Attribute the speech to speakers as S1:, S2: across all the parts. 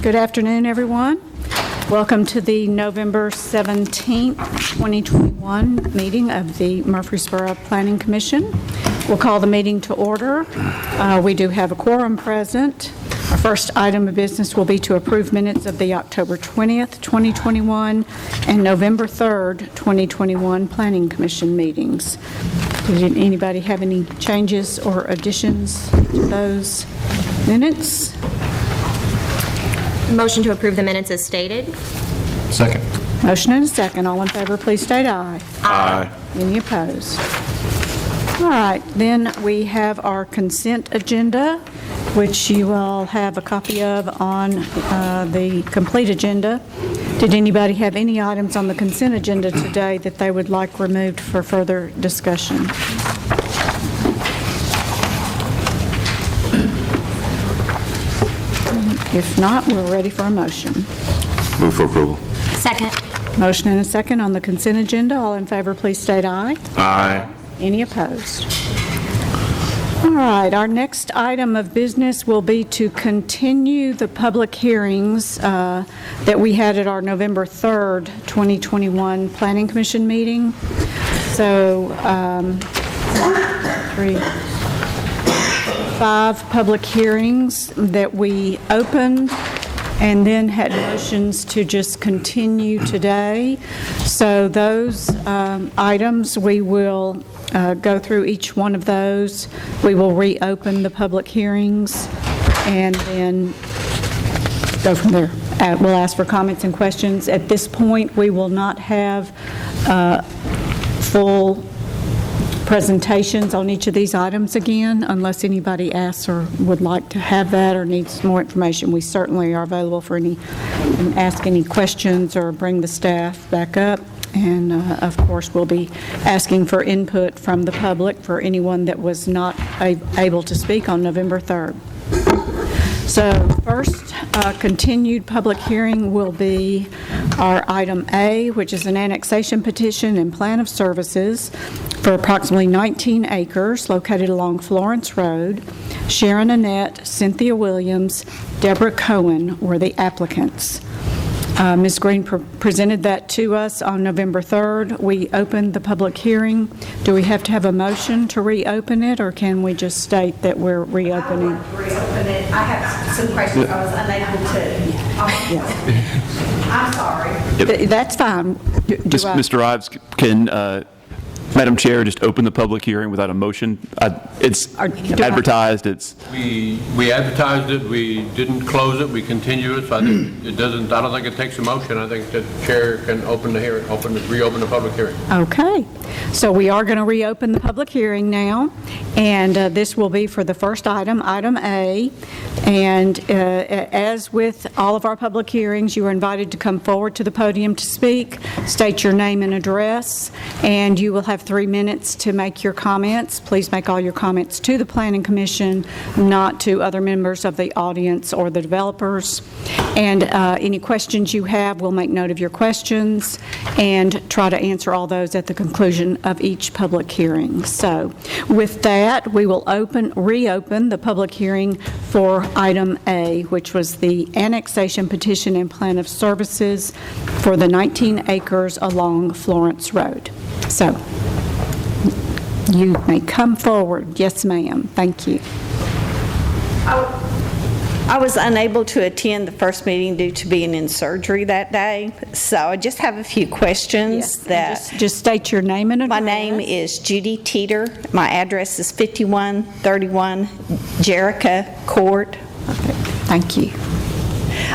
S1: Good afternoon, everyone. Welcome to the November 17th, 2021 meeting of the Murfreesboro Planning Commission. We'll call the meeting to order. We do have a quorum present. Our first item of business will be to approve minutes of the October 20th, 2021 and November 3rd, 2021 Planning Commission meetings. Did anybody have any changes or additions to those minutes?
S2: Motion to approve the minutes as stated.
S3: Second.
S1: Motion and a second. All in favor, please state aye.
S3: Aye.
S1: Any opposed? All right, then we have our consent agenda, which you all have a copy of on the complete agenda. Did anybody have any items on the consent agenda today that they would like removed for further discussion? If not, we're ready for a motion.
S3: Move for approval.
S2: Second.
S1: Motion and a second on the consent agenda. All in favor, please state aye.
S3: Aye.
S1: Any opposed? All right, our next item of business will be to continue the public hearings that we had at our November 3rd, 2021 Planning Commission meeting. So, 5 public hearings that we opened and then had motions to just continue today. So those items, we will go through each one of those. We will reopen the public hearings and then go from there. We'll ask for comments and questions. At this point, we will not have full presentations on each of these items again, unless anybody asks or would like to have that or needs more information. We certainly are available for ask any questions or bring the staff back up. And of course, we'll be asking for input from the public for anyone that was not able to speak on November 3rd. So first, continued public hearing will be our item A, which is an annexation petition and plan of services for approximately 19 acres located along Florence Road. Sharon Annette, Cynthia Williams, Deborah Cohen were the applicants. Ms. Green presented that to us on November 3rd. We opened the public hearing. Do we have to have a motion to reopen it, or can we just state that we're reopening?
S4: I want to reopen it. I have some questions I was unable to. I'm sorry.
S1: That's fine.
S5: Mr. Ives, can Madam Chair just open the public hearing without a motion? It's advertised.
S6: We advertised it. We didn't close it. We continue it. So I think it doesn't. I don't think it takes a motion. I think the chair can open the hearing, reopen the public hearing.
S1: Okay. So we are going to reopen the public hearing now, and this will be for the first item, item A. And as with all of our public hearings, you are invited to come forward to the podium to speak, state your name and address, and you will have 3 minutes to make your comments. Please make all your comments to the Planning Commission, not to other members of the audience or the developers. And any questions you have, we'll make note of your questions and try to answer all those at the conclusion of each public hearing. So with that, we will reopen the public hearing for item A, which was the annexation petition and plan of services for the 19 acres along Florence Road. So you may come forward. Yes, ma'am. Thank you.
S4: I was unable to attend the first meeting due to being in surgery that day, so I just have a few questions.
S1: Yes, just state your name and address.
S4: My name is Judy Teeter. My address is 5131 Jericho Court.
S1: Okay. Thank you.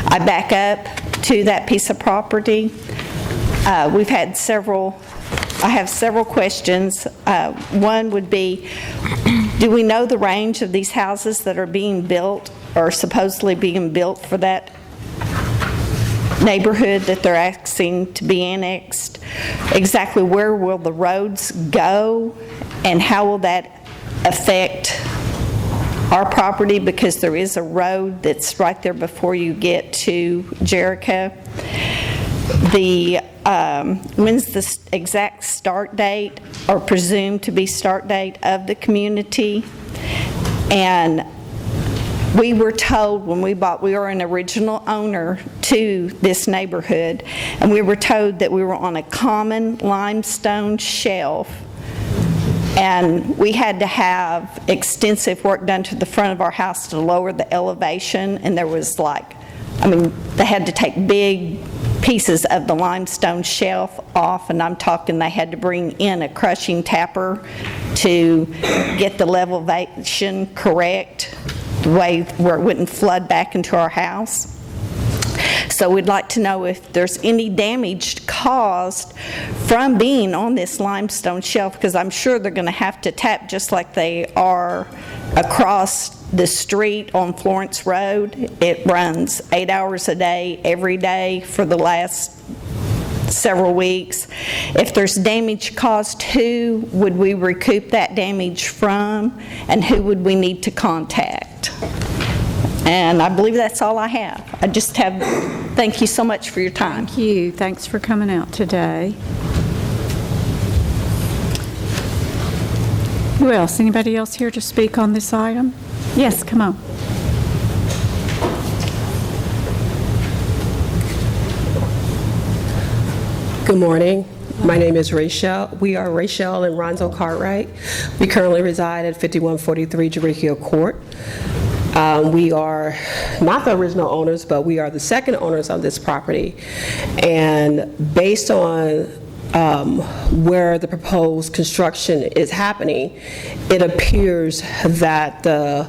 S4: I back up to that piece of property. We've had I have several questions. One would be, do we know the range of these houses that are being built or supposedly being built for that neighborhood that they're asking to be annexed? Exactly where will the roads go, and how will that affect our property, because there is a road that's right there before you get to Jericho. When's the exact start date or presumed to be start date of the community? And we were told when we bought, we were an original owner to this neighborhood, and we were told that we were on a common limestone shelf, and we had to have extensive work done to the front of our house to lower the elevation, and there was they had to take big pieces of the limestone shelf off, and I'm talking they had to bring in a crushing tapper to get the elevation correct, the way where it wouldn't flood back into our house. So we'd like to know if there's any damage caused from being on this limestone shelf, because I'm sure they're going to have to tap just like they are across the street on Florence Road. It runs 8 hours a day, every day for the last several weeks. If there's damage caused, who would we recoup that damage from, and who would we need to contact? And I believe that's all I have. Thank you so much for your time.
S1: Thank you. Thanks for coming out today. Who else? Anybody else here to speak on this item? Yes, come on.
S7: Good morning. My name is Rochelle. We are Rochelle and Rochelle Cartwright. We currently reside at 5143 Jericho Court. We are not the original owners, but we are the second owners of this property. And based on where the proposed construction is happening, it appears that the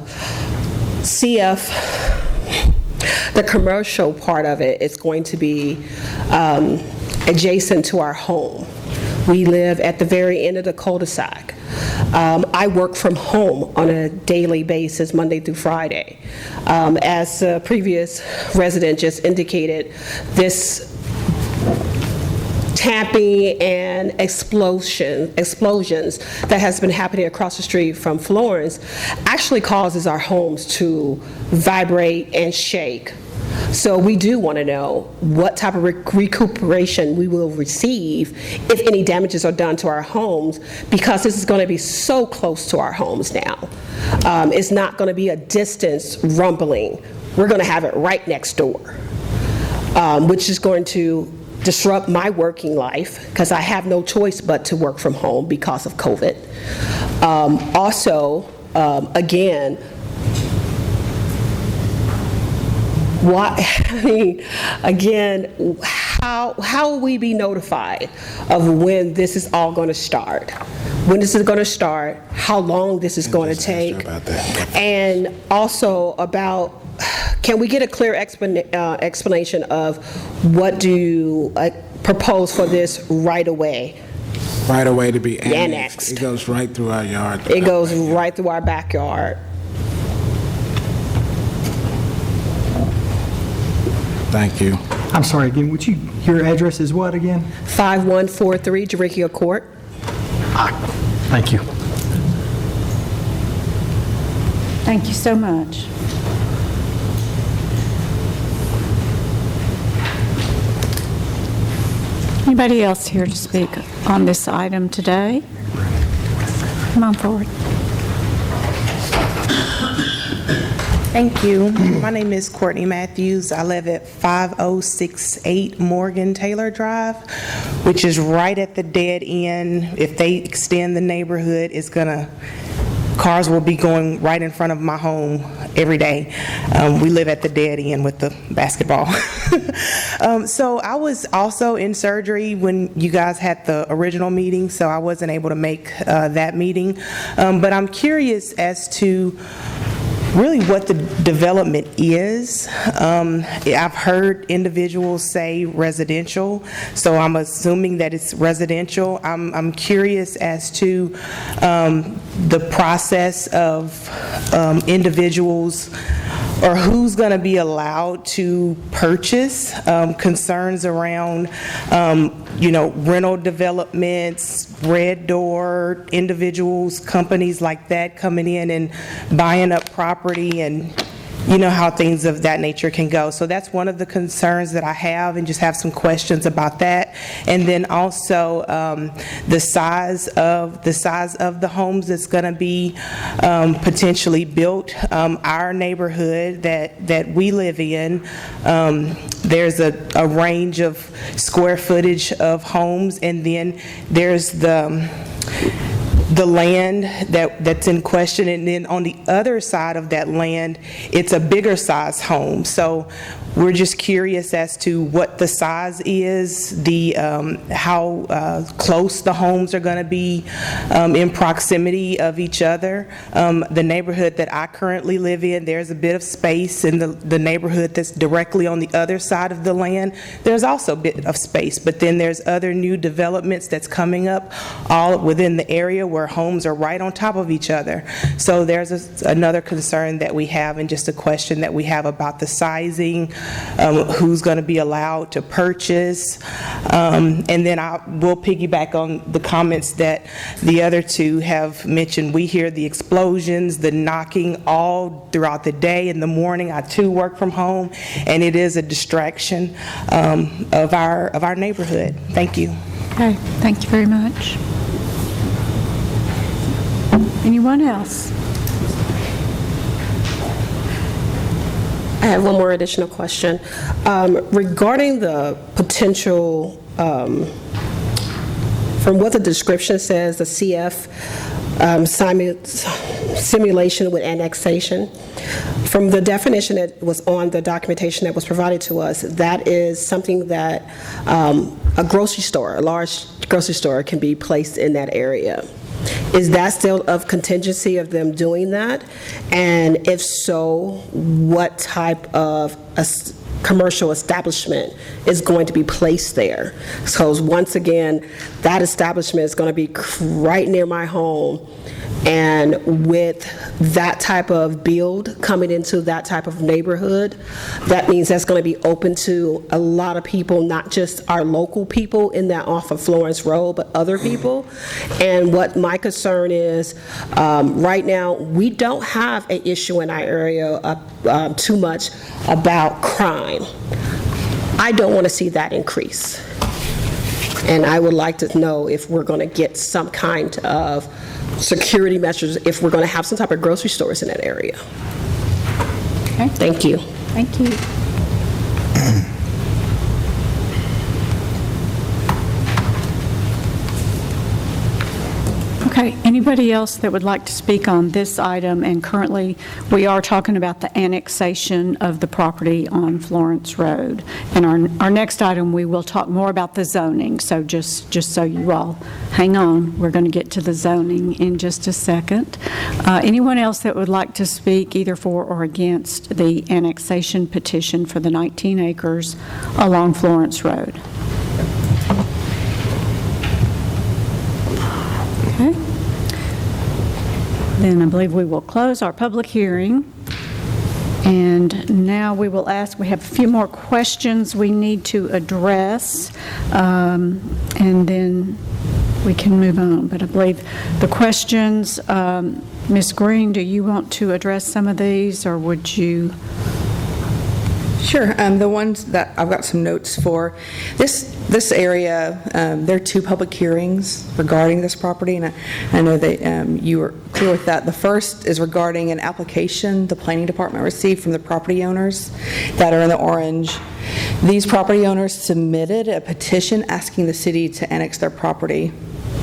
S7: the commercial part of it is going to be adjacent to our home. We live at the very end of the cul-de-sac. I work from home on a daily basis, Monday through Friday. As the previous resident just indicated, this tapping and explosions that has been happening across the street from Florence actually causes our homes to vibrate and shake. So we do want to know what type of recuperation we will receive if any damages are done to our homes, because this is going to be so close to our homes now. It's not going to be a distance rumbling. We're going to have it right next door, which is going to disrupt my working life, because I have no choice but to work from home because of COVID. Again, how will we be notified of when this is all going to start? When this is going to start, how long this is going to take, and also about, can we get a clear explanation of what do you propose for this right-of-way?
S8: Right-of-way to be annexed. It goes right through our yard.
S7: It goes right through our backyard.
S8: Thank you.
S9: I'm sorry, again, your address is what again?
S7: 5143 Jericho Court.
S9: Thank you.
S1: Thank you so much. Anybody else here to speak on this item today? Come on forward.
S10: Thank you. My name is Courtney Matthews. I live at 5068 Morgan Taylor Drive, which is right at the dead end. If they extend the neighborhood, cars will be going right in front of my home every day. We live at the dead end with the basketball. So I was also in surgery when you guys had the original meeting, so I wasn't able to make that meeting. But I'm curious as to really what the development is. I've heard individuals say residential, so I'm assuming that it's residential. I'm curious as to the process of individuals, or who's going to be allowed to purchase, concerns around rental developments, Red Door, individuals, companies like that coming in and buying up property and you know how things of that nature can go. So that's one of the concerns that I have, and just have some questions about that. And then also the size of the homes that's going to be potentially built. Our neighborhood that we live in, there's a range of square footage of homes, and then there's the land that's in question, and then on the other side of that land, it's a bigger size home. So we're just curious as to what the size is, how close the homes are going to be in proximity of each other. The neighborhood that I currently live in, there's a bit of space. In the neighborhood that's directly on the other side of the land, there's also a bit of space. But then there's other new developments that's coming up all within the area where homes are right on top of each other. So there's another concern that we have, and just a question that we have about the sizing, who's going to be allowed to purchase. And then we'll piggyback on the comments that the other two have mentioned. We hear the explosions, the knocking all throughout the day. In the morning, I too work from home, and it is a distraction of our neighborhood. Thank you.
S1: Okay, thank you very much. Anyone else?
S7: I have one more additional question. Regarding the potential, from what the description says, the CF simulation with annexation, from the definition that was on the documentation that was provided to us, that is something that a grocery store, a large grocery store, can be placed in that area. Is that still of contingency of them doing that? And if so, what type of commercial establishment is going to be placed there? Because once again, that establishment is going to be right near my home, and with that type of build coming into that type of neighborhood, that means that's going to be open to a lot of people, not just our local people in that off of Florence Road, but other people. And what my concern is, right now, we don't have an issue in our area too much about crime. I don't want to see that increase. And I would like to know if we're going to get some kind of security measures if we're going to have some type of grocery stores in that area.
S1: Okay.
S7: Thank you.
S1: Thank you. Okay, anybody else that would like to speak on this item? And currently, we are talking about the annexation of the property on Florence Road. And our next item, we will talk more about the zoning. So just so you all hang on, we're going to get to the zoning in just a second. Anyone else that would like to speak either for or against the annexation petition for the 19 acres along Florence Road? Okay. Then I believe we will close our public hearing. And now we will ask, we have a few more questions we need to address, and then we can move on. But I believe the questions, Ms. Green, do you want to address some of these, or would you?
S11: Sure. The ones that I've got some notes for. This area, there are two public hearings regarding this property, and I know that you were clear with that. The first is regarding an application the planning department received from the property owners that are in the orange. These property owners submitted a petition asking the city to annex their property.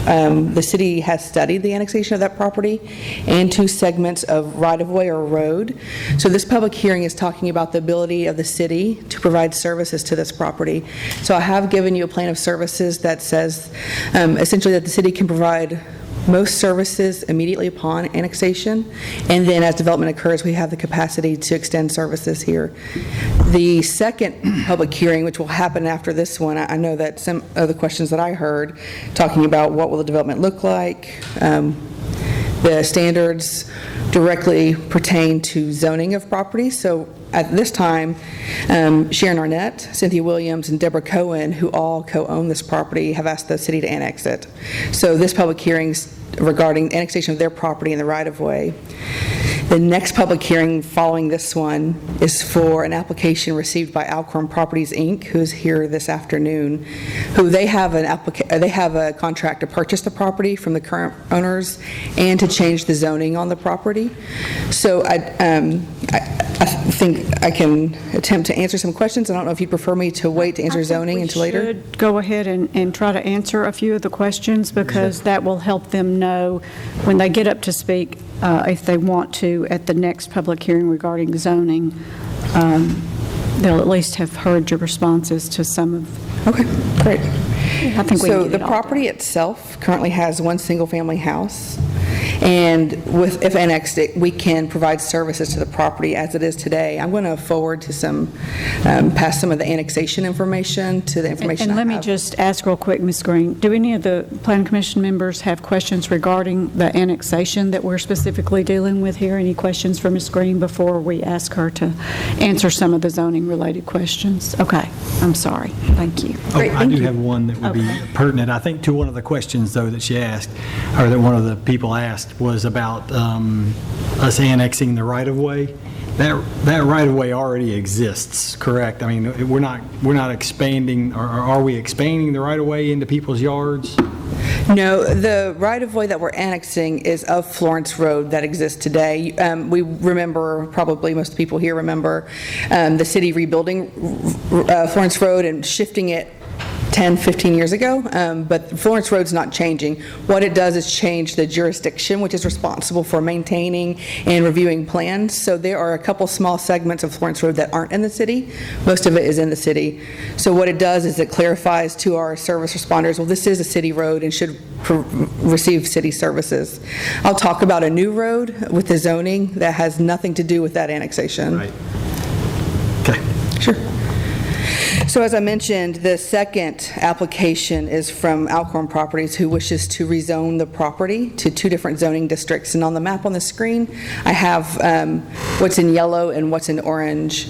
S11: The city has studied the annexation of that property and two segments of right-of-way or road. So this public hearing is talking about the ability of the city to provide services to this property. So I have given you a plan of services that says essentially that the city can provide most services immediately upon annexation, and then as development occurs, we have the capacity to extend services here. The second public hearing, which will happen after this one, I know that some of the questions that I heard talking about what will the development look like, the standards directly pertain to zoning of properties. So at this time, Sharon Arnett, Cynthia Williams, and Deborah Cohen, who all co-own this property, have asked the city to annex it. So this public hearing is regarding annexation of their property in the right-of-way. The next public hearing following this one is for an application received by Alcorn Properties, Inc., who's here this afternoon, who they have a contract to purchase the property from the current owners and to change the zoning on the property. So I think I can attempt to answer some questions. I don't know if you'd prefer me to wait to answer zoning until later.
S1: We should go ahead and try to answer a few of the questions, because that will help them know when they get up to speak, if they want to, at the next public hearing regarding zoning, they'll at least have heard your responses to some of.
S11: Okay, great.
S1: I think we can
S11: So
S1: get
S11: the
S1: it all
S11: property itself currently has one single-family house, and if annexed, we can provide services to the property as it is today. I'm going to forward to pass some of the annexation information to the information
S1: And
S11: I
S1: let me
S11: have.
S1: just ask real quick, Ms. Green, do any of the Planning Commission members have questions regarding the annexation that we're specifically dealing with here? Any questions for Ms. Green before we ask her to answer some of the zoning-related questions? Okay, I'm sorry. Thank you.
S9: I do have one that would be pertinent, I think, to one of the questions, though, that she asked, or that one of the people asked, was about us annexing the right-of-way. That right-of-way already exists, correct? I mean, we're not expanding, or are we expanding the right-of-way into people's yards?
S11: No, the right-of-way that we're annexing is of Florence Road that exists today. We remember, probably most people here remember, the city rebuilding Florence Road and shifting it 10, 15 years ago, but Florence Road's not changing. What it does is change the jurisdiction, which is responsible for maintaining and reviewing plans. So there are a couple small segments of Florence Road that aren't in the city. Most of it is in the city. So what it does is it clarifies to our service responders, well, this is a city road and should receive city services. I'll talk about a new road with the zoning that has nothing to do with that annexation.
S9: Right. Okay.
S11: Sure. So as I mentioned, the second application is from Alcorn Properties, who wishes to rezone the property to two different zoning districts. And on the map on the screen, I have what's in yellow and what's in orange.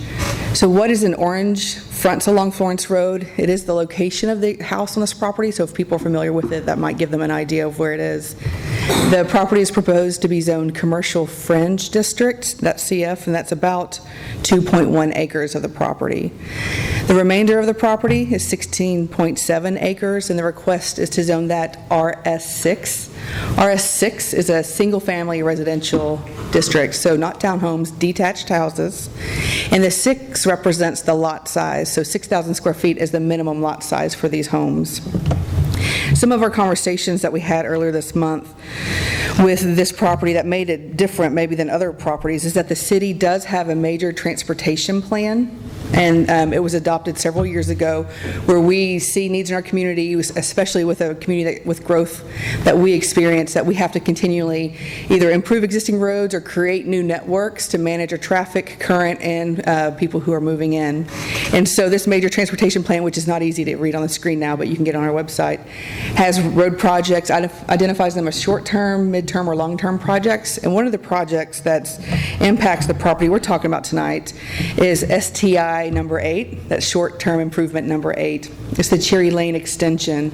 S11: So what is in orange fronts along Florence Road. It is the location of the house on this property, so if people are familiar with it, that might give them an idea of where it is. The property is proposed to be zoned Commercial Fringe District, that's CF, and that's about 2.1 acres of the property. The remainder of the property is 16.7 acres, and the request is to zone that RS6. RS6 is a single-family residential district, so not townhomes, detached houses. And the 6 represents the lot size, so 6,000 square feet is the minimum lot size for these homes. Some of our conversations that we had earlier this month with this property that made it different maybe than other properties is that the city does have a major transportation plan, and it was adopted several years ago, where we see needs in our community, especially with a community with growth that we experience, that we have to continually either improve existing roads or create new networks to manage our traffic, current, and people who are moving in. And so this major transportation plan, which is not easy to read on the screen now, but you can get on our website, has road projects, identifies them as short-term, mid-term, or long-term projects. And one of the projects that impacts the property we're talking about tonight is STI number 8, that's short-term improvement number 8. It's the Cherry Lane extension.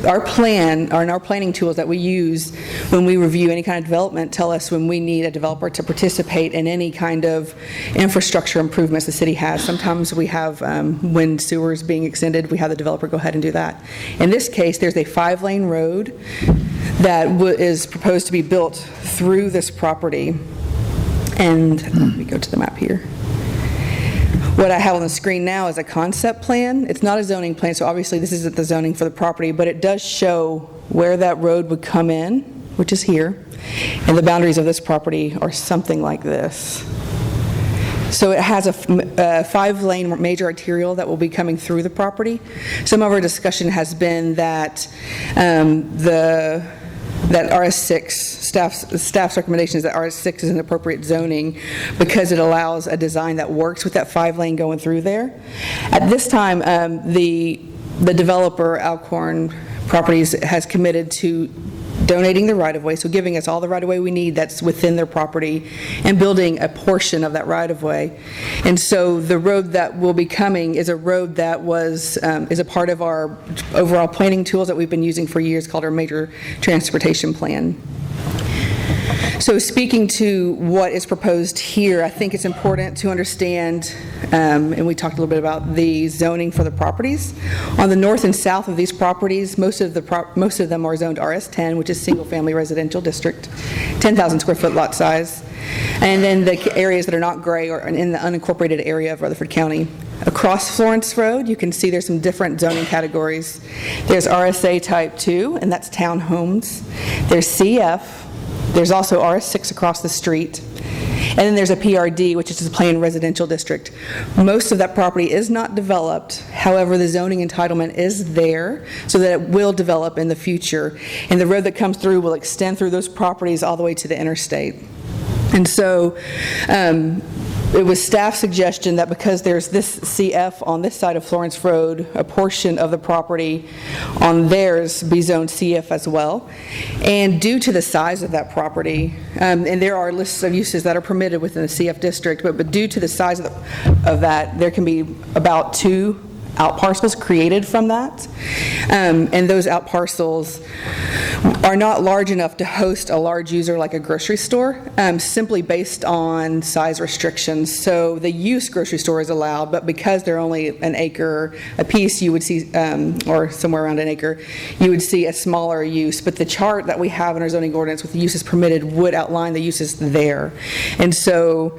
S11: Our planning tools that we use when we review any kind of development tell us when we need a developer to participate in any kind of infrastructure improvements the city has. Sometimes we have, when sewers being extended, we have the developer go ahead and do that. In this case, there's a 5-lane road that is proposed to be built through this property. And let me go to the map here. What I have on the screen now is a concept plan. It's not a zoning plan, so obviously this isn't the zoning for the property, but it does show where that road would come in, which is here, and the boundaries of this property are something like this. So it has a 5-lane major arterial that will be coming through the property. Some of our discussion has been that that RS6, staff's recommendation is that RS6 is an appropriate zoning because it allows a design that works with that 5-lane going through there. At this time, the developer, Alcorn Properties, has committed to donating the right-of-way, so giving us all the right-of-way we need that's within their property and building a portion of that right-of-way. And so the road that will be coming is a road that is a part of our overall planning tools that we've been using for years, called our major transportation plan. So speaking to what is proposed here, I think it's important to understand, and we talked a little bit about the zoning for the properties. On the north and south of these properties, most of them are zoned RS10, which is single-family residential district, 10,000 square foot lot size. And then the areas that are not gray are in the unincorporated area of Rutherford County. Across Florence Road, you can see there's some different zoning categories. There's RSA Type 2, and that's townhomes. There's CF. There's also RS6 across the street. And then there's a PRD, which is a plain residential district. Most of that property is not developed. However, the zoning entitlement is there so that it will develop in the future. And the road that comes through will extend through those properties all the way to the interstate. And so it was staff's suggestion that because there's this CF on this side of Florence Road, a portion of the property on theirs be zoned CF as well. And due to the size of that property, and there are lists of uses that are permitted within the CF district, but due to the size of that, there can be about 2 out parcels created from that. And those out parcels are not large enough to host a large user like a grocery store, simply based on size restrictions. So the use grocery store is allowed, but because they're only an acre a piece, you would see, or somewhere around an acre, you would see a smaller use. But the chart that we have in our zoning ordinance with the uses permitted would outline the uses there. And so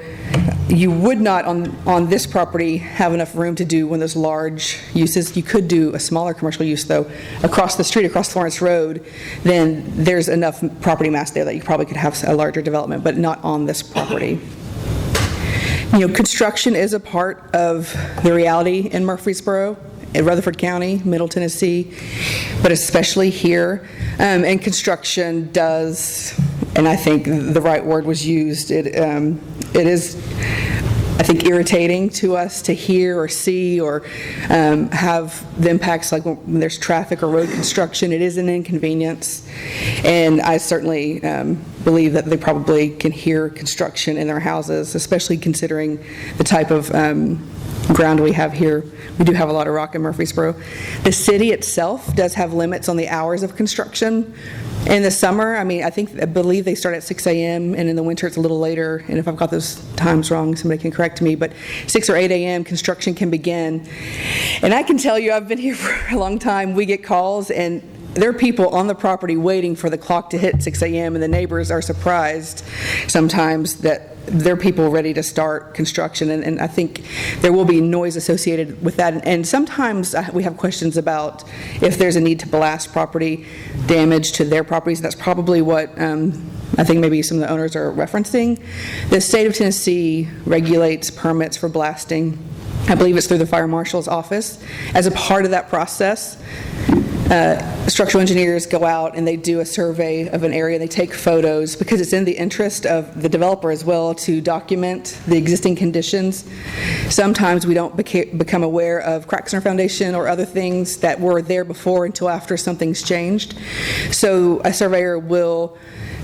S11: you would not on this property have enough room to do one of those large uses. You could do a smaller commercial use, though. Across the street, across Florence Road, then there's enough property mass there that you probably could have a larger development, but not on this property. You know, construction is a part of the reality in Murfreesboro, in Rutherford County, Middle Tennessee, but especially here. And construction does, and I think the right word was used, it is, I think, irritating to us to hear or see or have the impacts like when there's traffic or road construction. It is an inconvenience. And I certainly believe that they probably can hear construction in their houses, especially considering the type of ground we have here. We do have a lot of rock in Murfreesboro. The city itself does have limits on the hours of construction. In the summer, I believe they start at 6 a.m., and in the winter it's a little later, and if I've got those times wrong, somebody can correct me, but 6 or 8 a.m. construction can begin. And I can tell you, I've been here for a long time, we get calls, and there are people on the property waiting for the clock to hit 6 a.m., and the neighbors are surprised sometimes that there are people ready to start construction, and I think there will be noise associated with that. And sometimes we have questions about if there's a need to blast property damage to their properties. That's probably what I think maybe some of the owners are referencing. The state of Tennessee regulates permits for blasting. I believe it's through the fire marshal's office. As a part of that process, structural engineers go out and they do a survey of an area. They take photos because it's in the interest of the developer as well to document the existing conditions. Sometimes we don't become aware of cracks in our foundation or other things that were there before until after something's changed. So a surveyor will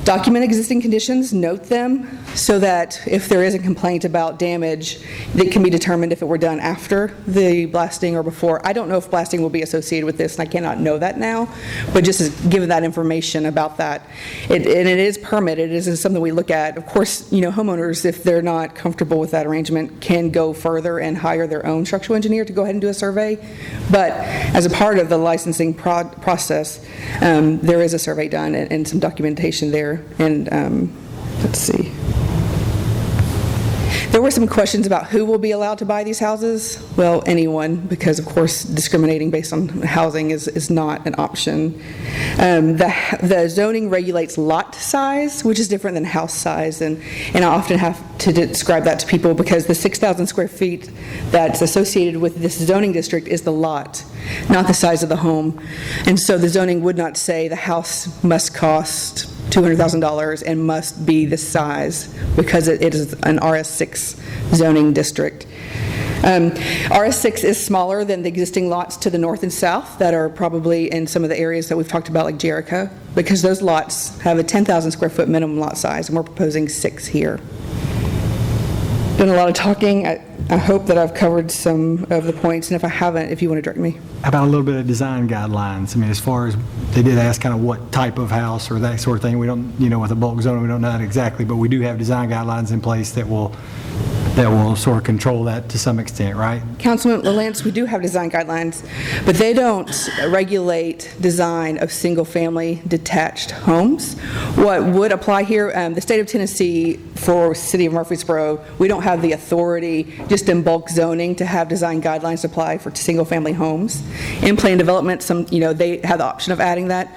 S11: document existing conditions, note them, so that if there is a complaint about damage, it can be determined if it were done after the blasting or before. I don't know if blasting will be associated with this, and I cannot know that now, but just as given that information about that. And it is permitted. It is something we look at. Of course, you know, homeowners, if they're not comfortable with that arrangement, can go further and hire their own structural engineer to go ahead and do a survey. But as a part of the licensing process, there is a survey done and some documentation there. And let's see. There were some questions about who will be allowed to buy these houses. Well, anyone, because of course discriminating based on housing is not an option. The zoning regulates lot size, which is different than house size, and I often have to describe that to people because the 6,000 square feet that's associated with this zoning district is the lot, not the size of the home. And so the zoning would not say the house must cost $200,000 and must be this size because it is an RS6 zoning district. RS6 is smaller than the existing lots to the north and south that are probably in some of the areas that we've talked about, like Jericho, because those lots have a 10,000 square foot minimum lot size, and we're proposing 6 here. Done a lot of talking. I hope that I've covered some of the points, and if I haven't, if you want to direct me.
S9: How about a little bit of design guidelines? I mean, as far as, they did ask kind of what type of house or that sort of thing. We don't, with a bulk zoning, we don't know that exactly, but we do have design guidelines in place that will sort of control that to some extent, right?
S11: Councilman LaLance, we do have design guidelines, but they don't regulate design of single-family detached homes. What would apply here, the state of Tennessee, for City of Murfreesboro, we don't have the authority just in bulk zoning to have design guidelines apply for single-family homes. In plan development, they have the option of adding that.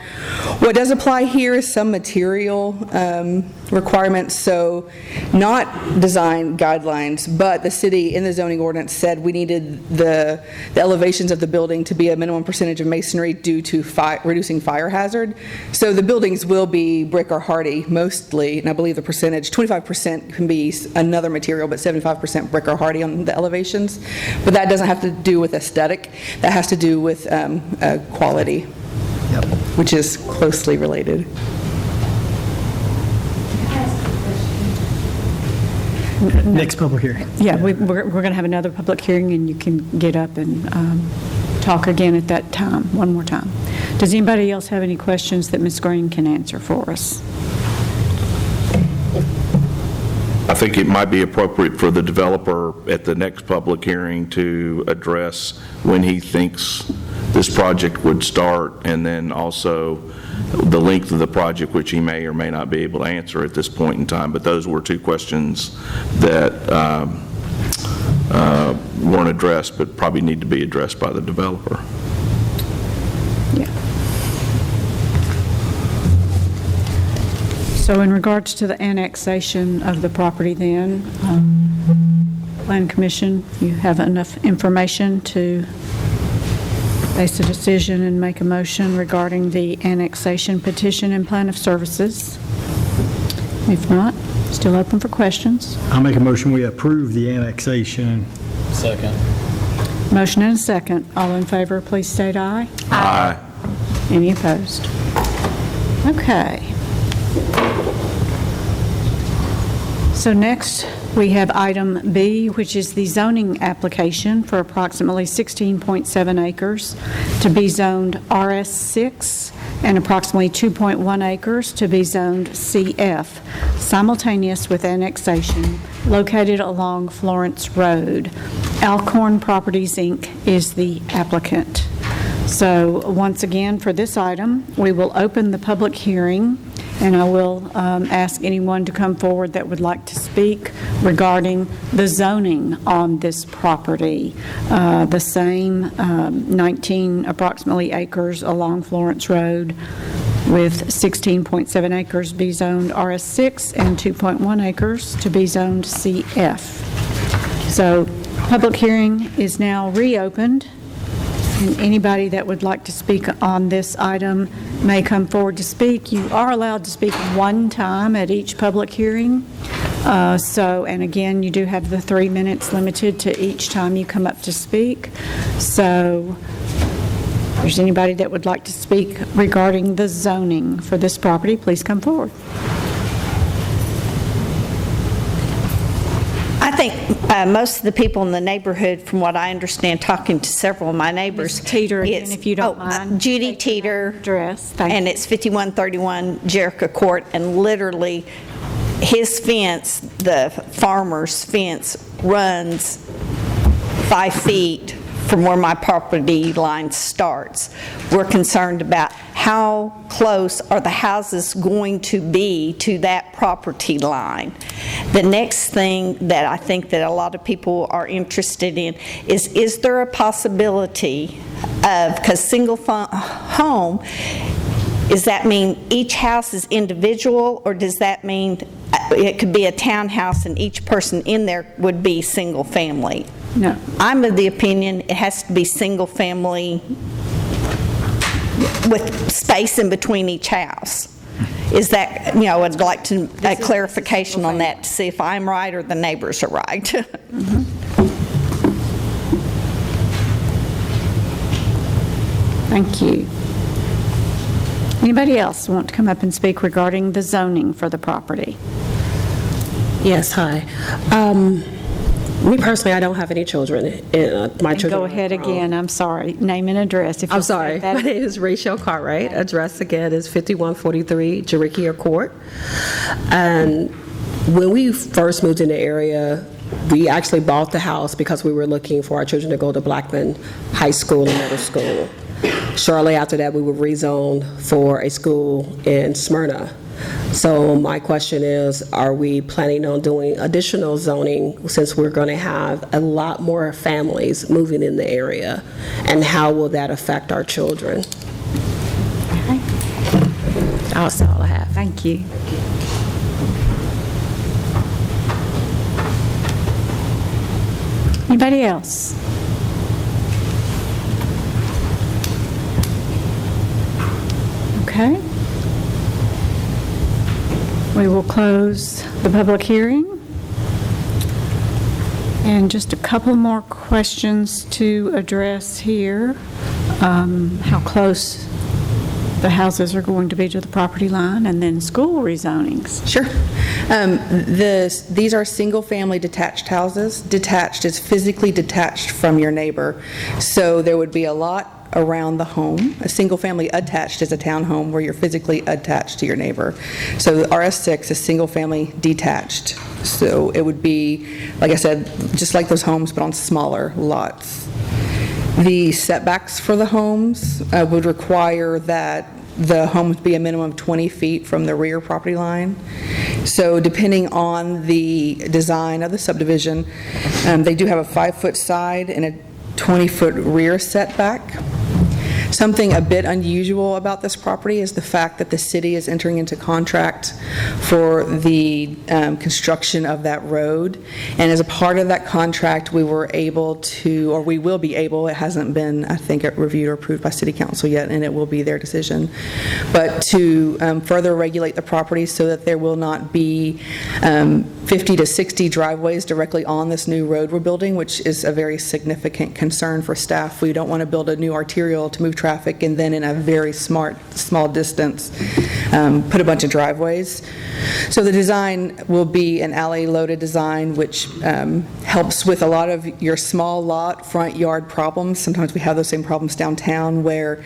S11: What does apply here is some material requirements, so not design guidelines, but the city in the zoning ordinance said we needed the elevations of the building to be a minimum percentage of masonry due to reducing fire hazard. So the buildings will be brick or hardy mostly, and I believe the percentage, 25% can be another material, but 75% brick or hardy on the elevations. But that doesn't have to do with aesthetic. That has to do with quality, which is closely related.
S9: Next public hearing.
S1: Yeah, we're going to have another public hearing, and you can get up and talk again at that time, one more time. Does anybody else have any questions that Ms. Green can answer for us?
S3: I think it might be appropriate for the developer at the next public hearing to address when he thinks this project would start, and then also the length of the project, which he may or may not be able to answer at this point in time. But those were two questions that weren't addressed, but probably need to be addressed by the developer.
S1: Yeah. So in regards to the annexation of the property then, Plan Commission, you have enough information to base a decision and make a motion regarding the annexation petition and plan of services? If not, still open for questions.
S9: I'll make a motion, we approve the annexation.
S3: Second.
S1: Motion and a second. All in favor, please state aye.
S3: Aye.
S1: Any opposed? Okay. So next, we have item B, which is the zoning application for approximately 16.7 acres to be zoned RS6 and approximately 2.1 acres to be zoned CF, simultaneous with annexation, located along Florence Road. Alcorn Properties, Inc. is the applicant. So once again, for this item, we will open the public hearing, and I will ask anyone to come forward that would like to speak regarding the zoning on this property. The same 19 approximately acres along Florence Road, with 16.7 acres be zoned RS6 and 2.1 acres to be zoned CF. So public hearing is now reopened. And anybody that would like to speak on this item may come forward to speak. You are allowed to speak one time at each public hearing. And again, you do have the 3 minutes limited to each time you come up to speak. So if there's anybody that would like to speak regarding the zoning for this property, please come forward.
S4: I think most of the people in the neighborhood, from what I understand, talking to several of my neighbors.
S1: Ms. Teeter, again, if you don't mind.
S4: Judy Teeter.
S1: Address. Thank you.
S4: And it's 5131 Jericho Court, and literally his fence, the farmer's fence, runs 5 feet from where my property line starts. We're concerned about how close are the houses going to be to that property line. The next thing that I think that a lot of people are interested in is there a possibility of, because single home, does that mean each house is individual, or does that mean it could be a townhouse and each person in there would be single family?
S1: No.
S4: I'm of the opinion it has to be single family with space in between each house. Is that, I'd like to a clarification on that to see if I'm right or the neighbors are right.
S1: Mm-hmm. Thank you. Anybody else want to come up and speak regarding the zoning for the property?
S7: Yes, hi. Me personally, I don't have any children. My children.
S1: Go
S7: are
S1: ahead
S7: grown.
S1: again, I'm sorry. Name and address. If
S7: I'm
S1: you
S7: sorry.
S1: said that-
S7: My name is Rochelle Cartwright. Address again is 5143 Jericho Court. And when we first moved in the area, we actually bought the house because we were looking for our children to go to Blackman High School and middle school. Shortly after that, we were rezoned for a school in Smyrna. So my question is, are we planning on doing additional zoning since we're going to have a lot more families moving in the area? And how will that affect our children? That's all I have.
S1: Thank you. Anybody else? Okay. We will close the public hearing. And just a couple more questions to address here. How close the houses are going to be to the property line, and then school rezonings.
S11: Sure. These are single-family detached houses. Detached is physically detached from your neighbor. So there would be a lot around the home. A single-family attached is a townhome where you're physically attached to your neighbor. So the RS6 is single-family detached. So it would be, like I said, just like those homes, but on smaller lots. The setbacks for the homes would require that the homes be a minimum of 20 feet from the rear property line. So depending on the design of the subdivision, they do have a 5-foot side and a 20-foot rear setback. Something a bit unusual about this property is the fact that the city is entering into contract for the construction of that road. And as a part of that contract, we were able to, or we will be able, it hasn't been, I think, reviewed or approved by city council yet, and it will be their decision, but to further regulate the property so that there will not be 50 to 60 driveways directly on this new road we're building, which is a very significant concern for staff. We don't want to build a new arterial to move traffic and then in a very small distance put a bunch of driveways. So the design will be an alley-loaded design, which helps with a lot of your small lot front yard problems. Sometimes we have those same problems downtown where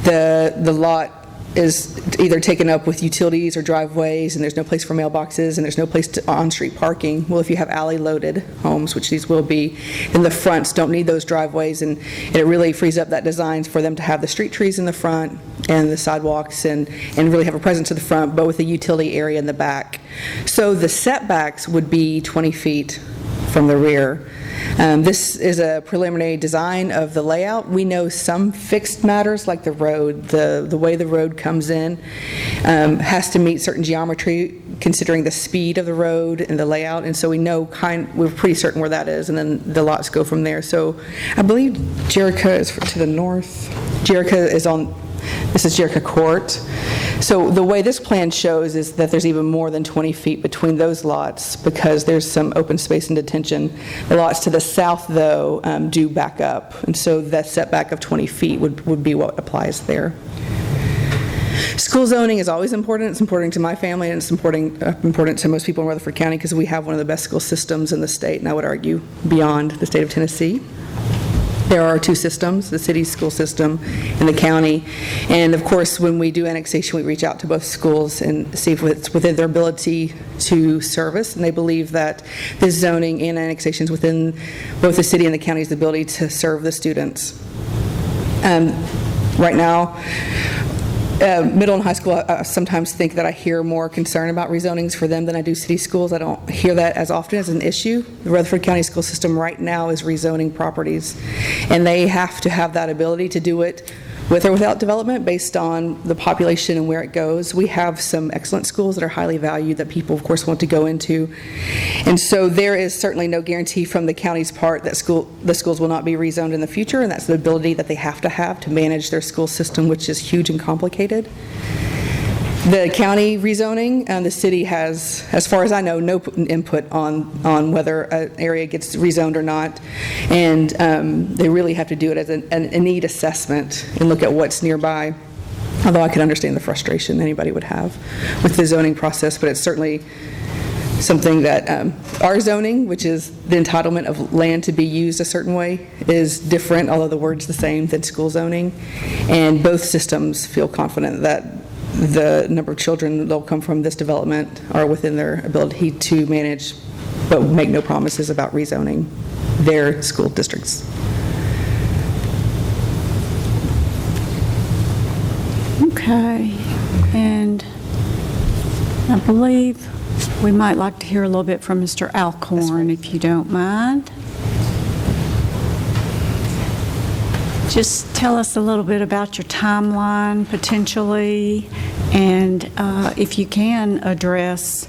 S11: the lot is either taken up with utilities or driveways, and there's no place for mailboxes, and there's no place to on-street parking. Well, if you have alley-loaded homes, which these will be, then the fronts don't need those driveways, and it really frees up that design for them to have the street trees in the front and the sidewalks and really have a presence to the front, but with a utility area in the back. So the setbacks would be 20 feet from the rear. This is a preliminary design of the layout. We know some fixed matters like the road, the way the road comes in has to meet certain geometry considering the speed of the road and the layout, and so we know we're pretty certain where that is, and then the lots go from there. So I believe Jericho is to the north. Jericho is on, this is Jericho Court. So the way this plan shows is that there's even more than 20 feet between those lots because there's some open space and detention. The lots to the south, though, do back up, and so that setback of 20 feet would be what applies there. School zoning is always important. It's important to my family, and it's important to most people in Rutherford County because we have one of the best school systems in the state, and I would argue beyond the state of Tennessee. There are two systems, the city's school system and the county. And of course, when we do annexation, we reach out to both schools and see if it's within their ability to service. And they believe that this zoning and annexation is within both the city and the county's ability to serve the students. Right now, middle and high school, I sometimes think that I hear more concern about rezonings for them than I do city schools. I don't hear that as often as an issue. The Rutherford County school system right now is rezoning properties, and they have to have that ability to do it with or without development based on the population and where it goes. We have some excellent schools that are highly valued that people, of course, want to go into. And so there is certainly no guarantee from the county's part that the schools will not be rezoned in the future, and that's the ability that they have to manage their school system, which is huge and complicated. The county rezoning, the city has, as far as I know, no input on whether an area gets rezoned or not, and they really have to do it as a need assessment and look at what's nearby, although I could understand the frustration anybody would have with the zoning process, but it's certainly something that our zoning, which is the entitlement of land to be used a certain way, is different, although the word's the same, than school zoning. And both systems feel confident that the number of children that will come from this development are within their ability to manage, but make no promises about rezoning their school districts.
S1: Okay, and I believe we might like to hear a little bit from Mr. Alcorn, if you don't mind. Just tell us a little bit about your timeline, potentially, and if you can address,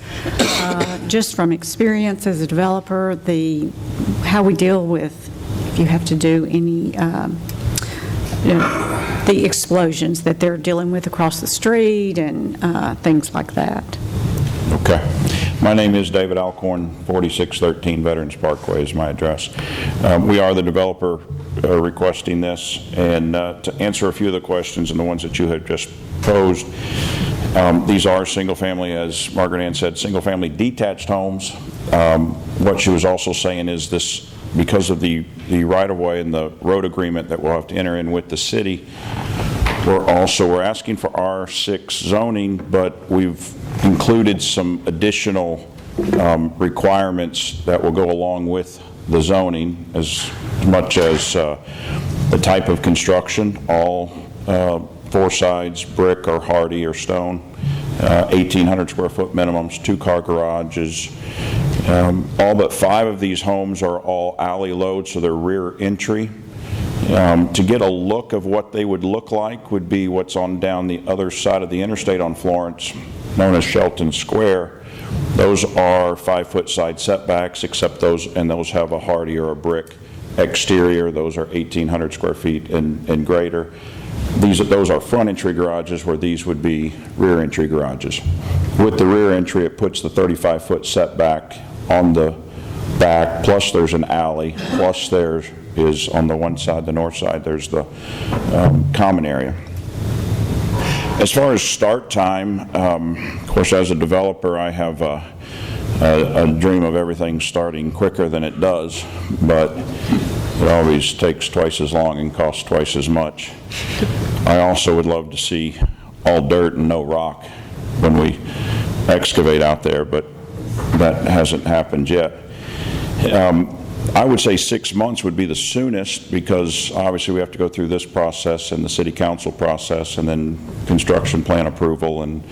S1: just from experience as a developer, how we deal with, if you have to do any, the explosions that they're dealing with across the street and things like that.
S12: Okay. My name is David Alcorn, 4613 Veterans Parkway is my address. We are the developer requesting this, and to answer a few of the questions and the ones that you have just posed, these are single-family, as Margaret Ann said, single-family detached homes. What she was also saying is this, because of the right-of-way and the road agreement that we'll have to enter in with the city, we're asking for R6 zoning, but we've included some additional requirements that will go along with the zoning, as much as the type of construction, all four sides, brick or hardy or stone, 1,800 square foot minimums, 2-car garages. All but 5 of these homes are all alley loads, so they're rear entry. To get a look of what they would look like would be what's on down the other side of the interstate on Florence, known as Shelton Square. Those are 5-foot side setbacks, except those have a hardy or a brick exterior. Those are 1,800 square feet and greater. Those are front entry garages, where these would be rear entry garages. With the rear entry, it puts the 35-foot setback on the back, plus there's an alley, plus there is on the one side, the north side, there's the common area. As far as start time, of course, as a developer, I have a dream of everything starting quicker than it does, but it always takes twice as long and costs twice as much. I also would love to see all dirt and no rock when we excavate out there, but that hasn't happened yet. I would say 6 months would be the soonest, because obviously we have to go through this process and the city council process and then construction plan approval, and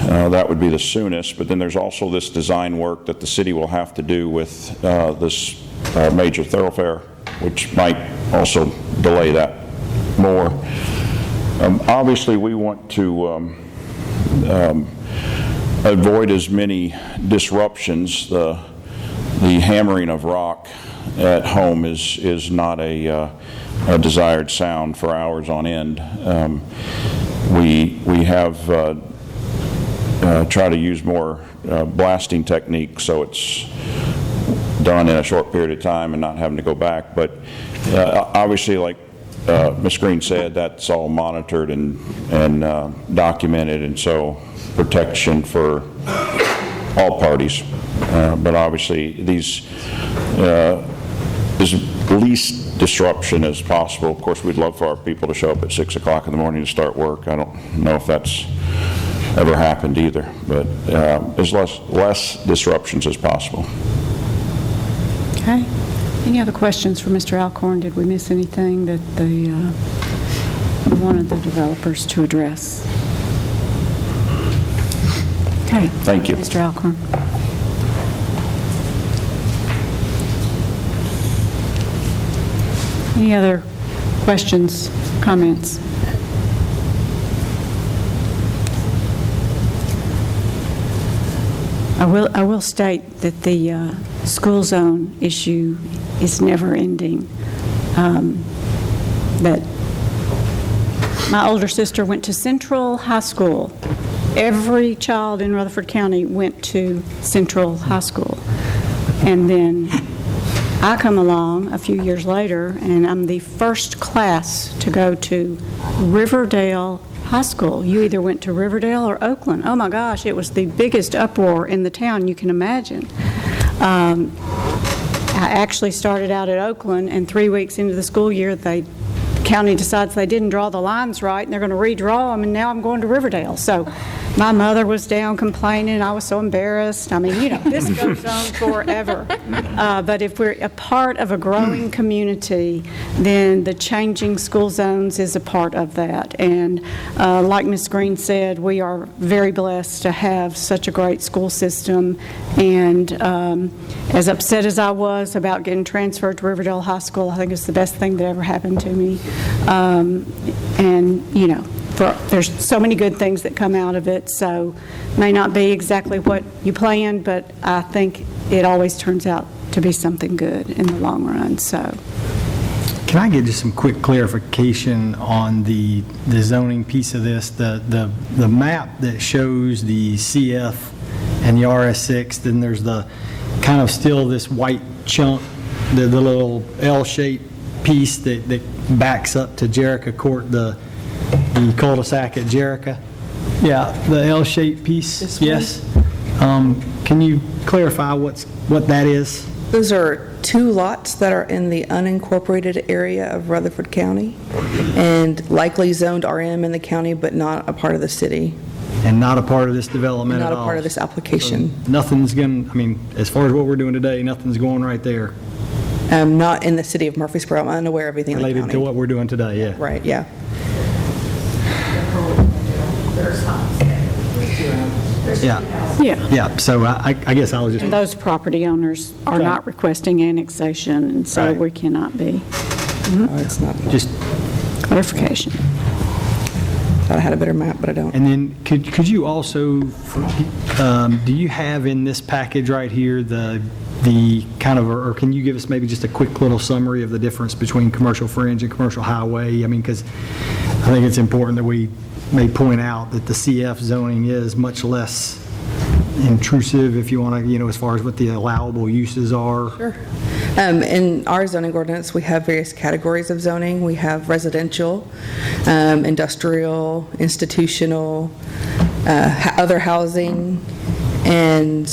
S12: that would be the soonest. But then there's also this design work that the city will have to do with this major thoroughfare, which might also delay that more. Obviously we want to avoid as many disruptions. The hammering of rock at home is not a desired sound for hours on end. We have tried to use more blasting techniques, so it's done in a short period of time and not having to go back. But obviously, like Ms. Green said, that's all monitored and documented, and so protection for all parties. But obviously, these is least disruption as possible. Of course, we'd love for our people to show up at 6 o'clock in the morning to start work. I don't know if that's ever happened either, but as less disruptions as possible.
S1: Okay. Any other questions for Mr. Alcorn? Did we miss anything that we wanted the developers to address? Okay.
S12: Thank you.
S1: Mr. Alcorn. Any other questions, comments? I will state that the school zone issue is never ending. That my older sister went to Central High School. Every child in Rutherford County went to Central High School. And then I come along a few years later, and I'm the first class to go to Riverdale High School. You either went to Riverdale or Oakland. Oh my gosh, it was the biggest uproar in the town you can imagine. I actually started out at Oakland, and 3 weeks into the school year, the county decides they didn't draw the lines right, and they're going to redraw them, and now I'm going to Riverdale. So my mother was down complaining. I was so embarrassed. I mean, this goes on forever. But if we're a part of a growing community, then the changing school zones is a part of that. And like Ms. Green said, we are very blessed to have such a great school system. And as upset as I was about getting transferred to Riverdale High School, I think it's the best thing that ever happened to me. There's so many good things that come out of it, so may not be exactly what you planned, but I think it always turns out to be something good in the long run. So,
S9: Can I get just some quick clarification on the zoning piece of this? The map that shows the CF and the RS6, then there's the kind of still this white chunk, the little L-shaped piece that backs up to Jerica Court, the cul-de-sac at Jerica. Yeah, the L-shaped piece. Yes. Can you clarify what that is?
S11: Those are 2 lots that are in the unincorporated area of Rutherford County and likely zoned RM in the county, but not a part of the city.
S9: And not a part of this development at all?
S11: Not a part of this application.
S9: So nothing's going, as far as what we're doing today, nothing's going right there.
S11: Not in the city of Murfreesboro. I'm unaware of anything in the county.
S9: Related to what we're doing today, yeah.
S11: Right, yeah.
S9: Yeah, so I guess I was just...
S1: and those property owners are not requesting annexation, and so we cannot be.
S11: No, it's not.
S9: Just
S1: clarification.
S11: Thought I had a better map, but I don't.
S9: And then could you also, do you have in this package right here the kind of, or can you give us maybe just a quick little summary of the difference between commercial fringe and commercial highway? Because I think it's important that we may point out that the CF zoning is much less intrusive, if you want to, as far as what the allowable uses are.
S11: Sure. In our zoning ordinance, we have various categories of zoning. We have residential, industrial, institutional, other housing, and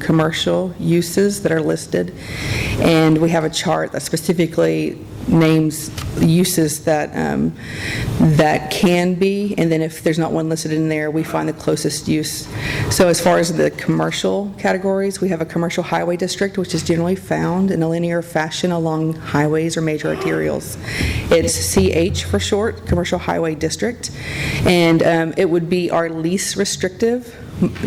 S11: commercial uses that are listed. And we have a chart that specifically names uses that can be, and then if there's not one listed in there, we find the closest use. So as far as the commercial categories, we have a commercial highway district, which is generally found in a linear fashion along highways or major arterials. It's CH for short, Commercial Highway District, and it would be our least restrictive,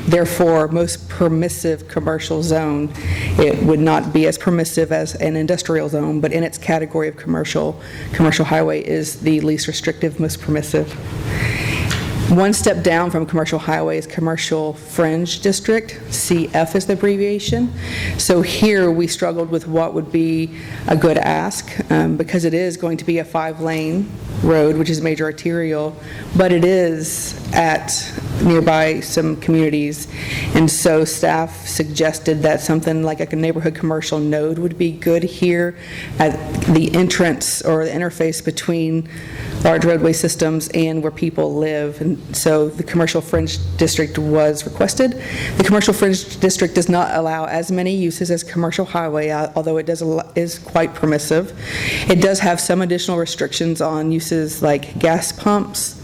S11: therefore most permissive commercial zone. It would not be as permissive as an industrial zone, but in its category of commercial highway is the least restrictive, most permissive. One step down from commercial highway is Commercial Fringe District. CF is the abbreviation. So here we struggled with what would be a good ask, because it is going to be a 5-lane road, which is major arterial, but it is at nearby some communities. And so staff suggested that something like a neighborhood commercial node would be good here at the entrance or the interface between large roadway systems and where people live. And so the Commercial Fringe District was requested. The Commercial Fringe District does not allow as many uses as commercial highway, although it is quite permissive. It does have some additional restrictions on uses like gas pumps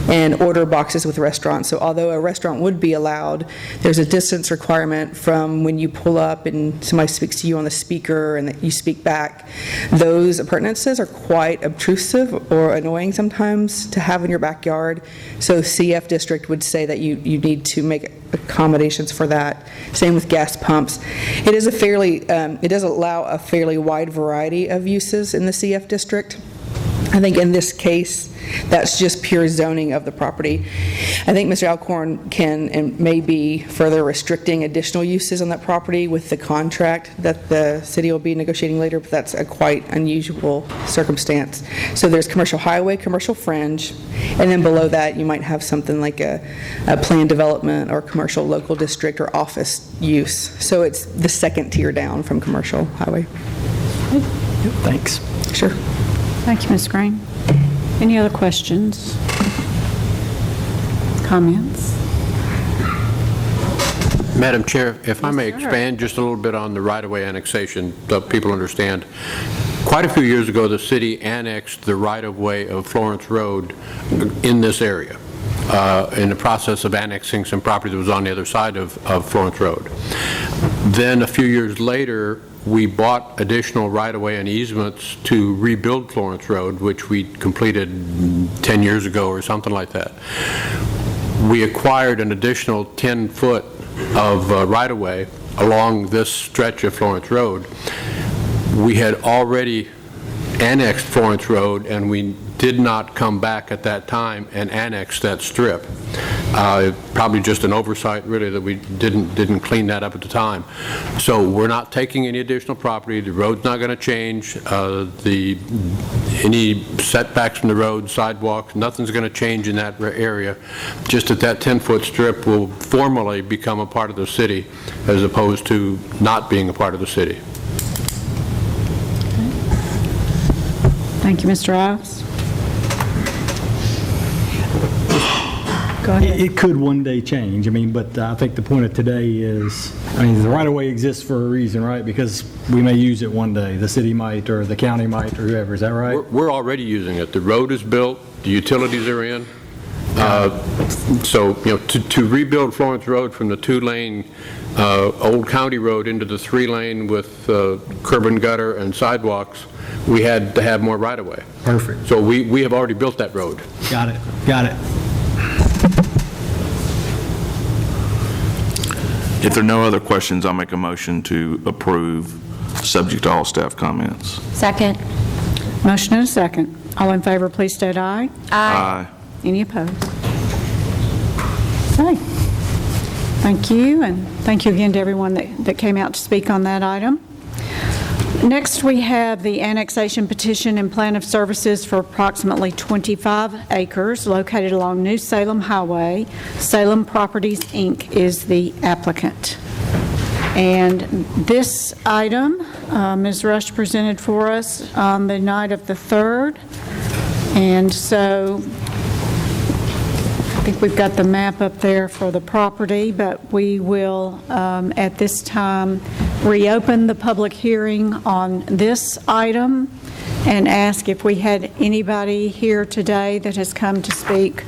S11: and order boxes with restaurants. So although a restaurant would be allowed, there's a distance requirement from when you pull up and somebody speaks to you on the speaker and that you speak back. Those appurtenances are quite obtrusive or annoying sometimes to have in your backyard. So CF District would say that you need to make accommodations for that. Same with gas pumps. It is it does allow a fairly wide variety of uses in the CF District. I think in this case, that's just pure zoning of the property. I think Mr. Alcorn can and may be further restricting additional uses on that property with the contract that the city will be negotiating later, but that's a quite unusual circumstance. So there's commercial highway, commercial fringe, and then below that you might have something like a planned development or commercial local district or office use. So it's the second tier down from commercial highway.
S9: Thanks.
S11: Sure.
S1: Thank you, Ms. Green. Any other questions? Comments?
S6: Madam Chair, if I may
S1: Yes, sir.
S6: expand just a little bit on the right-of-way annexation, so people understand. Quite a few years ago, the city annexed the right-of-way of Florence Road in this area, in the process of annexing some property that was on the other side of Florence Road. Then, a few years later, we bought additional right-of-way and easements to rebuild Florence Road, which we completed 10 years ago or something like that. We acquired an additional 10-foot of right-of-way along this stretch of Florence Road. We had already annexed Florence Road, and we did not come back at that time and annex that strip. Probably just an oversight, really, that we didn't clean that up at the time. So we're not taking any additional property. The road's not going to change. Any setbacks from the road, sidewalks, nothing's going to change in that area. Just that 10-foot strip will formally become a part of the city as opposed to not being a part of the city.
S1: Thank you, Mr. Ives. Go ahead.
S9: It could one day change, but I think the point of today is, the right-of-way exists for a reason, right? Because we may use it one day. The city might, or the county might, or whoever. Is that right?
S6: We're already using it. The road is built, the utilities are in. So, to rebuild Florence Road from the 2-lane Old County Road into the 3-lane with curb and gutter and sidewalks, we had to have more right-of-way.
S9: Perfect.
S6: So we have already built that road.
S9: Got it.
S3: If there are no other questions, I'll make a motion to approve, subject to all staff comments.
S2: Second.
S1: Motion and a second. All in favor, please state aye.
S3: Aye.
S1: Any opposed? Okay. Thank you, and thank you again to everyone that came out to speak on that item. Next, we have the annexation petition and plan of services for approximately 25 acres located along New Salem Highway. Salem Properties, Inc. is the applicant. And this item, Ms. Rush presented for us on the night of the 3rd. And so I think we've got the map up there for the property, but we will, at this time, reopen the public hearing on this item and ask if we had anybody here today that has come to speak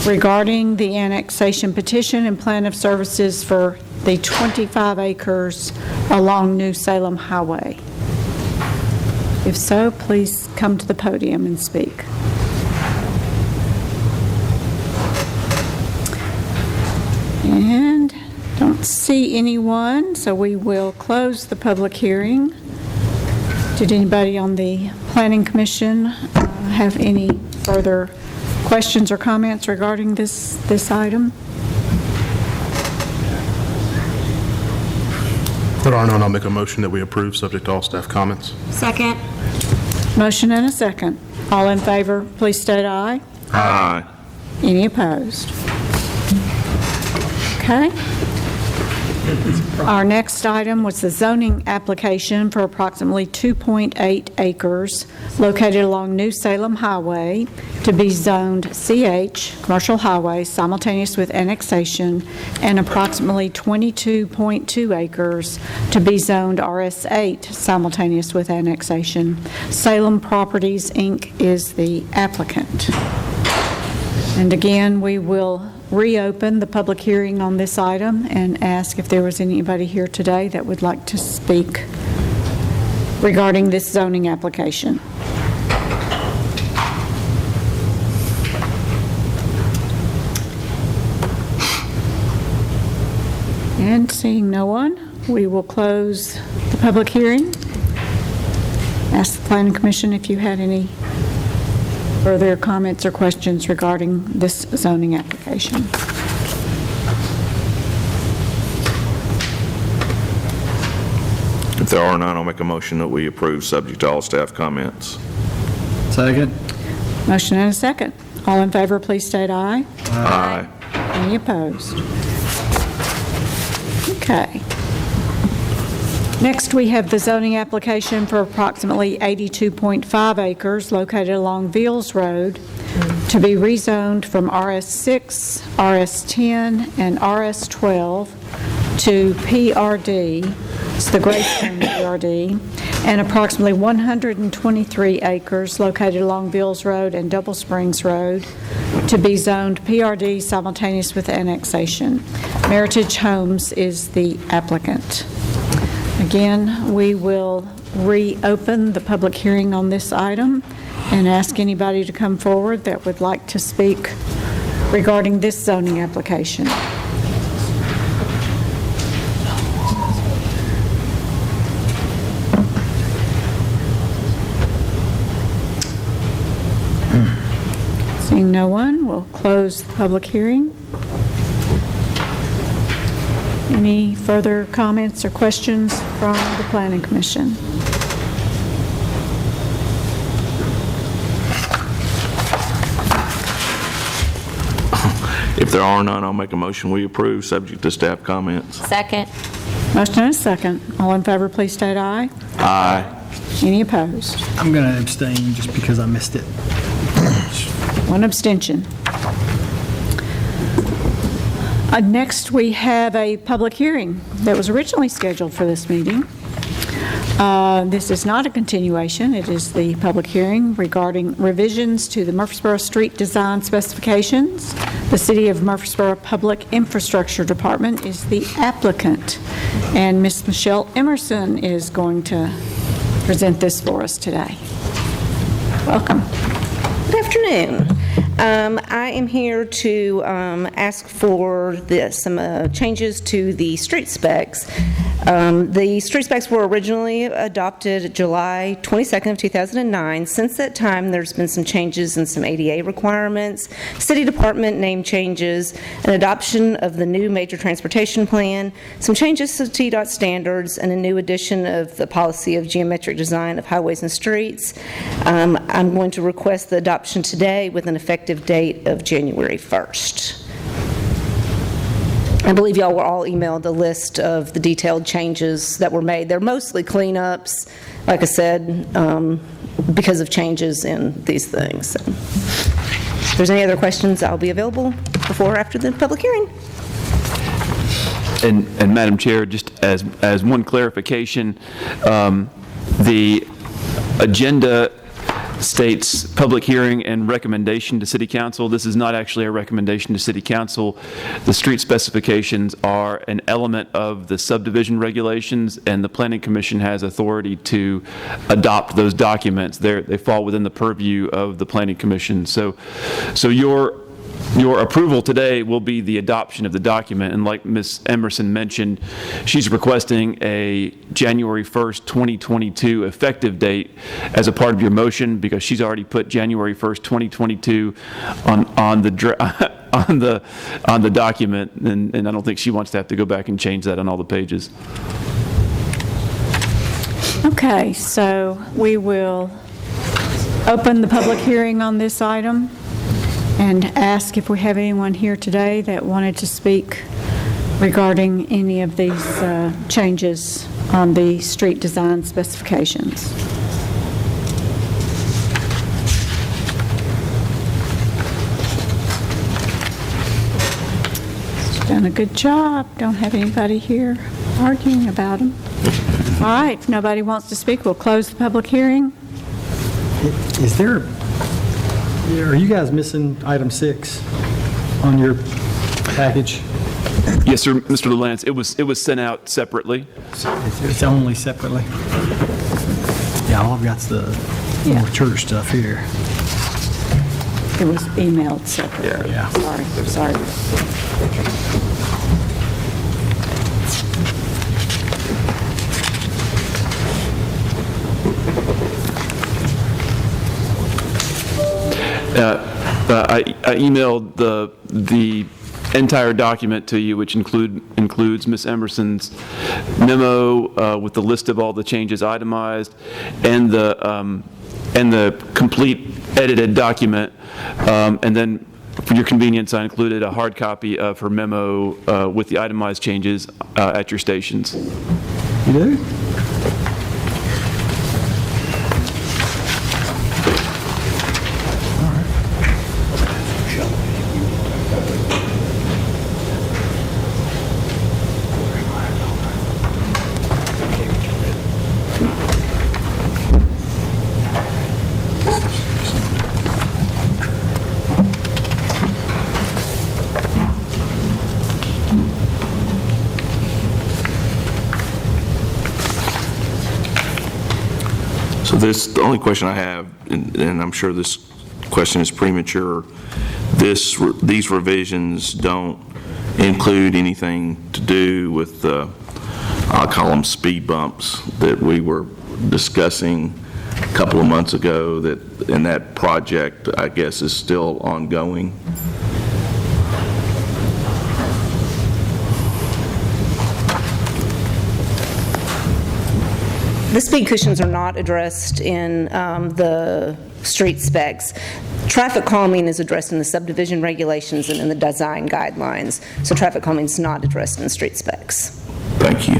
S1: regarding the annexation petition and plan of services for the 25 acres along New Salem Highway. If so, please come to the podium and speak. And don't see anyone, so we will close the public hearing. Did anybody on the Planning Commission have any further questions or comments regarding this item?
S13: There are none. I'll make a motion that we approve, subject to all staff comments.
S2: Second.
S1: Motion and a second. All in favor, please state aye.
S3: Aye.
S1: Any opposed? Okay. Our next item was the zoning application for approximately 2.8 acres located along New Salem Highway to be zoned CH, Commercial Highway, simultaneous with annexation, and approximately 22.2 acres to be zoned RS8, simultaneous with annexation. Salem Properties, Inc. is the applicant. And again, we will reopen the public hearing on this item and ask if there was anybody here today that would like to speak regarding this zoning application. And seeing no one, we will close the public hearing. Ask the Planning Commission if you had any further comments or questions regarding this zoning application.
S3: If there are none, I'll make a motion that we approve, subject to all staff comments.
S9: Second.
S1: Motion and a second. All in favor, please state aye.
S3: Aye.
S1: Any opposed? Okay. Next, we have the zoning application for approximately 82.5 acres located along Veals Road to be rezoned from RS6, RS10, and RS12 to PRD, it's the Greystone PRD, and approximately 123 acres located along Veals Road and Double Springs Road to be zoned PRD simultaneous with annexation. Meritage Homes is the applicant. Again, we will reopen the public hearing on this item and ask anybody to come forward that would like to speak regarding this zoning application. Seeing no one, we'll close the public hearing. Any further comments or questions from the Planning Commission?
S3: If there are none, I'll make a motion we approve, subject to staff comments.
S2: Second.
S1: Motion and a second. All in favor, please state aye.
S3: Aye.
S1: Any opposed?
S9: I'm going to abstain just because I missed it.
S1: One abstention. Next, we have a public hearing that was originally scheduled for this meeting. This is not a continuation. It is the public hearing regarding revisions to the Murfreesboro Street Design Specifications. The City of Murfreesboro Public Infrastructure Department is the applicant, and Ms. Michelle Emerson is going to present this for us today. Welcome.
S14: Good afternoon. I am here to ask for some changes to the street specs. The street specs were originally adopted July 22nd of 2009. Since that time, there's been some changes in some ADA requirements, city department name changes, an adoption of the new major transportation plan, some changes to TDOT standards, and a new edition of the policy of geometric design of highways and streets. I'm going to request the adoption today with an effective date of January 1st. I believe y'all were all emailed a list of the detailed changes that were made. They're mostly cleanups, like I said, because of changes in these things. So, if there's any other questions, I'll be available before or after the public hearing.
S5: And Madam Chair, just as one clarification, the agenda states public hearing and recommendation to City Council. This is not actually a recommendation to City Council. The street specifications are an element of the subdivision regulations, and the Planning Commission has authority to adopt those documents. They fall within the purview of the Planning Commission. So your approval today will be the adoption of the document, and like Ms. Emerson mentioned, she's requesting a January 1st, 2022 effective date as a part of your motion because she's already put January 1st, 2022 on the document, and I don't think she wants to have to go back and change that on all the pages.
S1: Okay, so we will open the public hearing on this item and ask if we have anyone here today that wanted to speak regarding any of these changes on the street design specifications. She's done a good job. Don't have anybody here arguing about them. All right, if nobody wants to speak, we'll close the public hearing.
S9: Are you guys missing item 6 on your package?
S5: Yes, sir, Mr. LaLance. It was sent out separately.
S9: It's only separately? Yeah, all I've got's the more church stuff here.
S1: It was emailed separately.
S9: Yeah.
S1: Sorry.
S5: I emailed the entire document to you, which includes Ms. Emerson's memo with the list of all the changes itemized and the complete edited document. And then, for your convenience, I included a hard copy of her memo with the itemized changes at your stations.
S9: You do?
S3: The only question I have, and I'm sure this question is premature, these revisions don't include anything to do with I'll call them speed bumps that we were discussing a couple of months ago, and that project, I guess, is still ongoing.
S14: The speed cushions are not addressed in the street specs. Traffic calming is addressed in the subdivision regulations and in the design guidelines. So traffic calming is not addressed in the street specs.
S3: Thank you.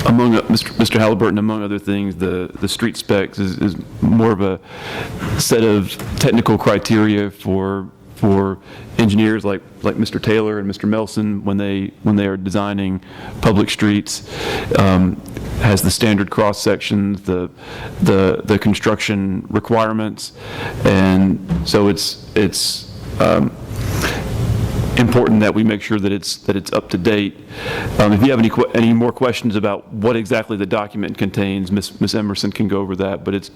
S5: Among Mr. Halliburton, among other things, the street specs is more of a set of technical criteria for engineers like Mr. Taylor and Mr. Melson when they are designing public streets. Has the standard cross sections, the construction requirements, and so it's important that we make sure that it's up to date. If you have any more questions about what exactly the document contains, Ms. Emerson can go over that, but it's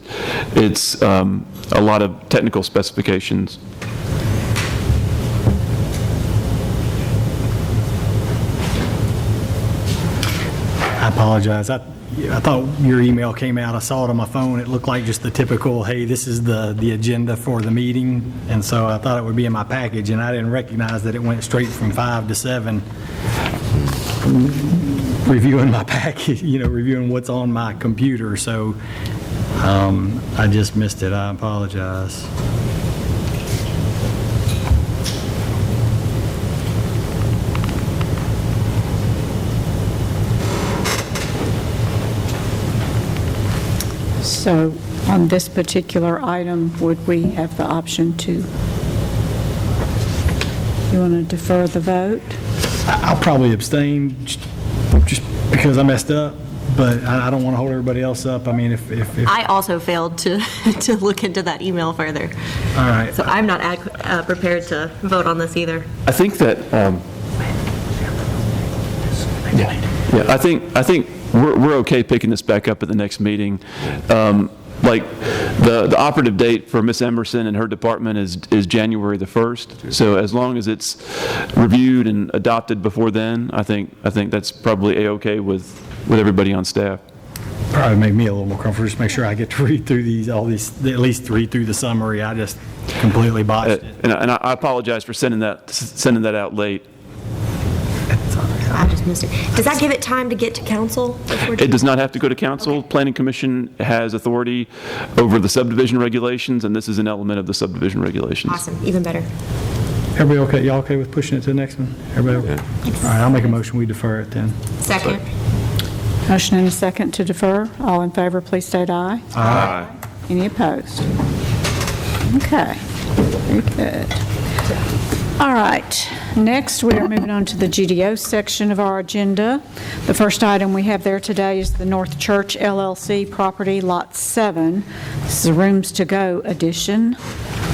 S5: a lot of technical specifications.
S9: I apologize. I thought your email came out. I saw it on my phone. It looked like just the typical, hey, this is the agenda for the meeting. And so I thought it would be in my package, and I didn't recognize that it went straight from 5 to 7. Reviewing my package, reviewing what's on my computer. So I just missed it. I apologize.
S1: So on this particular item, would we have the option to, you want to defer the vote?
S9: I'll probably abstain just because I messed up, but I don't want to hold everybody else up. I mean, if
S2: I also failed to look into that email further.
S9: All right.
S2: So I'm not prepared to vote on this either.
S5: I think that I think we're okay picking this back up at the next meeting. Like the operative date for Ms. Emerson and her department is January the 1st. So as long as it's reviewed and adopted before then, I think that's probably a-okay with everybody on staff.
S9: Probably make me a little more comfortable. Just make sure I get to read through at least read through the summary. I just completely botched it.
S5: And I apologize for sending that out late.
S2: I just missed it. Does that give it time to get to council?
S5: It does not have to go to council. Okay. Planning Commission has authority over the subdivision regulations, and this is an element of the subdivision regulations.
S2: Awesome, even better.
S9: Everybody okay? Y'all okay with pushing it to the next one? Everybody okay? All right, I'll make a motion. We defer it then.
S2: Second.
S1: Motion and a second to defer. All in favor, please state aye.
S3: Aye.
S1: Any opposed? Okay, very good. All right, next we are moving on to the GDO section of our agenda. The first item we have there today is the North Church LLC property, Lot 7. This is a Rooms to Go addition.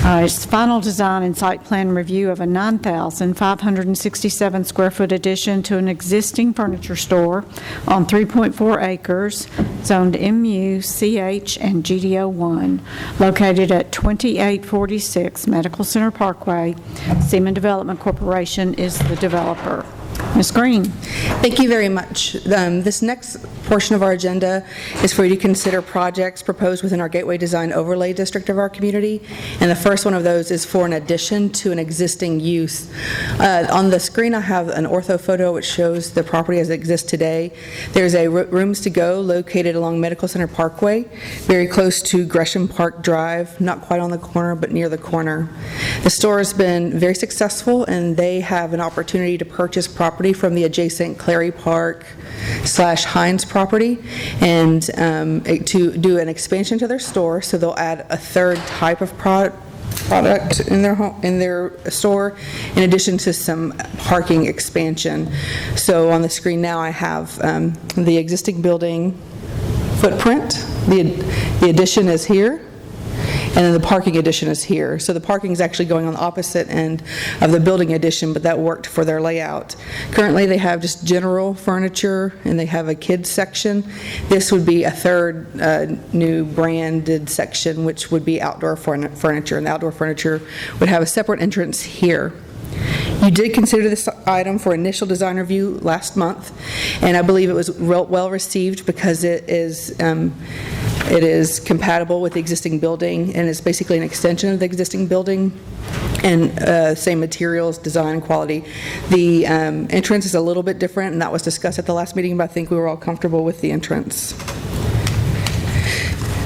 S1: It's final design and site plan review of a 9,567 square foot addition to an existing furniture store on 3.4 acres, zoned MU, CH, and GDO 1, located at 2846 Medical Center Parkway. Seaman Development Corporation is the developer. Ms. Green.
S11: Thank you very much. This next portion of our agenda is for you to consider projects proposed within our Gateway Design Overlay District of our community, and the first one of those is for an addition to an existing use. On the screen I have an ortho photo which shows the property as it exists today. There's a Rooms to Go located along Medical Center Parkway, very close to Gresham Park Drive, not quite on the corner but near the corner. The store has been very successful, and they have an opportunity to purchase property from the adjacent Clary Park / Hines property and to do an expansion to their store. So they'll add a third type of product in their store, in addition to some parking expansion. So on the screen now I have the existing building footprint. The addition is here. and then the parking addition is here. So the parking is actually going on the opposite end of the building addition, but that worked for their layout. Currently, they have just general furniture, and they have a kids section. This would be a third new branded section, which would be outdoor furniture, and the outdoor furniture would have a separate entrance here. You did consider this item for initial design review last month, and I believe it was well received because it is compatible with the existing building, and it's basically an extension of the existing building, and same materials, design, and quality. The entrance is a little bit different, and that was discussed at the last meeting, but I think we were all comfortable with the entrance.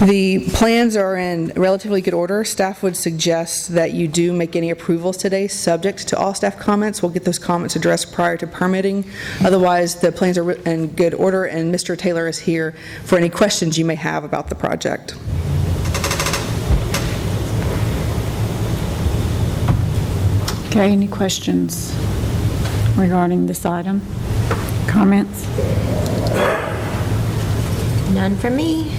S11: The plans are in relatively good order. Staff would suggest that you do make any approvals today, subject to all staff comments. We'll get those comments addressed prior to permitting. Otherwise, the plans are in good order, and Mr. Taylor is here for any questions you may have about the project.
S1: Okay, any questions regarding this item? Comments?
S2: None from me.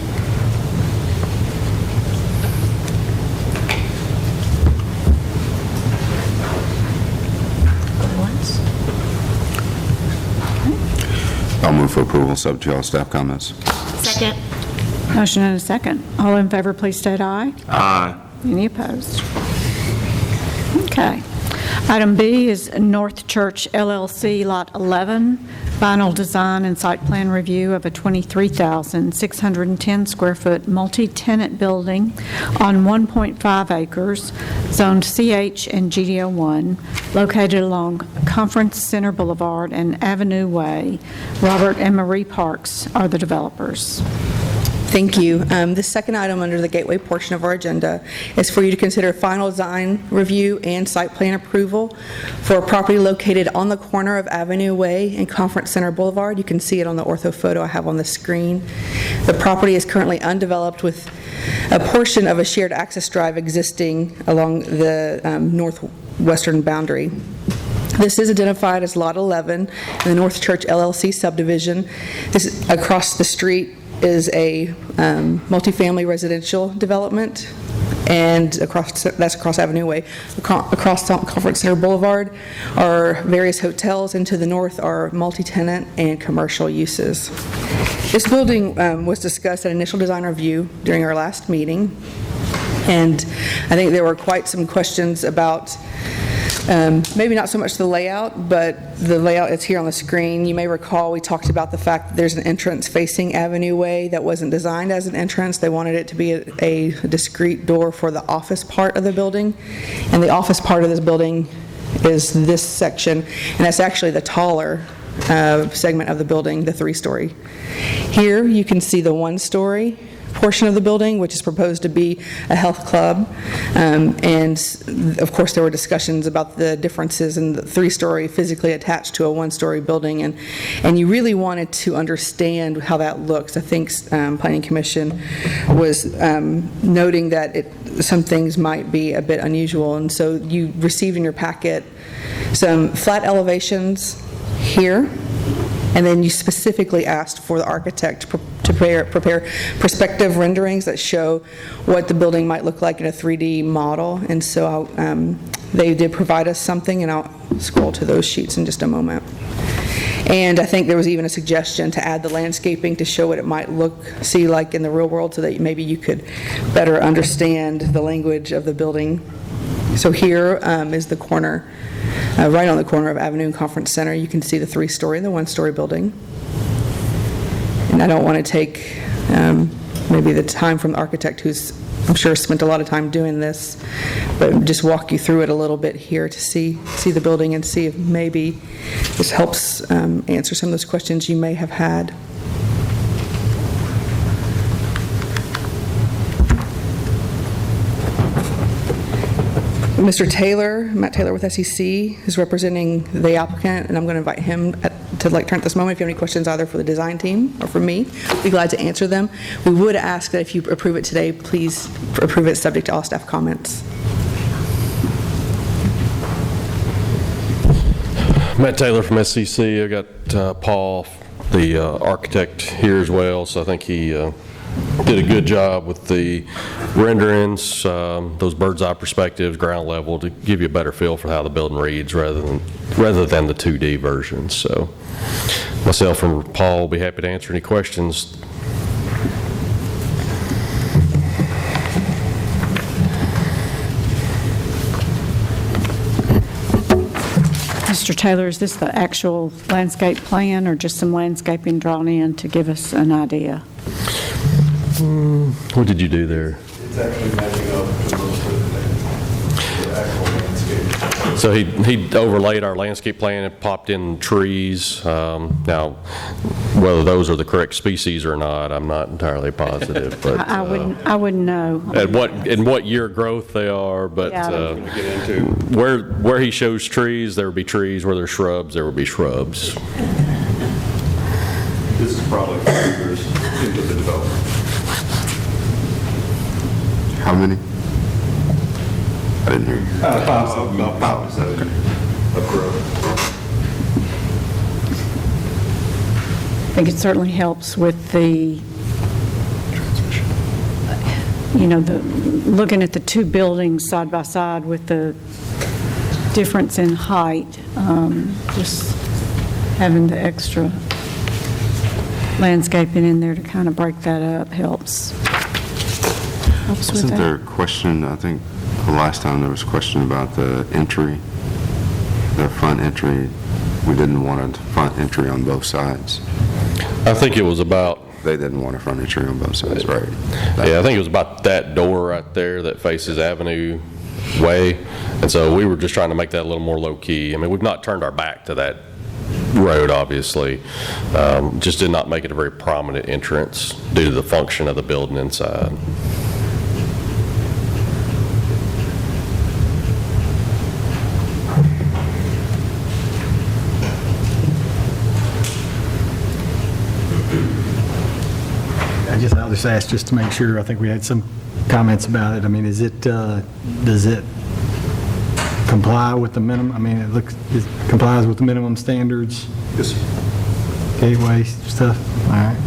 S15: I'll move for approval, subject to all staff comments.
S2: Second.
S1: Motion and a second. All in favor, please state aye.
S3: Aye.
S1: Any opposed? Okay. Item B is North Church LLC, Lot 11, final design and site plan review of a 23,610 square foot multi-tenant building on 1.5 acres, zoned CH and GDO1, located along Conference Center Boulevard and Avenue Way. Robert and Marie Parks are the developers.
S11: Thank you. The second item under the gateway portion of our agenda is for you to consider final design review and site plan approval for a property located on the corner of Avenue Way and Conference Center Boulevard. You can see it on the ortho photo I have on the screen. The property is currently undeveloped with a portion of a shared access drive existing along the northwestern boundary. This is identified as Lot 11 in the North Church LLC subdivision. This is across the street is a multifamily residential development, and that's across Avenue Way. Across Conference Center Boulevard are various hotels, and to the north are multi-tenant and commercial uses. This building was discussed at initial design review during our last meeting, and I think there were quite some questions about maybe not so much the layout, but the layout is here on the screen. You may recall we talked about the fact that there's an entrance facing Avenue Way that wasn't designed as an entrance. They wanted it to be a discrete door for the office part of the building. And the office part of this building is this section, and that's actually the taller segment of the building, the 3-story. Here you can see the 1-story portion of the building, which is proposed to be a health club. And of course, there were discussions about the differences in the 3-story physically attached to a 1-story building, and you really wanted to understand how that looks. I think Planning Commission was noting that some things might be a bit unusual, and so you received in your packet some flat elevations here, and then you specifically asked for the architect to prepare perspective renderings that show what the building might look like in a 3D model. And so they did provide us something, and I'll scroll to those sheets in just a moment. And I think there was even a suggestion to add the landscaping to show what it might see like in the real world, so that maybe you could better understand the language of the building. So here is the corner, right on the corner of Avenue and Conference Center. You can see the 3-story and the 1-story building. And I don't want to take maybe the time from the architect, who's, I'm sure, spent a lot of time doing this, but just walk you through it a little bit here to see the building and see if maybe this helps answer some of those questions you may have had. Mr. Taylor, Matt Taylor with SEC, is representing the applicant, and I'm going to invite him to turn at this moment. If you have any questions either for the design team or for me, I'd be glad to answer them. We would ask that if you approve it today, please approve it subject to all staff comments.
S16: Matt Taylor from SEC. I got Paul, the architect, here as well, so I think he did a good job with the renderings, those bird's eye perspectives, ground level, to give you a better feel for how the building reads rather than the 2D version. So myself and Paul will be happy to answer any questions.
S1: Mr. Taylor, is this the actual landscape plan or just some landscaping drawn in to give us an idea?
S16: What did you do there?
S17: It's actually matching up to the actual landscape.
S16: So he overlaid our landscape plan and popped in trees. Now, whether those are the correct species or not, I'm not entirely positive. But
S1: I wouldn't know.
S16: in what year growth they are, but
S1: Yeah.
S16: where he shows trees, there would be trees. Where there's shrubs, there would be shrubs.
S17: This is probably 5 years into the development.
S15: How many? I didn't hear you.
S17: About 5 to 7 of growth.
S1: I think it certainly helps with the, looking at the two buildings side by side with the difference in height, just having the extra landscaping in there to kind of break that up helps with
S15: Wasn't
S1: that.
S15: there a question, I think the last time there was a question about the entry, the front entry? We didn't want a front entry on both sides.
S16: I think it was about...
S15: They didn't want a front entry on both sides, right?
S16: Yeah, I think it was about that door right there that faces Avenue Way. And so we were just trying to make that a little more low-key. I mean, we've not turned our back to that road, obviously. Just did not make it a very prominent entrance due to the function of the building inside.
S9: I'll just ask just to make sure. I think we had some comments about it. I mean, does it comply with the minimum? I mean, it complies with the minimum standards?
S17: Yes, sir.
S9: Gateway stuff? All right.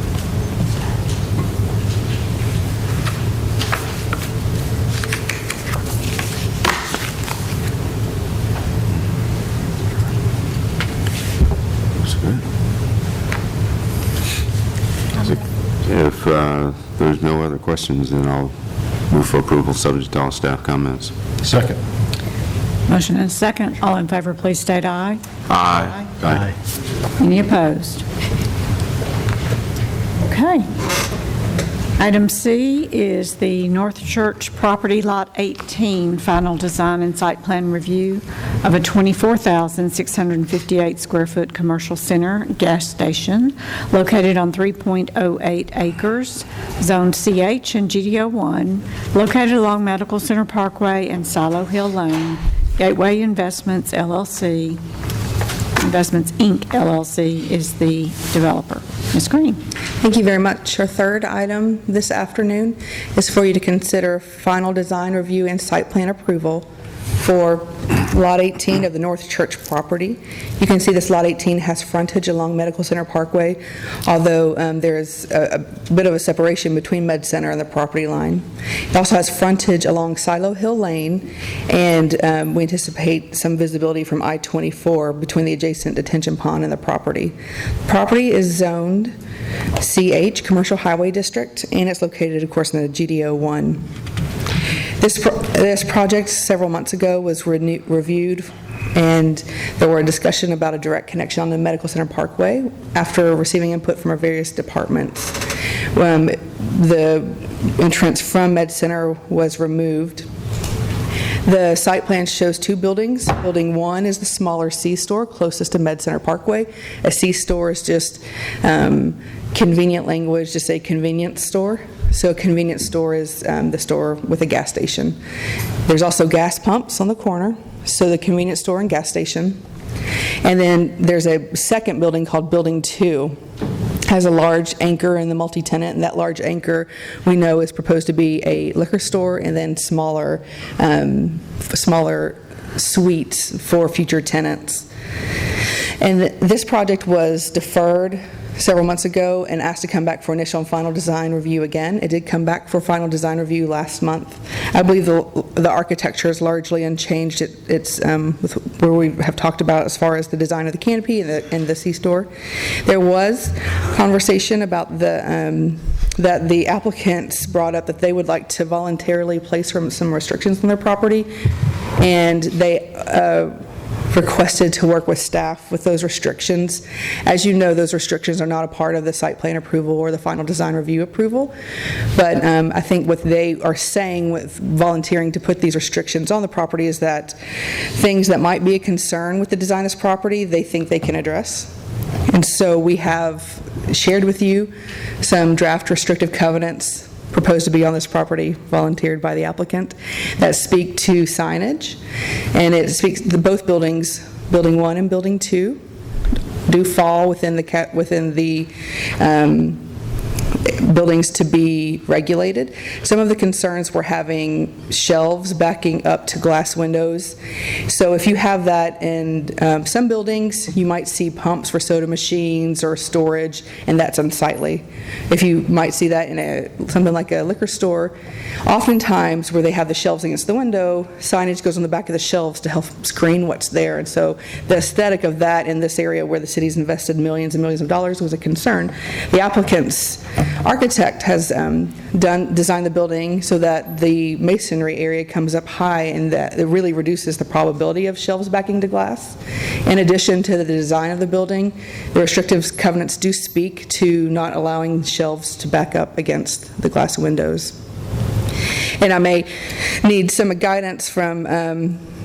S15: Looks good. If there's no other questions, then I'll move for approval, subject to all staff comments.
S8: Second.
S1: Motion and a second. All in favor, please state aye.
S15: Aye. Aye.
S1: Any opposed? Okay. Item C is the North Church Property Lot 18 Final Design and Site Plan Review of a 24,658 square foot commercial center gas station located on 3.08 acres, zoned CH and GDO1, located along Medical Center Parkway and Silo Hill Lane. Gateway Investments LLC, Investments Inc. LLC is the developer. Ms. Green.
S11: Thank you very much. Our third item this afternoon is for you to consider final design review and site plan approval for Lot 18 of the North Church property. You can see this Lot 18 has frontage along Medical Center Parkway, although there is a bit of a separation between Med Center and the property line. It also has frontage along Silo Hill Lane, and we anticipate some visibility from I-24 between the adjacent detention pond and the property. Property is zoned CH, Commercial Highway District, and it's located, of course, in the GDO1. This project several months ago was reviewed, and there were a discussion about a direct connection on the Medical Center Parkway after receiving input from our various departments. The entrance from Med Center was removed. The site plan shows two buildings. Building 1 is the smaller C-store closest to Med Center Parkway. A C-store is just convenient language to say convenience store. So a convenience store is the store with a gas station. There's also gas pumps on the corner, so the convenience store and gas station. And then there's a second building called Building 2. Has a large anchor in the multi-tenant, and that large anchor we know is proposed to be a liquor store and then smaller suites for future tenants. And this project was deferred several months ago and asked to come back for initial and final design review again. It did come back for final design review last month. I believe the architecture is largely unchanged. It's with where we have talked about as far as the design of the canopy and the C-store. There was conversation about that the applicants brought up that they would like to voluntarily place some restrictions on their property, and they requested to work with staff with those restrictions. As you know, those restrictions are not a part of the site plan approval or the final design review approval, but I think what they are saying with volunteering to put these restrictions on the property is that things that might be a concern with the design of this property, they think they can address. And so we have shared with you some draft restrictive covenants proposed to be on this property, volunteered by the applicant, that speak to signage. And it speaks to both buildings, Building 1 and Building 2, do fall within the buildings to be regulated. Some of the concerns were having shelves backing up to glass windows. So if you have that in some buildings, you might see pumps for soda machines or storage, and that's unsightly. If you might see that in something like a liquor store, oftentimes where they have the shelves against the window, signage goes on the back of the shelves to help screen what's there. And so the aesthetic of that in this area where the city's invested millions and millions of dollars was a concern. The applicant's architect has designed the building so that the masonry area comes up high, and that it really reduces the probability of shelves backing to glass. In addition to the design of the building, the restrictive covenants do speak to not allowing shelves to back up against the glass windows. And I may need some guidance from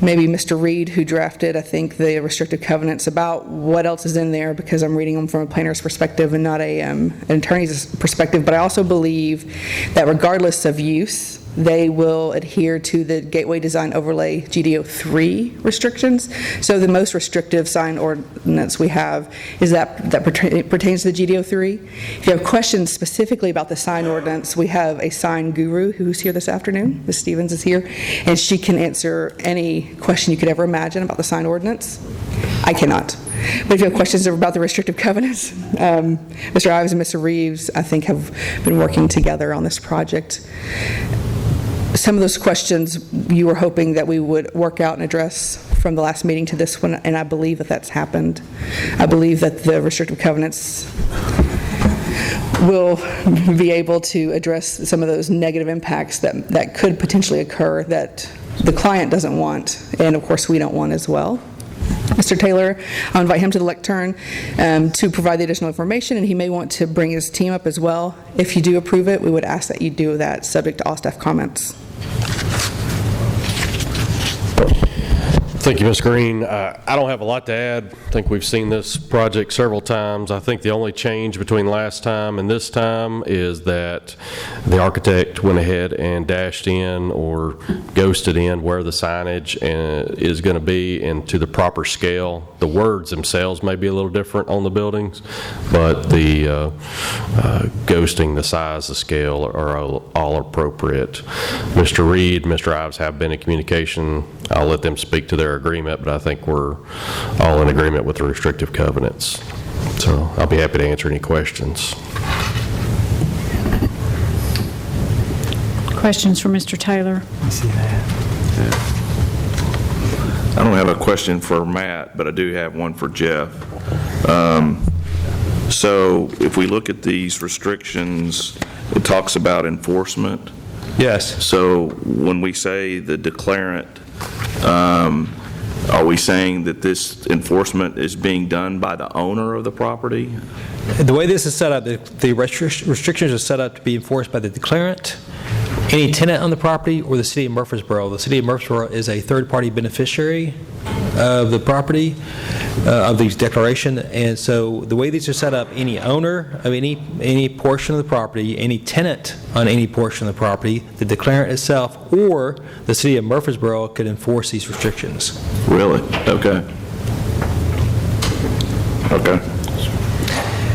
S11: maybe Mr. Reed, who drafted, I think, the restrictive covenants, about what else is in there, because I'm reading them from a planner's perspective and not an attorney's perspective. But I also believe that regardless of use, they will adhere to the Gateway Design Overlay GDO 3 restrictions. So the most restrictive sign ordinance we have is that pertains to the GDO 3. If you have questions specifically about the sign ordinance, we have a sign guru who's here this afternoon. Ms. Stevens is here, and she can answer any question you could ever imagine about the sign ordinance. I cannot. But if you have questions about the restrictive covenants, Mr. Ives and Mr. Reeves, I think, have been working together on this project. Some of those questions you were hoping that we would work out and address from the last meeting to this one, and I believe that that's happened. I believe that the restrictive covenants will be able to address some of those negative impacts that could potentially occur that the client doesn't want, and of course we don't want as well. Mr. Taylor, I'll invite him to the lectern to provide the additional information, and he may want to bring his team up as well. If you do approve it, we would ask that you do that subject to all staff comments.
S16: Thank you, Ms. Green. I don't have a lot to add. I think we've seen this project several times. I think the only change between last time and this time is that the architect went ahead and dashed in or ghosted in where the signage is going to be into the proper scale. The words themselves may be a little different on the buildings, but the ghosting, the size, the scale are all appropriate. Mr. Reed, Mr. Ives have been in communication. I'll let them speak to their agreement, but I think we're all in agreement with the restrictive covenants. So I'll be happy to answer any questions.
S1: Questions for Mr. Taylor?
S9: I see that.
S3: I don't have a question for Matt, but I do have one for Jeff. So if we look at these restrictions, it talks about enforcement.
S5: Yes.
S3: So when we say the declarant, are we saying that this enforcement is being done by the owner of the property?
S18: The way this is set up, the restrictions are set up to be enforced by the declarant, any tenant on the property, or the City of Murfreesboro. The City of Murfreesboro is a third-party beneficiary of the property, of these declaration, and so the way these are set up, any owner of any portion of the property, any tenant on any portion of the property, the declarant itself, or the City of Murfreesboro could enforce these restrictions.
S3: Really? Okay. Okay.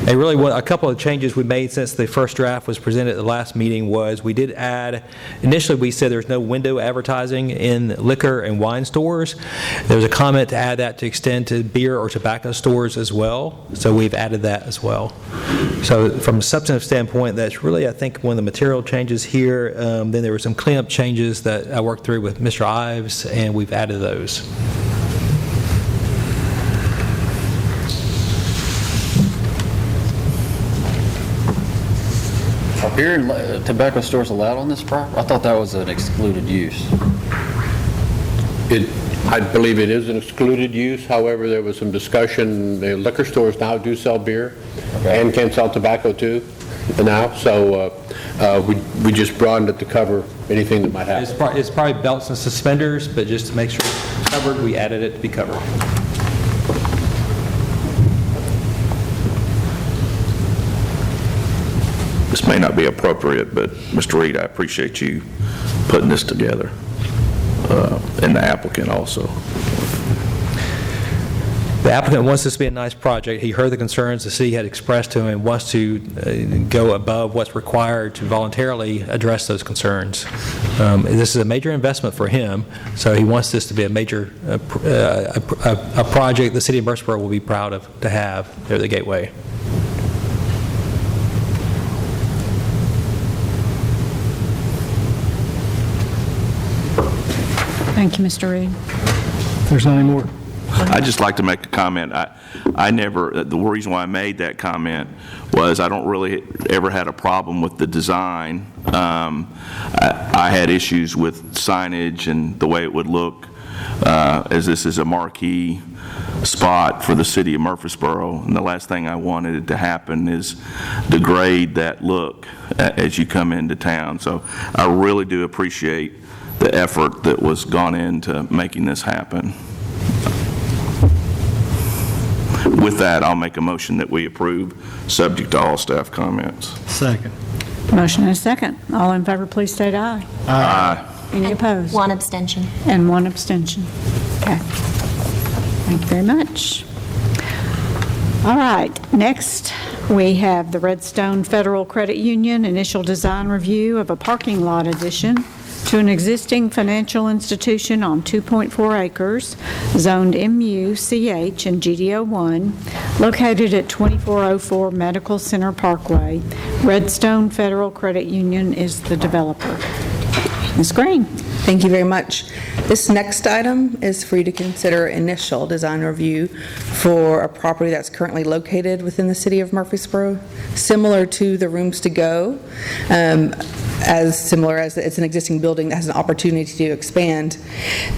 S18: A couple of changes we made since the first draft was presented at the last meeting was we did add, initially we said there's no window advertising in liquor and wine stores. There was a comment to add that to extend to beer or tobacco stores as well, so we've added that as well. So from a substantive standpoint, that's really, I think, one of the material changes here. Then there were some cleanup changes that I worked through with Mr. Ives, and we've added those.
S19: Are beer and tobacco stores allowed on this property? I thought that was an excluded use.
S6: I believe it is an excluded use. However, there was some discussion. The liquor stores now do sell beer and can sell tobacco too now. So we just broadened it to cover anything that might happen.
S18: It's probably belts and suspenders, but just to make sure it's covered, we added it to be covered.
S3: This may not be appropriate, but Mr. Reed, I appreciate you putting this together, and the applicant also.
S18: The applicant wants this to be a nice project. He heard the concerns the city had expressed to him and wants to go above what's required to voluntarily address those concerns. This is a major investment for him, so he wants this to be a major a project the city of Murfreesboro will be proud of to have there at the Gateway.
S1: Thank you, Mr. Reed.
S9: If there's not any more.
S3: I'd just like to make a comment. I never, the reason why I made that comment was I don't really ever had a problem with the design. I had issues with signage and the way it would look, as this is a marquee spot for the city of Murfreesboro, and the last thing I wanted it to happen is degrade that look as you come into town. So I really do appreciate the effort that was gone into making this happen. With that, I'll make a motion that we approve, subject to all staff comments.
S9: Second.
S1: Motion and a second. All in favor, please state aye.
S3: Aye.
S1: Any opposed?
S2: One abstention.
S1: And one abstention. Okay. Thank you very much. All right, next we have the Redstone Federal Credit Union initial design review of a parking lot addition to an existing financial institution on 2.4 acres, zoned MU, CH, and GD01, located at 2404 Medical Center Parkway. Redstone Federal Credit Union is the developer. Ms. Green.
S11: Thank you very much. This next item is for you to consider initial design review for a property that's currently located within the city of Murfreesboro, similar to the Rooms to Go, as similar as it's an existing building that has an opportunity to expand.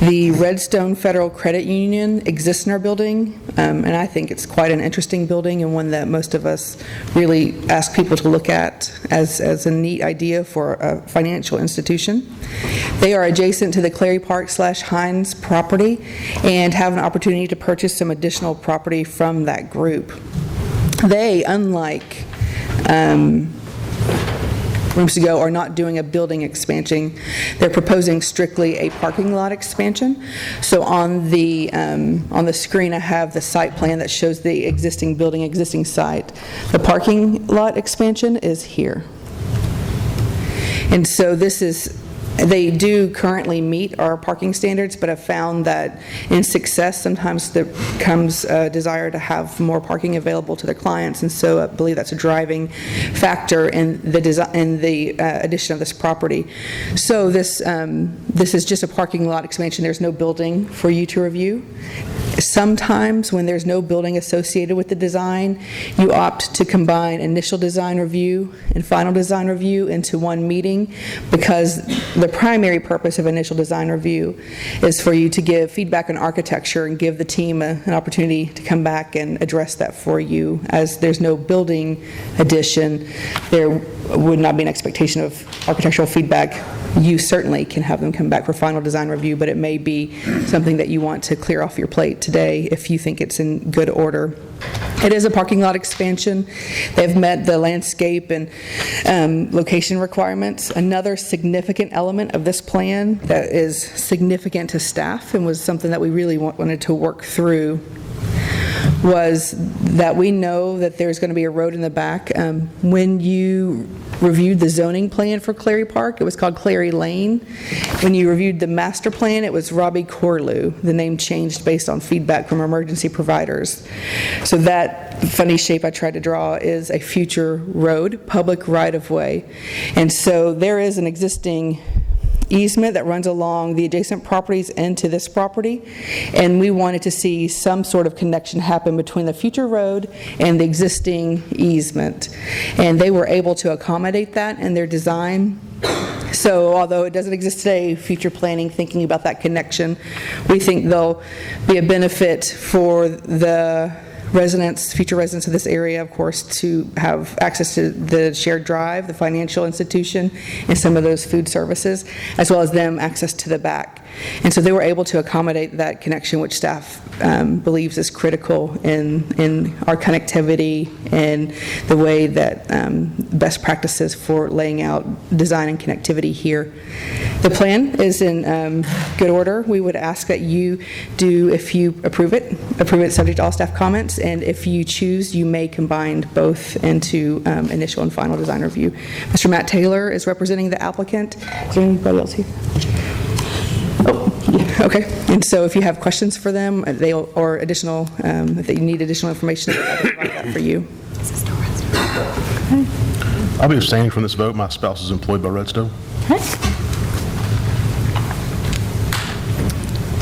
S11: The Redstone Federal Credit Union exists in our building, and I think it's quite an interesting building and one that most of us really ask people to look at as a neat idea for a financial institution. They are adjacent to the Clary Park/Hines property and have an opportunity to purchase some additional property from that group. They, unlike Rooms to Go, are not doing a building expansion. They're proposing strictly a parking lot expansion. So on the screen I have the site plan that shows the existing building, existing site. The parking lot expansion is here. And so they do currently meet our parking standards, but have found that in success, sometimes there comes a desire to have more parking available to their clients, and so I believe that's a driving factor in the addition of this property. So this is just a parking lot expansion. There's no building for you to review. Sometimes when there's no building associated with the design, you opt to combine initial design review and final design review into one meeting, because the primary purpose of initial design review is for you to give feedback on architecture and give the team an opportunity to come back and address that for you. As there's no building addition, there would not be an expectation of architectural feedback. You certainly can have them come back for final design review, but it may be something that you want to clear off your plate today if you think it's in good order. It is a parking lot expansion. They've met the landscape and location requirements. Another significant element of this plan that is significant to staff and was something that we really wanted to work through was that we know that there's going to be a road in the back. When you reviewed the zoning plan for Clary Park, it was called Clary Lane. When you reviewed the master plan, it was Robbie Corlew. The name changed based on feedback from emergency providers. So that funny shape I tried to draw is a future road, public right-of-way. And so there is an existing easement that runs along the adjacent properties into this property, and we wanted to see some sort of connection happen between the future road and the existing easement. And they were able to accommodate that in their design. So although it doesn't exist today, future planning, thinking about that connection, we think there'll be a benefit for the residents, future residents of this area, of course, to have access to the shared drive, the financial institution, and some of those food services, as well as them access to the back. And so they were able to accommodate that connection, which staff believes is critical in our connectivity and the way that best practices for laying out design and connectivity here. The plan is in good order. We would ask that you do, if you approve it subject to all staff comments, and if you choose, you may combine both into initial and final design review. Mr. Matt Taylor is representing the applicant. Is there anybody else here? Okay, and so if you have questions for them, or additional, if you need additional information, I'll provide that for you.
S13: I'll be abstaining from this vote. My spouse is employed by Redstone.
S1: Okay.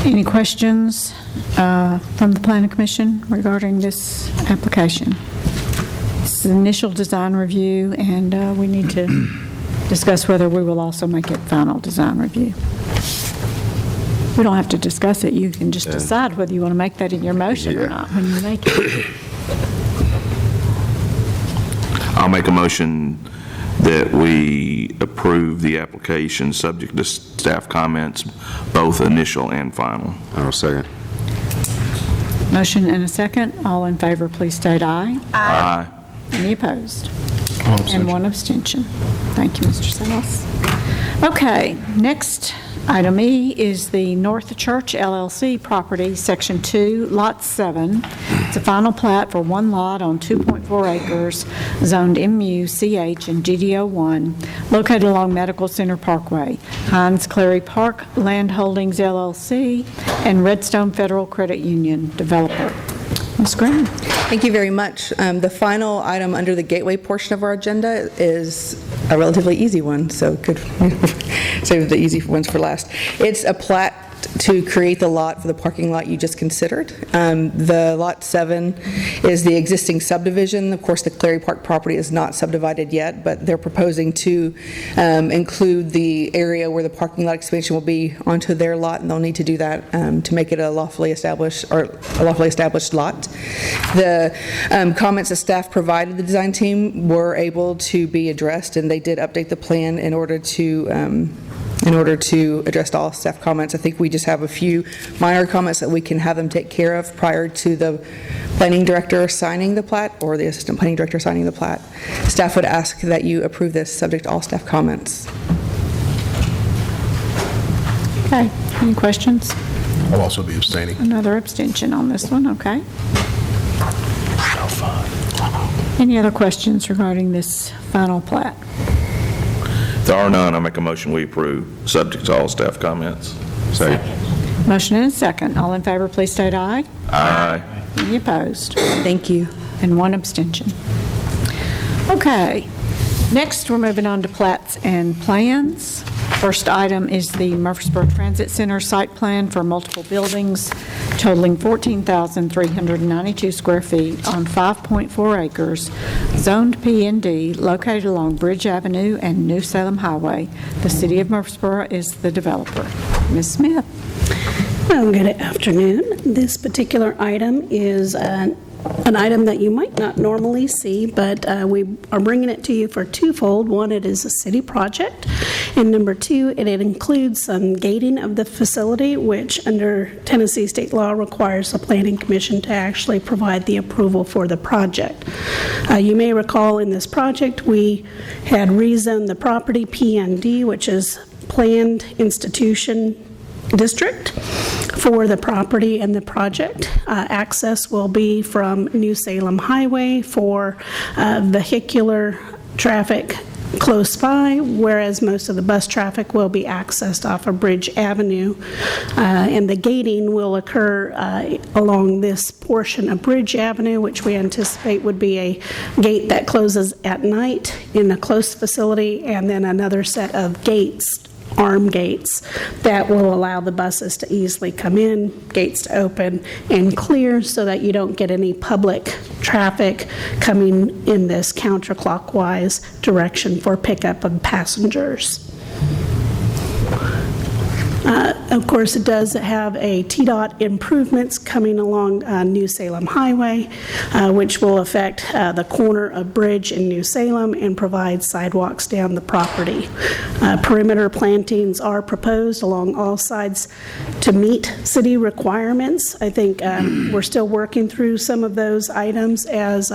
S1: Any questions from the Planning Commission regarding this application? This is an initial design review, and we need to discuss whether we will also make it final design review. We don't have to discuss it. You can just decide whether you want to make that in your motion or not when you make it.
S3: I'll make a motion that we approve the application subject to staff comments, both initial and final.
S15: I'll second.
S1: Motion and a second. All in favor, please state aye.
S3: Aye.
S1: Any opposed?
S13: abstention.
S1: And one abstention. Thank you, Mr. Sells. Okay, next item E is the North Church LLC property, Section 2, Lot 7. It's a final plat for one lot on 2.4 acres, zoned MU, CH, and GDO1, located along Medical Center Parkway. Hines Clary Park Land Holdings LLC and Redstone Federal Credit Union developer. Ms. Graham.
S11: Thank you very much. The final item under the gateway portion of our agenda is a relatively easy one, so could save the easy ones for last. It's a plat to create the lot for the parking lot you just considered. The Lot 7 is the existing subdivision. Of course, the Clary Park property is not subdivided yet, but they're proposing to include the area where the parking lot expansion will be onto their lot, and they'll need to do that to make it a lawfully established lot. The comments that staff provided the design team were able to be addressed, and they did update the plan in order to address all staff comments. I think we just have a few minor comments that we can have them take care of prior to the planning director signing the plat or the assistant planning director signing the plat. Staff would ask that you approve this subject to all staff comments.
S1: Okay, any questions?
S13: I'll also be abstaining.
S1: Another abstention on this one, okay. Any other questions regarding this final plat?
S3: If there are none, I make a motion we approve, subject to all staff comments. Second.
S1: Motion and a second. All in favor, please state aye.
S3: Aye.
S1: Any opposed?
S11: Thank you.
S1: And one abstention. Okay, next we're moving on to plats and plans. First item is the Murfreesboro Transit Center site plan for multiple buildings totaling 14,392 square feet on 5.4 acres, zoned P&D, located along Bridge Avenue and New Salem Highway. The City of Murfreesboro is the developer. Ms. Smith.
S20: Well, good afternoon. This particular item is an item that you might not normally see, but we are bringing it to you for twofold. One, it is a city project, and number two, it includes some gating of the facility, which under Tennessee state law requires the Planning Commission to actually provide the approval for the project. You may recall in this project, we had rezoned the property PND, which is Planned Institution District, for the property and the project. Access will be from New Salem Highway for vehicular traffic close by, whereas most of the bus traffic will be accessed off of Bridge Avenue. And the gating will occur along this portion of Bridge Avenue, which we anticipate would be a gate that closes at night in a close facility, and then another set of gates, arm gates, that will allow the buses to easily come in, gates to open and clear, so that you don't get any public traffic coming in this counterclockwise direction for pickup of passengers. Of course, it does have a TDOT improvements coming along New Salem Highway, which will affect the corner of Bridge in New Salem and provide sidewalks down the property. Perimeter plantings are proposed along all sides to meet city requirements. I think we're still working through some of those items as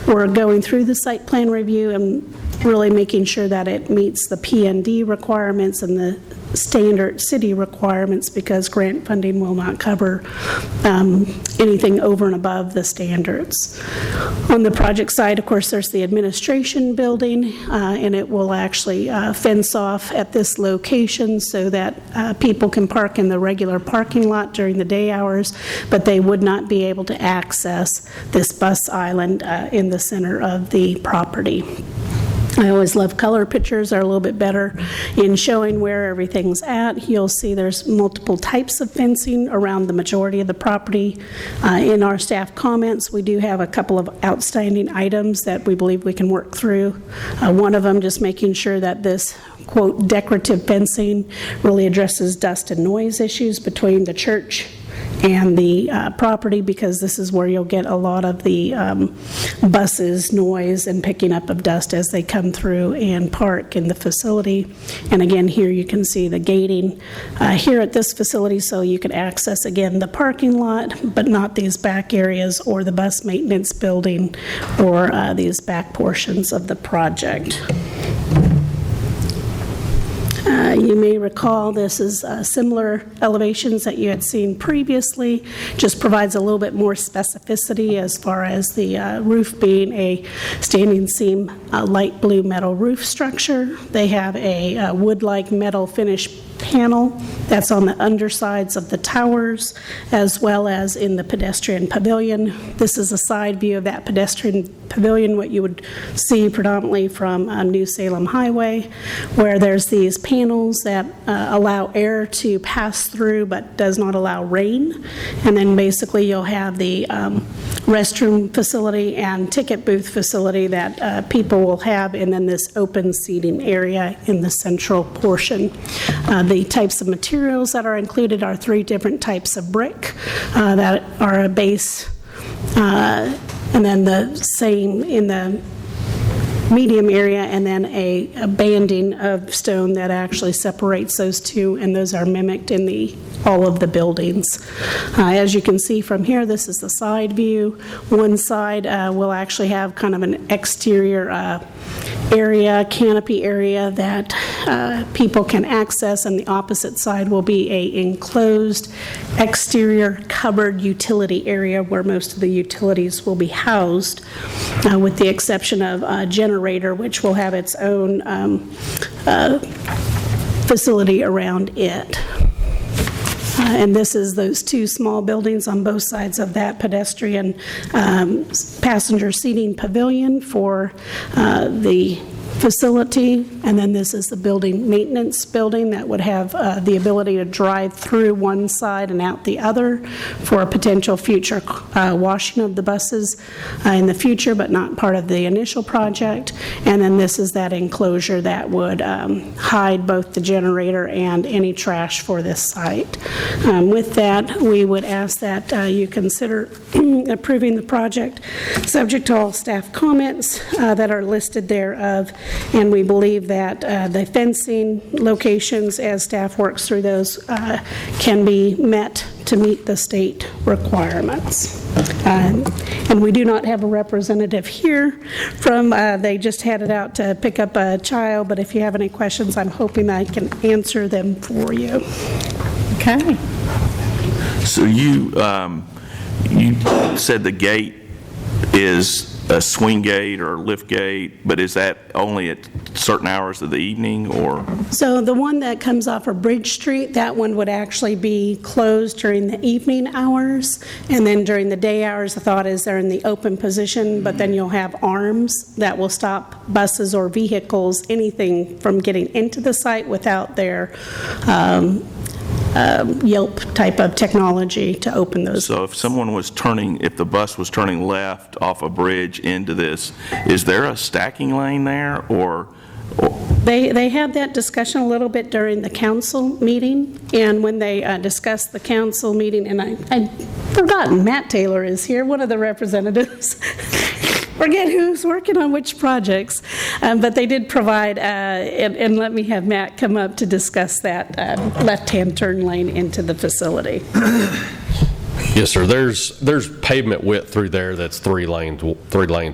S20: we're going through the site plan review and really making sure that it meets the P&D requirements and the standard city requirements, because grant funding will not cover anything over and above the standards. On the project side, of course, there's the administration building, and it will actually fence off at this location so that people can park in the regular parking lot during the day hours, but they would not be able to access this bus island in the center of the property. I always love color pictures. Are a little bit better in showing where everything's at. You'll see there's multiple types of fencing around the majority of the property. In our staff comments, we do have a couple of outstanding items that we believe we can work through. One of them just making sure that this, quote, decorative fencing really addresses dust and noise issues between the church and the property, because this is where you'll get a lot of the buses, noise, and picking up of dust as they come through and park in the facility. And again, here you can see the gating here at this facility, so you can access, again, the parking lot, but not these back areas or the bus maintenance building or these back portions of the project. You may recall this is similar elevations that you had seen previously, just provides a little bit more specificity as far as the roof being a standing seam light blue metal roof structure. They have a wood-like metal finish panel that's on the undersides of the towers, as well as in the pedestrian pavilion. This is a side view of that pedestrian pavilion, what you would see predominantly from New Salem Highway, where there's these panels that allow air to pass through but does not allow rain. And then basically you'll have the restroom facility and ticket booth facility that people will have, and then this open seating area in the central portion. The types of materials that are included are 3 different types of brick that are a base, and then the same in the medium area, and then a banding of stone that actually separates those two, and those are mimicked in all of the buildings. As you can see from here, this is the side view. One side will actually have kind of an exterior area, canopy area that people can access, and the opposite side will be a enclosed exterior covered utility area where most of the utilities will be housed, with the exception of a generator, which will have its own facility around it. And this is those 2 small buildings on both sides of that pedestrian passenger seating pavilion for the facility, and then this is the building maintenance building that would have the ability to drive through one side and out the other for a potential future washing of the buses in the future, but not part of the initial project. And then this is that enclosure that would hide both the generator and any trash for this site. With that, we would ask that you consider approving the project subject to all staff comments that are listed thereof. And we believe that the fencing locations, as staff works through those, can be met to meet the state requirements. And we do not have a representative here from, they just headed out to pick up a child, but if you have any questions, I'm hoping I can answer them for you.
S1: Okay.
S3: So you said the gate is a swing gate or lift gate, but is that only at certain hours of the evening, or?
S20: So the one that comes off of Bridge Street, that one would actually be closed during the evening hours, and then during the day hours, the thought is they're in the open position, but then you'll have arms that will stop buses or vehicles, anything from getting into the site without their Yelp type of technology to open those.
S3: So if someone was turning, if the bus was turning left off a bridge into this, is there a stacking lane there, or?
S20: They had that discussion a little bit during the council meeting, and when they discussed the council meeting, and I'd forgotten, Matt Taylor is here, one of the representatives. Forget who's working on which projects, but they did provide, and let me have Matt come up to discuss that left-hand turn lane into the facility.
S16: Yes, sir. There's pavement width through there that's 3 lanes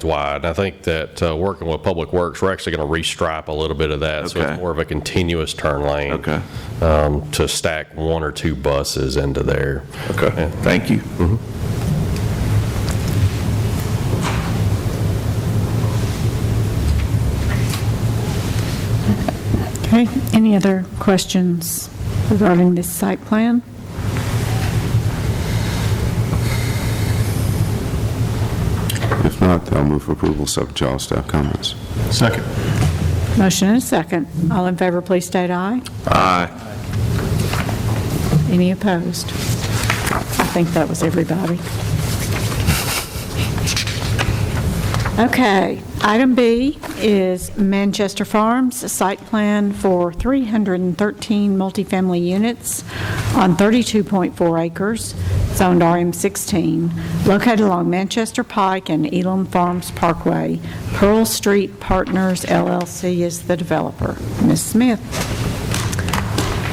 S16: wide. I think that working with Public Works, we're actually going to restripe a little bit of that, so it's more of a continuous turn lane to stack 1 or 2 buses into there.
S3: Okay. Yeah. Thank you.
S1: Okay, any other questions regarding this site plan?
S15: If not, I'll move for approval subject to all staff comments.
S13: Second.
S1: Motion and a second. All in favor, please state aye.
S3: Aye.
S1: Any opposed? I think that was everybody. Okay, item B is Manchester Farms, site plan for 313 multifamily units on 32.4 acres, zoned RM16, located along Manchester Pike and Elam Farms Parkway. Pearl Street Partners LLC is the developer. Ms. Smith.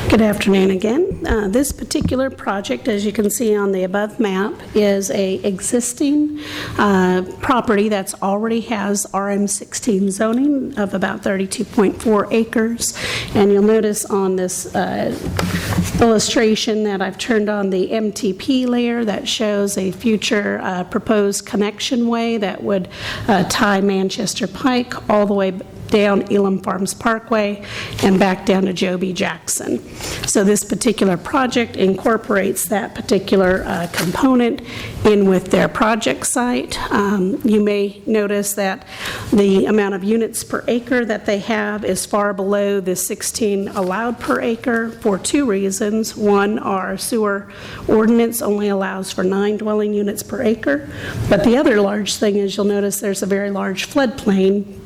S20: Good afternoon again. This particular project, as you can see on the above map, is a existing property that's already has RM16 zoning of about 32.4 acres. And you'll notice on this illustration that I've turned on the MTP layer that shows a future proposed connection way that would tie Manchester Pike all the way down Elam Farms Parkway and back down to Joe B. Jackson. So this particular project incorporates that particular component in with their project site. You may notice that the amount of units per acre that they have is far below the 16 allowed per acre for 2 reasons. One, our sewer ordinance only allows for 9 dwelling units per acre. But the other large thing is you'll notice there's a very large floodplain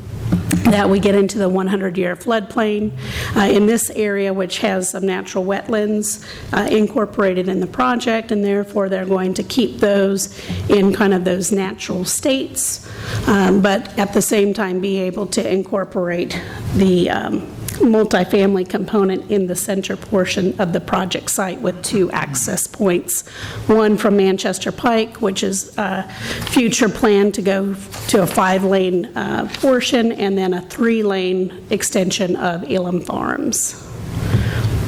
S20: that we get into the 100-year floodplain in this area, which has some natural wetlands incorporated in the project, and therefore they're going to keep those in kind of those natural states, but at the same time be able to incorporate the multifamily component in the center portion of the project site with 2 access points. One from Manchester Pike, which is future plan to go to a 5-lane portion, and then a 3-lane extension of Elam Farms.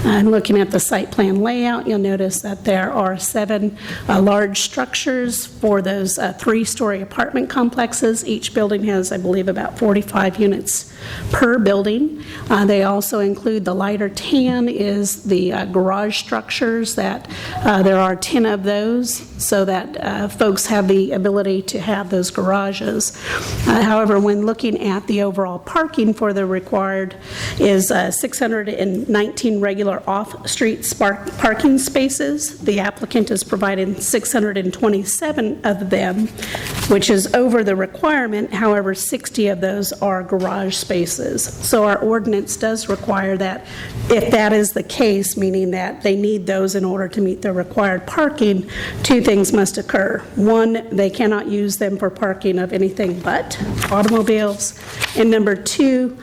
S20: And looking at the site plan layout, you'll notice that there are 7 large structures for those 3-story apartment complexes. Each building has, I believe, about 45 units per building. They also include the lighter tan is the garage structures that there are 10 of those so that folks have the ability to have those garages. However, when looking at the overall parking for the required is 619 regular off-street parking spaces. The applicant is providing 627 of them, which is over the requirement. However, 60 of those are garage spaces. So our ordinance does require that if that is the case, meaning that they need those in order to meet the required parking, 2 things must occur. One, they cannot use them for parking of anything but automobiles. And number 2,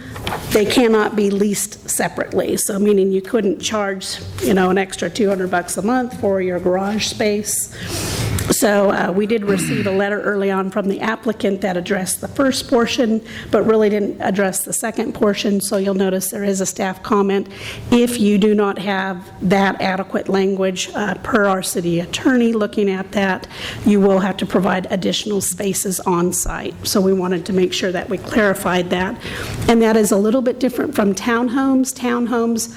S20: they cannot be leased separately. So meaning you couldn't charge, an extra $200 a month for your garage space. So we did receive a letter early on from the applicant that addressed the first portion, but really didn't address the second portion, so you'll notice there is a staff comment. If you do not have that adequate language, per our city attorney looking at that, you will have to provide additional spaces on site. So we wanted to make sure that we clarified that. And that is a little bit different from townhomes. Townhomes,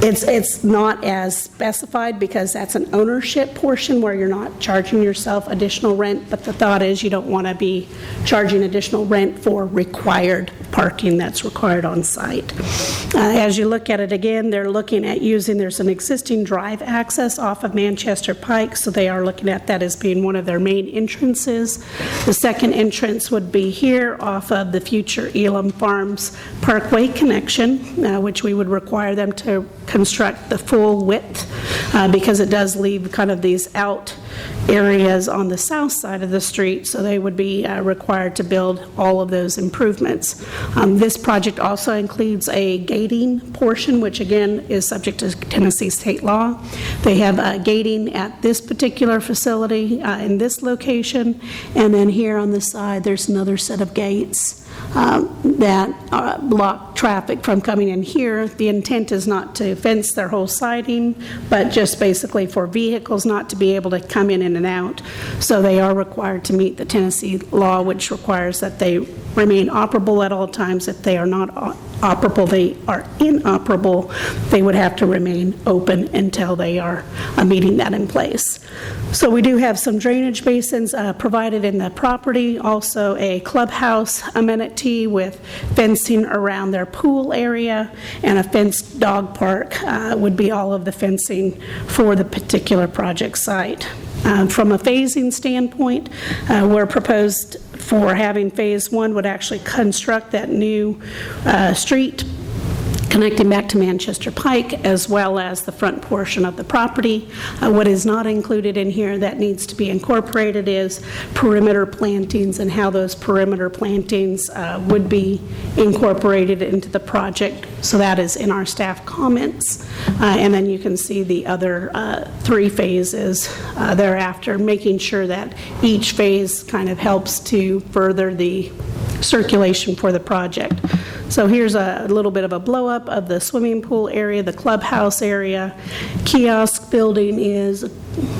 S20: it's not as specified because that's an ownership portion where you're not charging yourself additional rent, but the thought is you don't want to be charging additional rent for required parking that's required on site. As you look at it again, they're looking at there's an existing drive access off of Manchester Pike, so they are looking at that as being one of their main entrances. The second entrance would be here off of the future Elam Farms Parkway connection, which we would require them to construct the full width because it does leave kind of these out areas on the south side of the street, so they would be required to build all of those improvements. This project also includes a gating portion, which again is subject to Tennessee state law. They have gating at this particular facility in this location, and then here on the side there's another set of gates that block traffic from coming in here. The intent is not to fence their whole siding, but just basically for vehicles not to be able to come in and out. So they are required to meet the Tennessee law, which requires that they remain operable at all times. If they are not operable, they are inoperable. They would have to remain open until they are meeting that in place. So we do have some drainage basins provided in the property, also a clubhouse amenity with fencing around their pool area, and a fenced dog park would be all of the fencing for the particular project site. From a phasing standpoint, we're proposed for having phase one would actually construct that new street connecting back to Manchester Pike, as well as the front portion of the property. What is not included in here that needs to be incorporated is perimeter plantings and how those perimeter plantings would be incorporated into the project. So that is in our staff comments. And then you can see the other 3 phases thereafter, making sure that each phase kind of helps to further the circulation for the project. So here's a little bit of a blow-up of the swimming pool area, the clubhouse area. Kiosk building is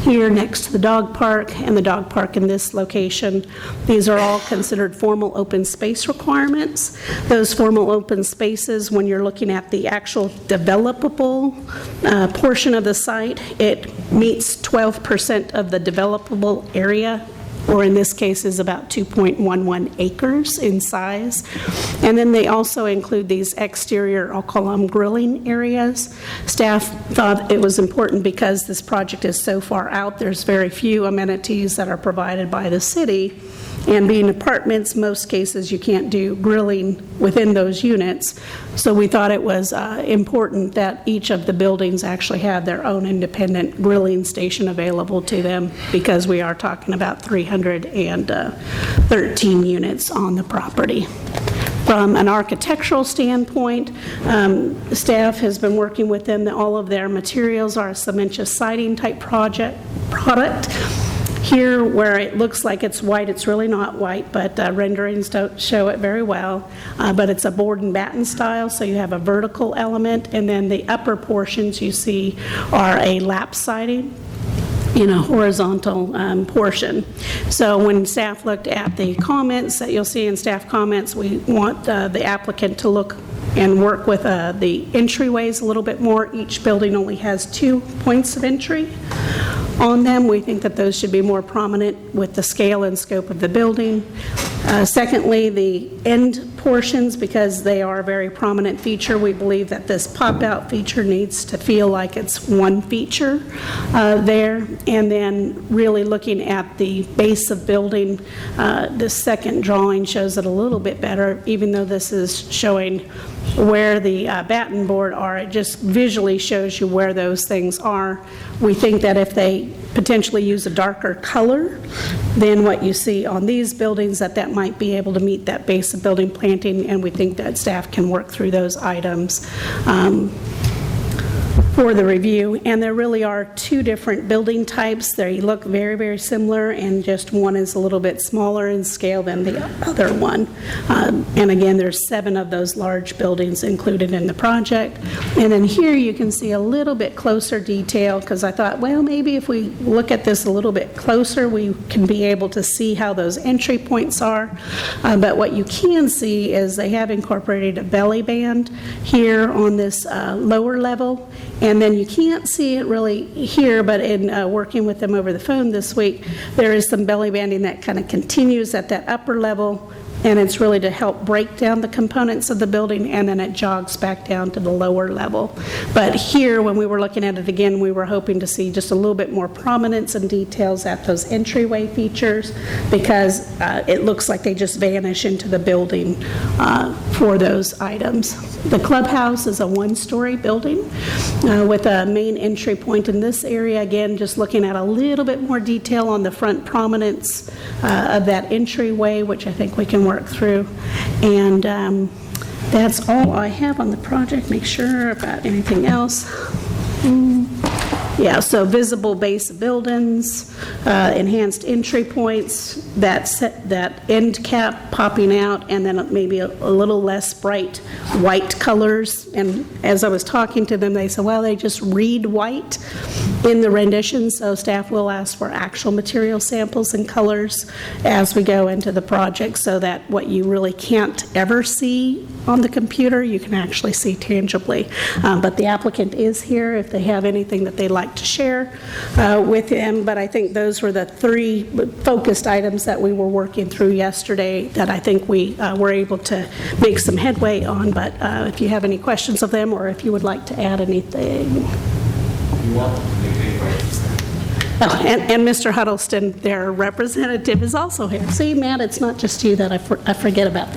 S20: here next to the dog park, and the dog park in this location. These are all considered formal open space requirements. Those formal open spaces, when you're looking at the actual developable portion of the site, it meets 12% of the developable area, or in this case is about 2.11 acres in size. And then they also include these exterior, I'll call them grilling areas. Staff thought it was important because this project is so far out, there's very few amenities that are provided by the city. And being apartments, most cases you can't do grilling within those units. So we thought it was important that each of the buildings actually have their own independent grilling station available to them, because we are talking about 313 units on the property. From an architectural standpoint, staff has been working with them. All of their materials are a cementitious siding type product. Here, where it looks like it's white, it's really not white, but renderings don't show it very well. But it's a board and batten style, so you have a vertical element, and then the upper portions you see are a lap siding in a horizontal portion. So when staff looked at the comments that you'll see in staff comments, we want the applicant to look and work with the entryways a little bit more. Each building only has 2 points of entry on them. We think that those should be more prominent with the scale and scope of the building. Secondly, the end portions, because they are a very prominent feature, we believe that this pop-out feature needs to feel like it's one feature there. And then really looking at the base of building, the second drawing shows it a little bit better, even though this is showing where the batten board are. It just visually shows you where those things are. We think that if they potentially use a darker color than what you see on these buildings, that might be able to meet that base of building planting, and we think that staff can work through those items. for the review, and there really are two different building types. They look very, very similar, and just one is a little bit smaller in scale than the other one. And again, there's 7 of those large buildings included in the project. And then here you can see a little bit closer detail, because I thought, well, maybe if we look at this a little bit closer, we can be able to see how those entry points are. But what you can see is they have incorporated a belly band here on this lower level. And then you can't see it really here, but in working with them over the phone this week, there is some belly banding that kind of continues at that upper level, and it's really to help break down the components of the building, and then it jogs back down to the lower level. But here, when we were looking at it again, we were hoping to see just a little bit more prominence and details at those entryway features, because it looks like they just vanish into the building for those items. The clubhouse is a 1-story building with a main entry point in this area. Again, just looking at a little bit more detail on the front prominence of that entryway, which I think we can work through. And that's all I have on the project. Make sure about anything else. Yeah, so visible base buildings, enhanced entry points, that end cap popping out, and then maybe a little less bright white colors. And as I was talking to them, they said, well, they just read white in the rendition, so staff will ask for actual material samples and colors as we go into the project, so that what you really can't ever see on the computer, you can actually see tangibly. But the applicant is here if they have anything that they'd like to share with him. But I think those were the 3 focused items that we were working through yesterday that I think we were able to make some headway on. But if you have any questions of them, or if you would like to add anything. Oh, and Mr. Huddleston, their representative, is also here. See, Matt, it's not just you that I forget about.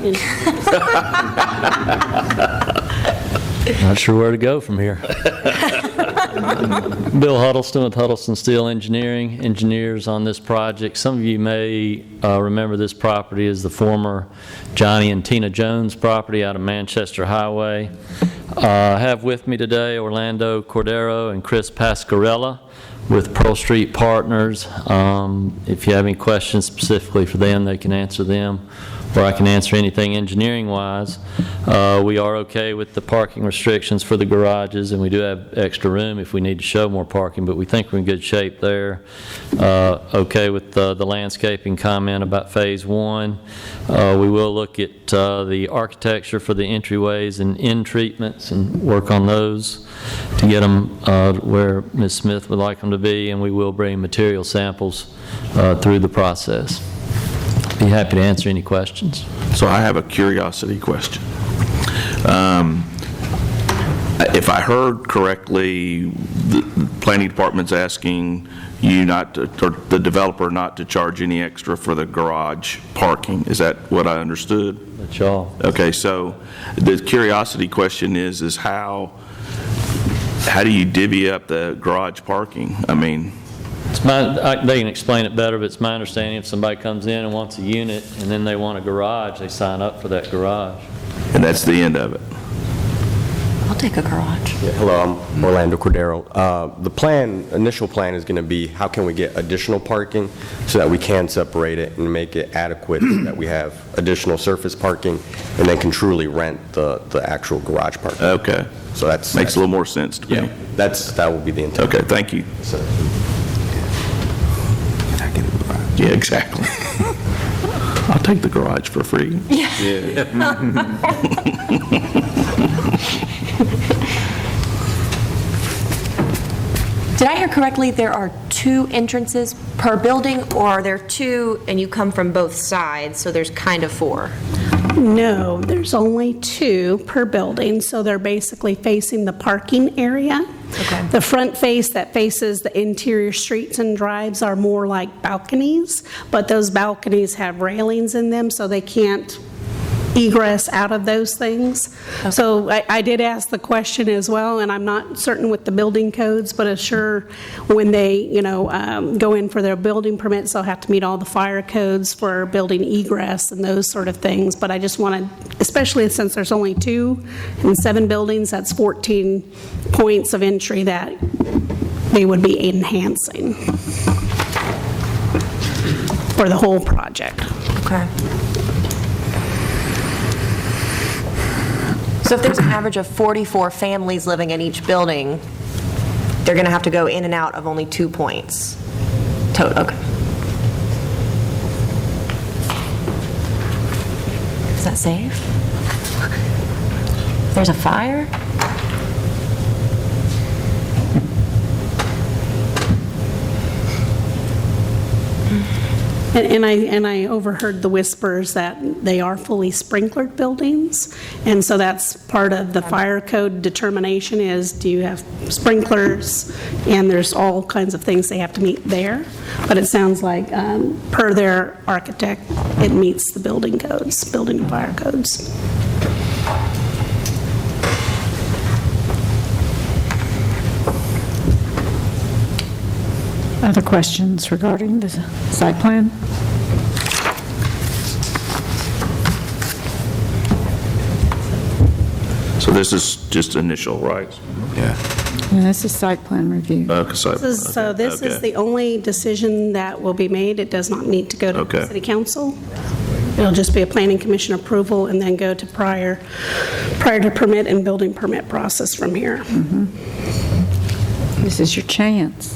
S21: Not sure where to go from here. Bill Huddleston with Huddleston Steel Engineering, engineers on this project. Some of you may remember this property as the former Johnny and Tina Jones property out of Manchester Highway. I have with me today Orlando Cordero and Chris Pascarella with Pearl Street Partners. If you have any questions specifically for them, they can answer them, or I can answer anything engineering-wise. We are okay with the parking restrictions for the garages, and we do have extra room if we need to show more parking, but we think we're in good shape there. Okay with the landscaping comment about Phase 1. We will look at the architecture for the entryways and end treatments and work on those to get them where Ms. Smith would like them to be, and we will bring material samples through the process. Be happy to answer any questions.
S3: So I have a curiosity question. If I heard correctly, the planning department's asking you not to, or the developer not to charge any extra for the garage parking. Is that what I understood?
S21: That's all. Okay,
S3: so the curiosity question is how do you divvy up the garage parking? I mean,
S21: they can explain it better, but it's my understanding if somebody comes in and wants a unit and then they want a garage, they sign up for that garage.
S3: And that's the end of it.
S2: I'll take a garage.
S22: Yeah, hello, I'm Orlando Cordero. The initial plan is going to be how can we get additional parking so that we can separate it and make it adequate so that we have additional surface parking and then can truly rent the actual garage parking.
S3: Okay.
S22: So that's
S3: makes a little more sense to me.
S22: That will be the intent.
S3: Okay, thank you.
S22: So.
S3: Yeah, exactly. I'll take the garage for free.
S2: Yeah. Did I hear correctly, there are 2 entrances per building, or are there 2 and you come from both sides, so there's kind of 4?
S20: No, there's only 2 per building, so they're basically facing the parking area. Okay. The front face that faces the interior streets and drives are more like balconies, but those balconies have railings in them, so they can't egress out of those things. So I did ask the question as well, and I'm not certain with the building codes, but I'm sure when they, go in for their building permits, they'll have to meet all the fire codes for building egress and those sort of things. But I just wanted, especially since there's only 2 and 7 buildings, that's 14 points of entry that they would be enhancing for the whole project.
S2: Okay. So if there's an average of 44 families living in each building, they're going to have to go in and out of only 2 points. Okay. Is that safe? If there's a fire?
S20: And I overheard the whispers that they are fully sprinklered buildings, and so that's part of the fire code determination is, do you have sprinklers? And there's all kinds of things they have to meet there. But it sounds like, per their architect, it meets the building codes, building and fire codes.
S1: Other questions regarding the site plan?
S3: So this is just initial, right?
S15: Yeah.
S1: Yeah, this is site plan review.
S20: This is the only decision that will be made. It does not need to go to
S3: Okay.
S20: City Council. It'll just be a planning commission approval and then go to prior to permit and building permit process from here.
S1: This is your chance.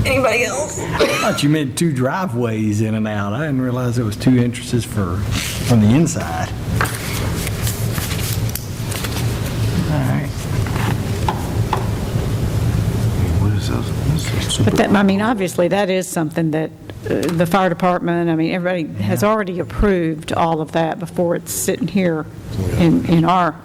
S2: Anybody else?
S9: I thought you meant 2 driveways in and out. I didn't realize it was 2 entrances from the inside. All right.
S15: What is those?
S1: But that, obviously, that is something that the fire department, everybody has already approved all of that before it's sitting here in our.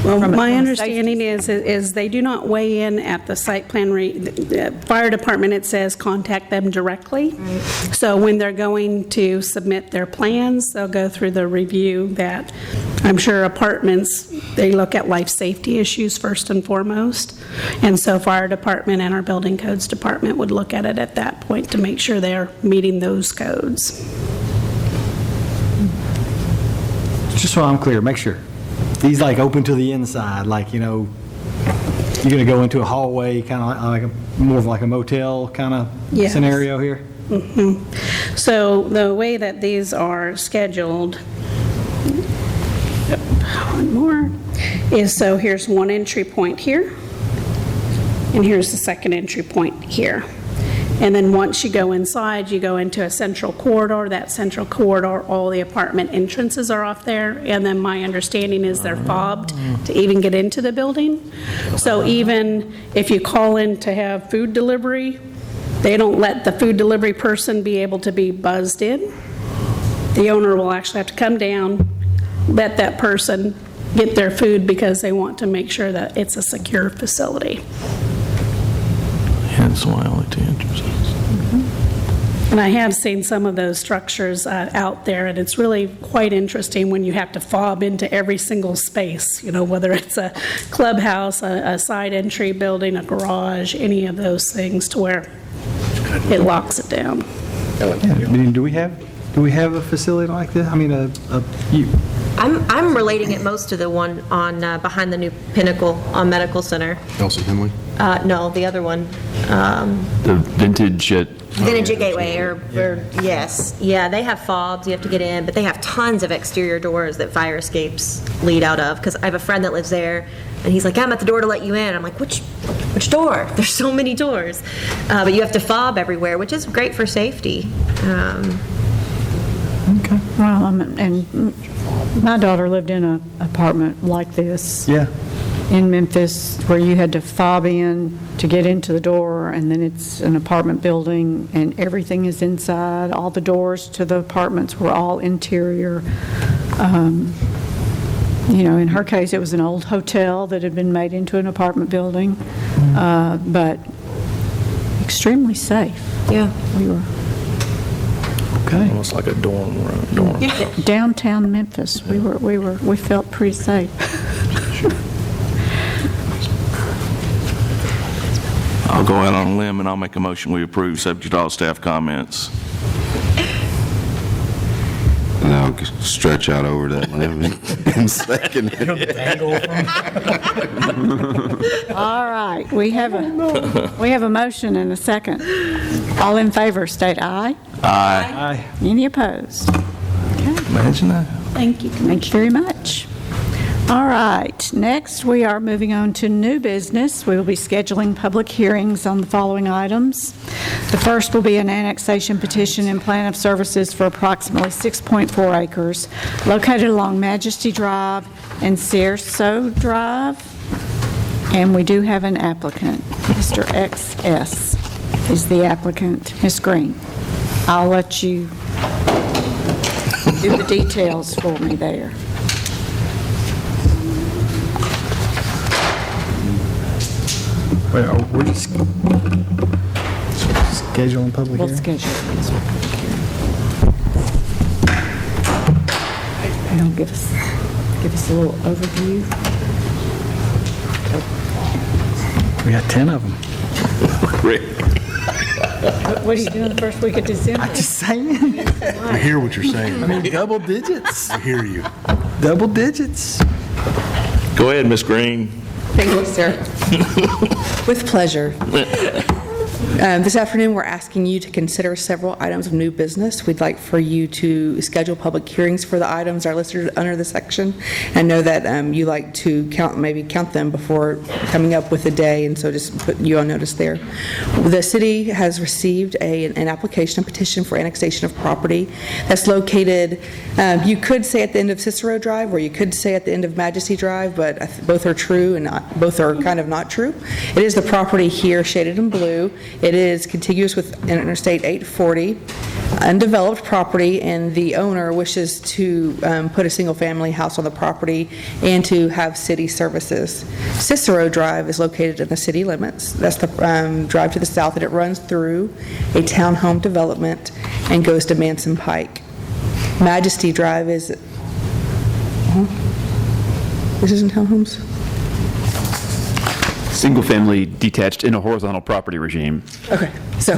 S20: Well, my understanding is they do not weigh in at the site plan, the fire department, it says contact them directly. So when they're going to submit their plans, they'll go through the review that, I'm sure apartments, they look at life safety issues first and foremost. And so fire department and our building codes department would look at it at that point to make sure they're meeting those codes.
S9: Just so I'm clear, make sure. These open to the inside, you're going to go into a hallway, kind of more of like a motel kind of scenario here?
S20: So the way that these are scheduled, one more, is so here's one entry point here, and here's the second entry point here. And then once you go inside, you go into a central corridor. That central corridor, all the apartment entrances are off there. And then my understanding is they're fobbed to even get into the building. So even if you call in to have food delivery, they don't let the food delivery person be able to be buzzed in. The owner will actually have to come down, let that person get their food because they want to make sure that it's a secure facility.
S3: Hence why only 2 entrances.
S20: And I have seen some of those structures out there, and it's really quite interesting when you have to fob into every single space, whether it's a clubhouse, a side entry building, a garage, any of those things, to where it locks it down.
S9: Do we have a facility like this?
S2: I'm relating it most to the one on behind the new Pinnacle on Medical Center.
S13: Elsie Henley?
S2: No, the other one.
S5: The Vintage at...
S2: Vintage at Gateway, or yes. Yeah, they have fobs, you have to get in, but they have tons of exterior doors that fire escapes lead out of, because I have a friend that lives there, and he's like, I'm at the door to let you in. I'm like, which door? There's so many doors. But you have to fob everywhere, which is great for safety.
S1: Okay. Well, and my daughter lived in an apartment like this.
S9: Yeah.
S1: In Memphis, where you had to fob in to get into the door, and then it's an apartment building, and everything is inside. All the doors to the apartments were all interior. In her case, it was an old hotel that had been made into an apartment building, but extremely safe.
S2: Yeah.
S1: We were.
S9: Okay.
S3: Almost like a dorm room.
S1: Downtown Memphis, we felt pretty safe.
S3: I'll go out on a limb and I'll make a motion we approve, subject to all staff comments.
S15: And I'll stretch out over that limb and second it.
S1: All right, we have a motion and a second. All in favor, state aye.
S3: Aye.
S1: Any opposed?
S3: Imagine that.
S1: Thank you. Thank you very much. All right, next we are moving on to new business. We will be scheduling public hearings on the following items. The first will be an annexation petition and plan of services for approximately 6.4 acres located along Majesty Drive and Cierso Drive. And we do have an applicant. Mr. XS is the applicant. Ms. Green, I'll let you do the details for me there.
S9: Wait, we're just scheduling public
S1: We'll
S9: hearing?
S1: schedule this for public hearing. Now give us a little overview.
S9: We got 10 of them.
S1: What are you doing the first week of December?
S9: I'm just saying.
S13: I hear what you're saying.
S9: I mean, double digits.
S13: I hear you.
S9: Double digits.
S3: Go ahead, Ms. Green.
S11: Thank you, sir. With pleasure. This afternoon, we're asking you to consider several items of new business. We'd like for you to schedule public hearings for the items that are listed under the section. I know that you like to count them before coming up with a day, and so just put you on notice there. The city has received an application, a petition for annexation of property that's located, you could say at the end of Cicero Drive, or you could say at the end of Majesty Drive, but both are true and both are kind of not true. It is the property here shaded in blue. It is contiguous with Interstate 840, undeveloped property, and the owner wishes to put a single-family house on the property and to have city services. Cicero Drive is located in the city limits. That's the drive to the south, and it runs through a townhome development and goes to Manson Pike. Majesty Drive is... This isn't townhomes?
S5: Single-family detached in a horizontal property regime.
S11: Okay, so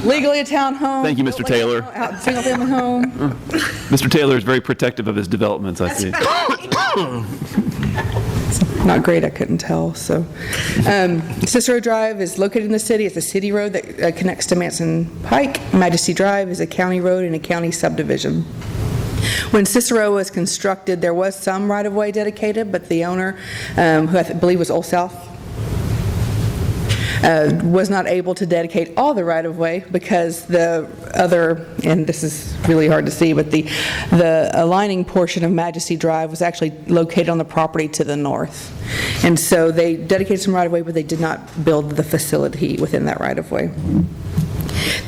S11: legally a townhome.
S5: Thank you, Mr. Taylor.
S11: Single-family home.
S5: Mr. Taylor is very protective of his developments, I see.
S11: Not great, I couldn't tell, so. Cicero Drive is located in the city. It's a city road that connects to Manson Pike. Majesty Drive is a county road and a county subdivision. When Cicero was constructed, there was some right-of-way dedicated, but the owner, who I believe was Old South, was not able to dedicate all the right-of-way because the other, and this is really hard to see, but the aligning portion of Majesty Drive was actually located on the property to the north. And so they dedicated some right-of-way, but they did not build the facility within that right-of-way.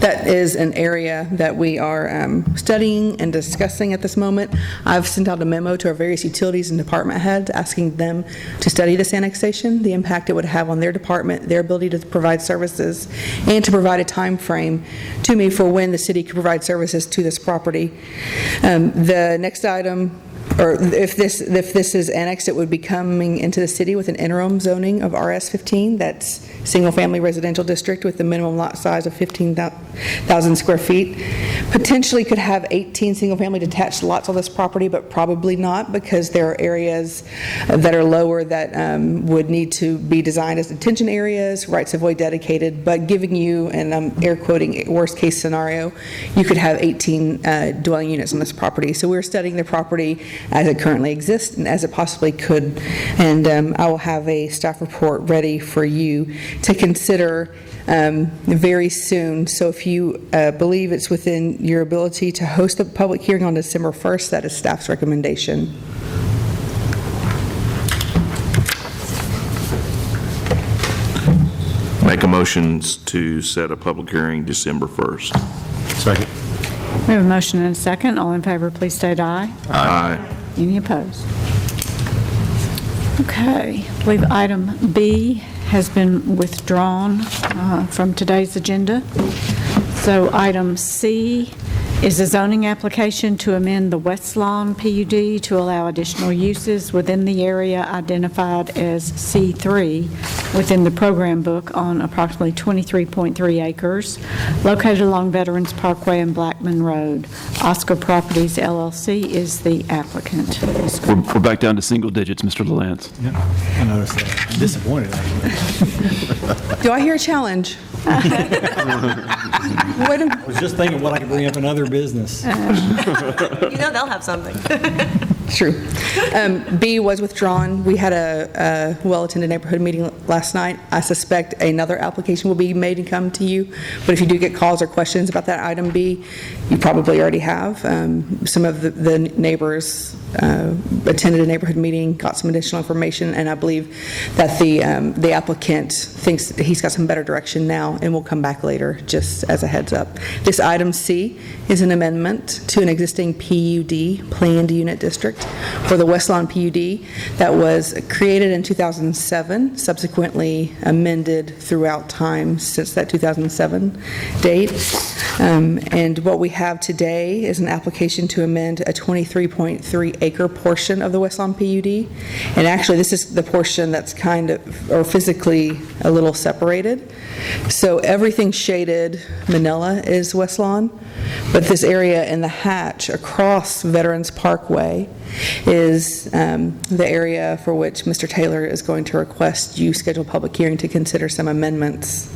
S11: That is an area that we are studying and discussing at this moment. I've sent out a memo to our various utilities and department heads asking them to study this annexation, the impact it would have on their department, their ability to provide services, and to provide a time frame to me for when the city could provide services to this property. The next item, or if this is annexed, it would be coming into the city with an interim zoning of RS-15. That's single-family residential district with the minimum lot size of 15,000 square feet. Potentially could have 18 single-family detached lots on this property, but probably not because there are areas that are lower that would need to be designed as detention areas, rights-of-way dedicated, but giving you, and I'm air quoting, worst-case scenario, you could have 18 dwelling units on this property. So we're studying the property as it currently exists and as it possibly could, and I will have a staff report ready for you to consider very soon. So if you believe it's within your ability to host a public hearing on December 1st, that is staff's recommendation.
S3: Make a motion to set a public hearing December 1st.
S13: Second.
S1: We have a motion and a second. All in favor, please state aye.
S3: Aye.
S1: Any opposed? Okay, I believe item B has been withdrawn from today's agenda. So item C is a zoning application to amend the West Lawn PUD to allow additional uses within the area identified as C3 within the program book on approximately 23.3 acres located along Veterans Parkway and Blackman Road. Oscar Properties LLC is the applicant.
S5: We're back down to single digits, Mr. LaLance.
S9: Yeah, I noticed that. I'm disappointed, actually.
S11: Do I hear a challenge?
S9: I was just thinking what I could bring up in other business.
S2: You know they'll have something.
S11: True. B was withdrawn. We had a well-attended neighborhood meeting last night. I suspect another application will be made and come to you, but if you do get calls or questions about that item B, you probably already have. Some of the neighbors attended a neighborhood meeting, got some additional information, and I believe that the applicant thinks that he's got some better direction now and will come back later, just as a heads up. This item C is an amendment to an existing PUD, Planned Unit District, for the West Lawn PUD that was created in 2007, subsequently amended throughout time since that 2007 date. And what we have today is an application to amend a 23.3 acre portion of the West Lawn PUD. And actually, this is the portion that's kind of, or physically, a little separated. So everything shaded manila is West Lawn, but this area in the hatch across Veterans Parkway is the area for which Mr. Taylor is going to request you schedule a public hearing to consider some amendments.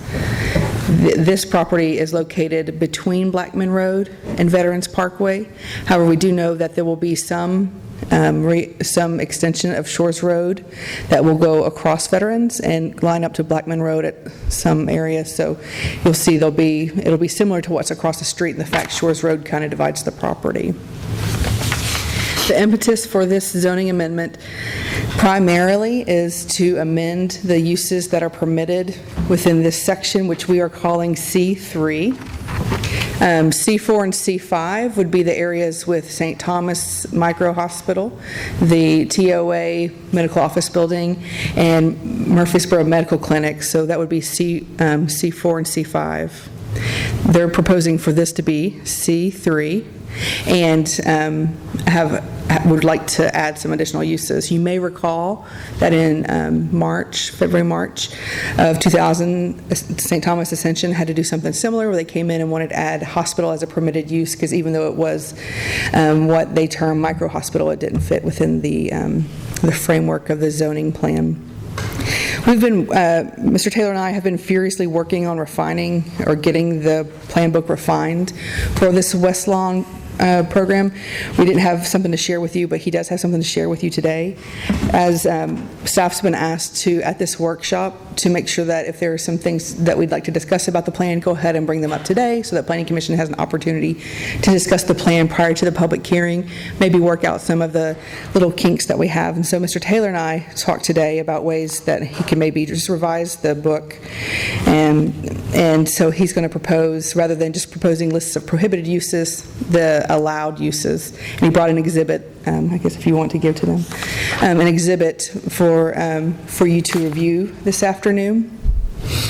S11: This property is located between Blackman Road and Veterans Parkway. However, we do know that there will be some extension of Shores Road that will go across Veterans and line up to Blackman Road at some areas. So you'll see it'll be similar to what's across the street, and the fact Shores Road kind of divides the property. The impetus for this zoning amendment primarily is to amend the uses that are permitted within this section, which we are calling C3. C4 and C5 would be the areas with St. Thomas Micro Hospital, the TOA Medical Office Building, and Murfreesboro Medical Clinic. So that would be C4 and C5. They're proposing for this to be C3 and would like to add some additional uses. You may recall that in February, March of 2000, St. Thomas Ascension had to do something similar where they came in and wanted to add hospital as a permitted use, because even though it was what they term micro hospital, it didn't fit within the framework of the zoning plan. Mr. Taylor and I have been furiously working on refining or getting the plan book refined for this West Lawn program. We didn't have something to share with you, but he does have something to share with you today. As staff's been asked to, at this workshop, to make sure that if there are some things that we'd like to discuss about the plan, go ahead and bring them up today so that Planning Commission has an opportunity to discuss the plan prior to the public hearing, maybe work out some of the little kinks that we have. And so Mr. Taylor and I talked today about ways that he can maybe just revise the book. And so he's going to propose, rather than just proposing lists of prohibited uses, the allowed uses. And he brought an exhibit, I guess if you want to give to them, an exhibit for you to review this afternoon.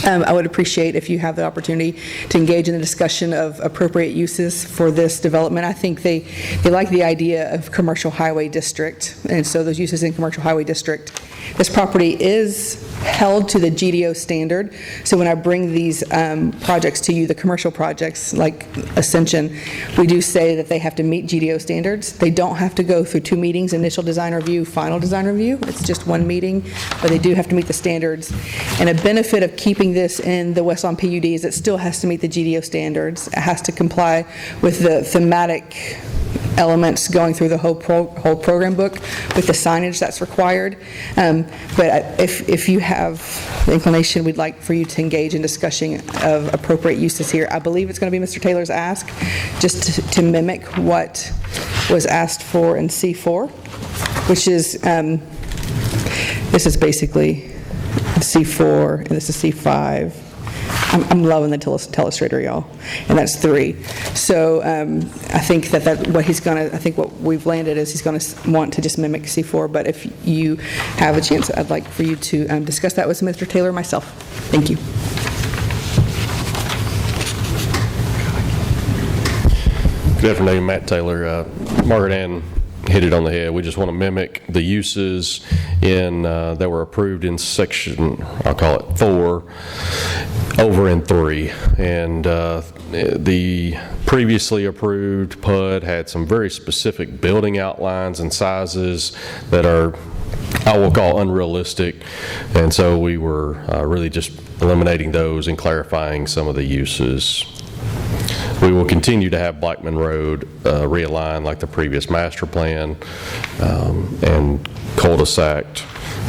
S11: I would appreciate if you have the opportunity to engage in the discussion of appropriate uses for this development. I think they like the idea of commercial highway district, and so those uses in commercial highway district. This property is held to the GDO standard, so when I bring these projects to you, the commercial projects like Ascension, we do say that they have to meet GDO standards. They don't have to go through 2 meetings, initial design review, final design review. It's just 1 meeting, but they do have to meet the standards. And a benefit of keeping this in the West Lawn PUD is it still has to meet the GDO standards. It has to comply with the thematic elements going through the whole program book with the signage that's required. But if you have the inclination, we'd like for you to engage in discussion of appropriate uses here. I believe it's going to be Mr. Taylor's ask, just to mimic what was asked for in C4, which is, this is basically C4, and this is C5. I'm loving the telestrator, y'all, and that's 3. So I think that what he's going to, I think what we've landed is he's going to want to just mimic C4, but if you have a chance, I'd like for you to discuss that with Mr. Taylor and myself. Thank you.
S16: Good afternoon, Matt Taylor. Margaret Ann hit it on the head. We just want to mimic the uses that were approved in section, I'll call it 4, over in 3. And the previously approved PUD had some very specific building outlines and sizes that are, I will call, unrealistic. And so we were really just eliminating those and clarifying some of the uses. We will continue to have Blackman Road realigned like the previous master plan and cul-de-sac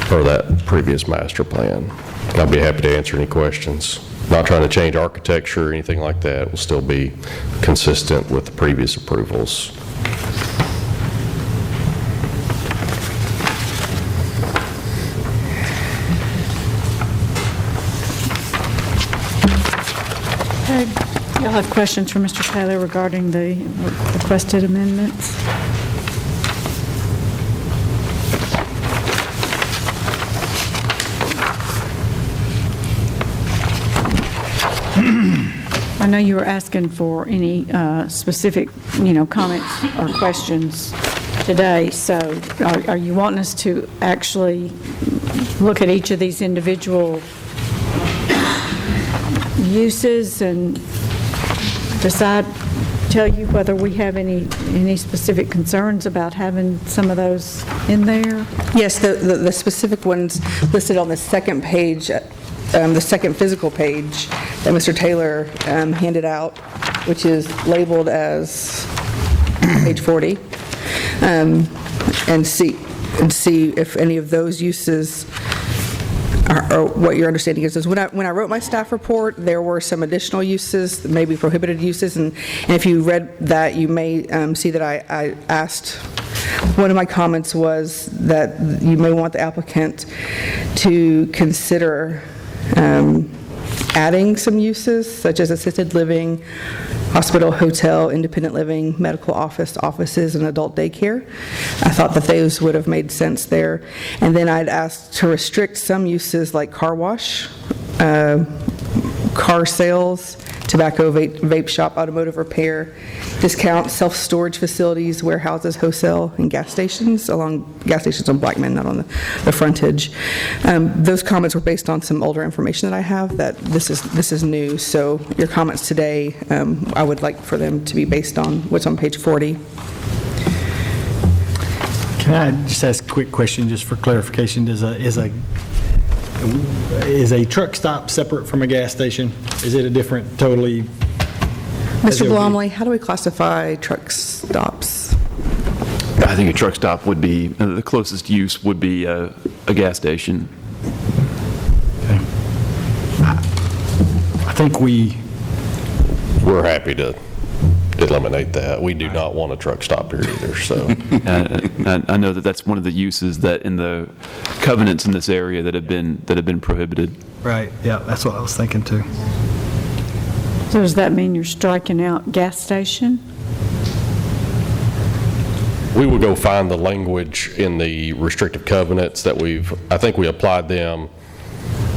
S16: per that previous master plan. I'll be happy to answer any questions. Not trying to change architecture or anything like that. It will still be consistent with the previous approvals.
S1: Okay. Y'all have questions for Mr. Taylor regarding the requested amendments? I know you were asking for any specific, comments or questions today, so are you wanting us to actually look at each of these individual uses and tell you whether we have any specific concerns about having some of those in there?
S11: Yes, the specific ones listed on the second page, the second physical page that Mr. Taylor handed out, which is labeled as page 40, and see if any of those uses or what your understanding is. When I wrote my staff report, there were some additional uses, maybe prohibited uses, and if you read that, you may see that I asked, one of my comments was that you may want the applicant to consider adding some uses, such as assisted living, hospital, hotel, independent living, medical offices, and adult daycare. I thought that those would have made sense there. And then I'd asked to restrict some uses like car wash, car sales, tobacco, vape shop, automotive repair, discount, self-storage facilities, warehouses, wholesale, and gas stations on Blackman, not on the frontage. Those comments were based on some older information that I have, that this is new. So your comments today, I would like for them to be based on what's on page 40.
S9: Can I just ask a quick question just for clarification? Is a truck stop separate from a gas station? Is it a different, totally?
S11: Mr. Blomley, how do we classify truck stops?
S5: I think a truck stop would be, the closest use would be a gas station.
S9: Okay. I think
S16: we're happy to eliminate that. We do not want a truck stop here either, so.
S5: I know that that's one of the uses that in the covenants in this area that have been prohibited.
S9: Right, yeah, that's what I was thinking too.
S1: So does that mean you're striking out gas station?
S16: We will go find the language in the restrictive covenants that I think we applied them,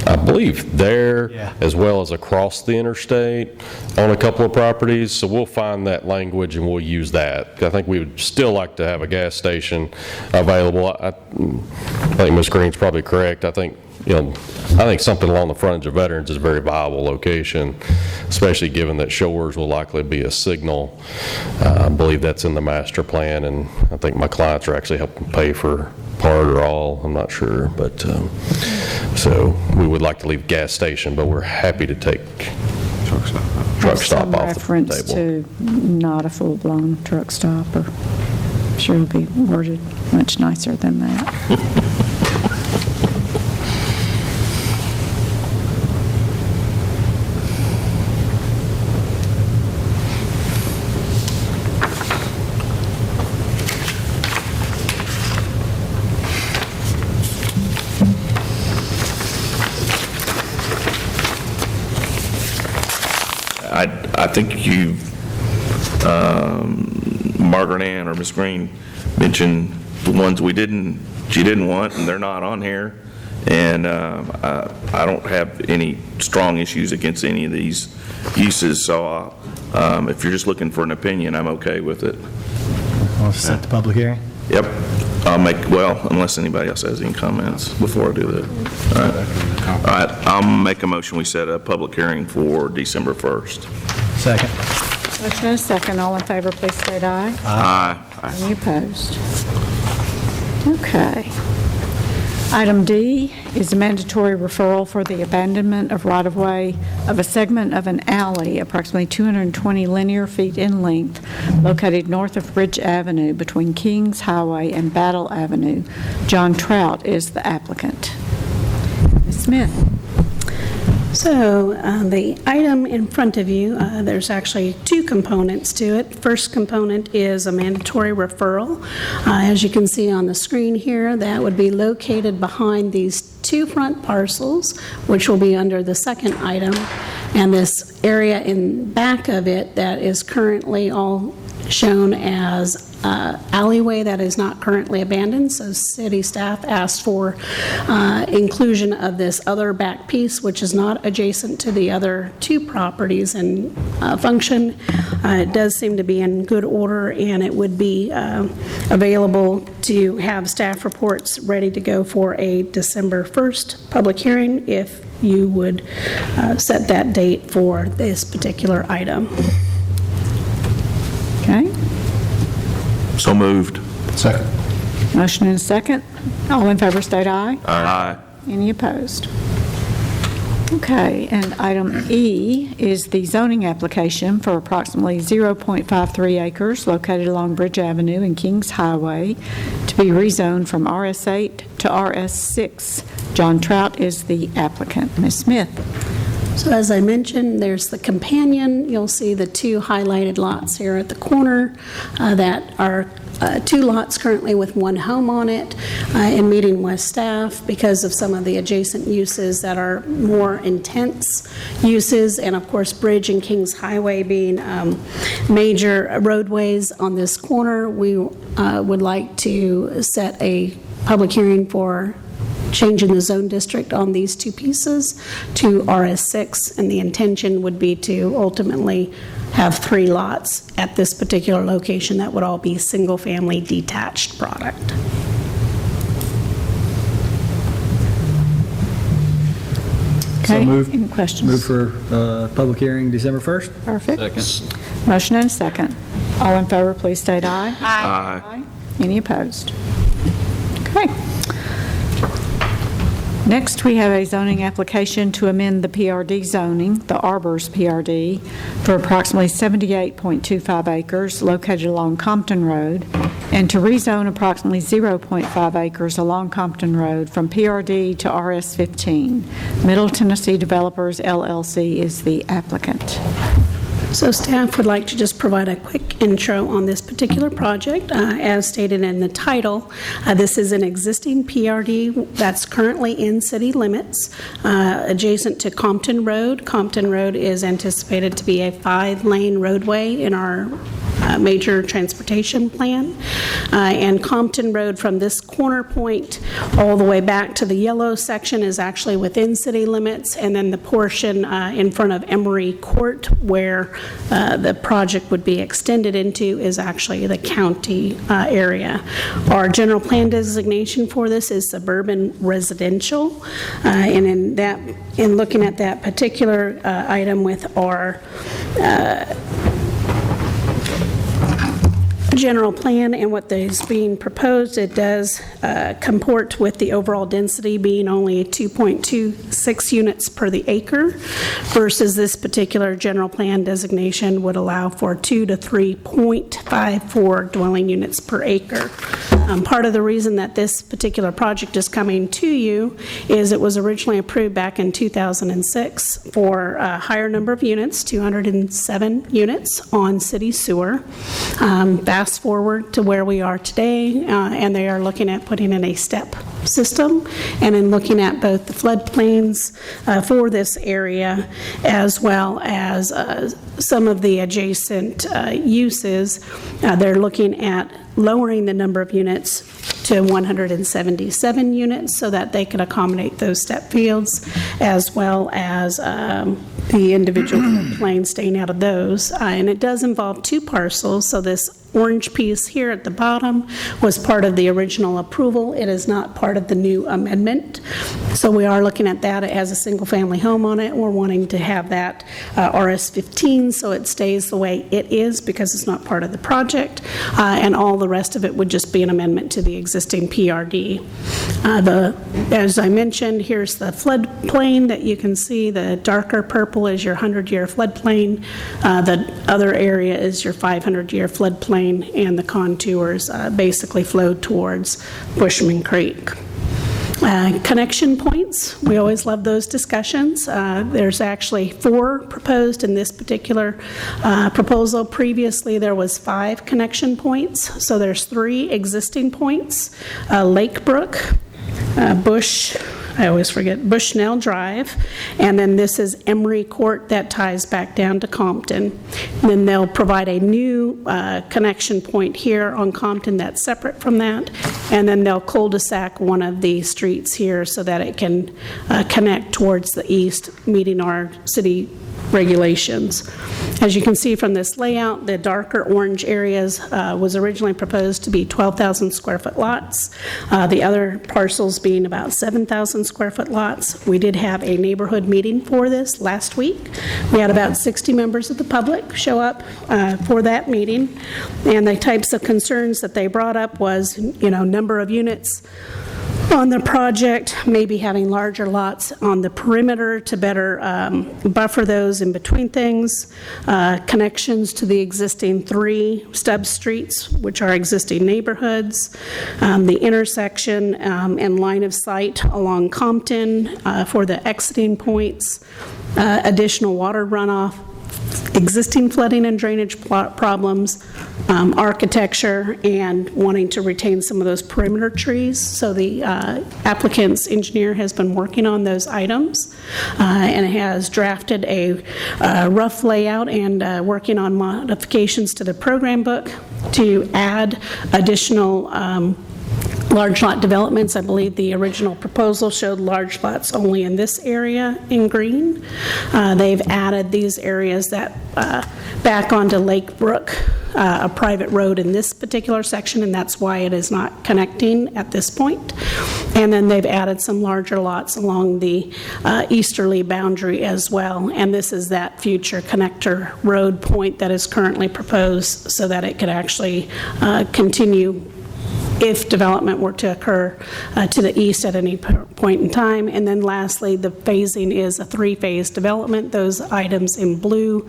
S16: I believe, there, as well as across the interstate on a couple of properties. So we'll find that language and we'll use that. I think we would still like to have a gas station available. I think Ms. Green's probably correct. I think something along the frontage of Veterans is a very viable location, especially given that Shores will likely be a signal. I believe that's in the master plan, and I think my clients are actually helping pay for part or all, I'm not sure, but so we would like to leave gas station, but we're happy to take truck stop off the table.
S1: Reference to not a full-blown truck stop, or I'm sure it'll be worded much nicer than that.
S3: I think you, Margaret Ann or Ms. Green, mentioned the ones she didn't want, and they're not on here. and I don't have any strong issues against any of these uses, so if you're just looking for an opinion, I'm okay with it.
S9: I'll set the public hearing.
S3: Yep. Unless anybody else has any comments before I do that. All right, I'll make a motion, we set a public hearing for December 1st.
S9: Second.
S1: Motion and a second. All in favor, please state aye.
S3: Aye.
S1: Any opposed? Okay. Item D is a mandatory referral for the abandonment of right-of-way of a segment of an alley approximately 220 linear feet in length located north of Ridge Avenue between Kings Highway and Battle Avenue. John Trout is the applicant. Ms. Smith.
S20: So the item in front of you, there's actually two components to it. First component is a mandatory referral. As you can see on the screen here, that would be located behind these two front parcels, which will be under the second item. And this area in back of it that is currently all shown as alleyway that is not currently abandoned. So city staff asked for inclusion of this other back piece, which is not adjacent to the other two properties and function. It does seem to be in good order, and it would be available to have staff reports ready to go for a December 1st public hearing if you would set that date for this particular item.
S1: Okay.
S3: So moved.
S13: Second.
S1: Motion and a second. All in favor, state aye.
S3: Aye.
S1: Any opposed? Okay, and item E is the zoning application for approximately 0.53 acres located along Bridge Avenue and Kings Highway to be rezoned from RS8 to RS6. John Trout is the applicant. Ms. Smith.
S20: So as I mentioned, there's the companion. You'll see the two highlighted lots here at the corner that are two lots currently with one home on it. In meeting with staff, because of some of the adjacent uses that are more intense uses, and of course Bridge and Kings Highway being major roadways on this corner, we would like to set a public hearing for changing the zone district on these two pieces to RS6, and the intention would be to ultimately have 3 lots at this particular location that would all be single-family detached product.
S1: Okay,
S9: So moved.
S1: any questions?
S9: Move for public hearing December 1st.
S1: Perfect.
S19: Second.
S1: Motion and a second. All in favor, please state aye.
S3: Aye.
S1: Any opposed? Okay. Next, we have a zoning application to amend the PRD zoning, the Arbors PRD, for approximately 78.25 acres located along Compton Road, and to rezone approximately 0.5 acres along Compton Road from PRD to RS15. Middle Tennessee Developers, LLC is the applicant.
S20: So staff would like to just provide a quick intro on this particular project. As stated in the title, this is an existing PRD that's currently in city limits, adjacent to Compton Road. Compton Road is anticipated to be a 5-lane roadway in our major transportation plan. And Compton Road from this corner point all the way back to the yellow section is actually within city limits, and then the portion in front of Emory Court where the project would be extended into is actually the county area. Our general plan designation for this is suburban residential, and in looking at that particular item with our general plan and what is being proposed, it does comport with the overall density being only 2.26 units per the acre, versus this particular general plan designation would allow for 2 to 3.54 dwelling units per acre. Part of the reason that this particular project is coming to you is it was originally approved back in 2006 for a higher number of units, 207 units on city sewer. Fast forward to where we are today, and they are looking at putting in a step system, and in looking at both the floodplains for this area as well as some of the adjacent uses, they're looking at lowering the number of units to 177 units so that they can accommodate those step fields, as well as the individual floodplain staying out of those. And it does involve 2 parcels, so this orange piece here at the bottom was part of the original approval. It is not part of the new amendment. So we are looking at that. It has a single-family home on it. We're wanting to have that RS-15 so it stays the way it is because it's not part of the project. And all the rest of it would just be an amendment to the existing PRD. As I mentioned, here's the floodplain that you can see. The darker purple is your 100-year floodplain. The other area is your 500-year floodplain, and the contours basically flow towards Bushman Creek. Connection points, we always love those discussions. There's actually 4 proposed in this particular proposal. Previously, there was 5 connection points, so there's 3 existing points. Lake Brook, Bushnell Drive, and then this is Emery Court that ties back down to Compton. Then they'll provide a new connection point here on Compton that's separate from that, and then they'll cul-de-sac one of the streets here so that it can connect towards the east, meeting our city regulations. As you can see from this layout, the darker orange areas was originally proposed to be 12,000 square foot lots, the other parcels being about 7,000 square foot lots. We did have a neighborhood meeting for this last week. We had about 60 members of the public show up for that meeting, and the types of concerns that they brought up was, number of units on the project, maybe having larger lots on the perimeter to better buffer those in between things, connections to the existing 3 stub streets, which are existing neighborhoods, the intersection and line of sight along Compton for the exiting points, additional water runoff, existing flooding and drainage problems, architecture, and wanting to retain some of those perimeter trees. So the applicant's engineer has been working on those items and has drafted a rough layout and working on modifications to the program book to add additional large lot developments. I believe the original proposal showed large lots only in this area in green. They've added these areas that back onto Lake Brook, a private road in this particular section, and that's why it is not connecting at this point. And then they've added some larger lots along the easterly boundary as well. And this is that future connector road point that is currently proposed so that it could actually continue if development were to occur to the east at any point in time. And then lastly, the phasing is a 3-phase development. Those items in blue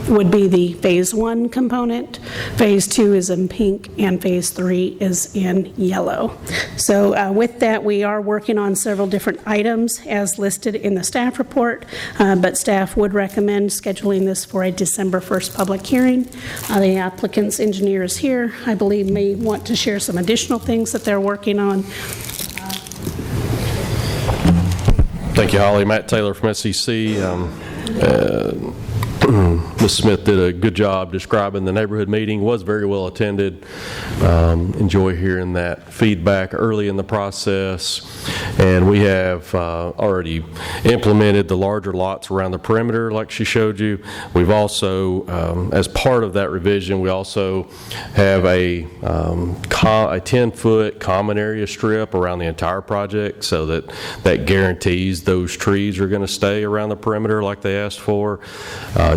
S20: would be the phase 1 component, phase 2 is in pink, and phase 3 is in yellow. So with that, we are working on several different items as listed in the staff report, but staff would recommend scheduling this for a December 1st public hearing. The applicant's engineer is here. I believe may want to share some additional things that they're working on.
S16: Thank you, Holly. Matt Taylor from SEC. Ms. Smith did a good job describing the neighborhood meeting. Was very well attended. Enjoy hearing that feedback early in the process. And we have already implemented the larger lots around the perimeter like she showed you. We've also, as part of that revision, we also have a 10-foot common area strip around the entire project so that guarantees those trees are going to stay around the perimeter like they asked for.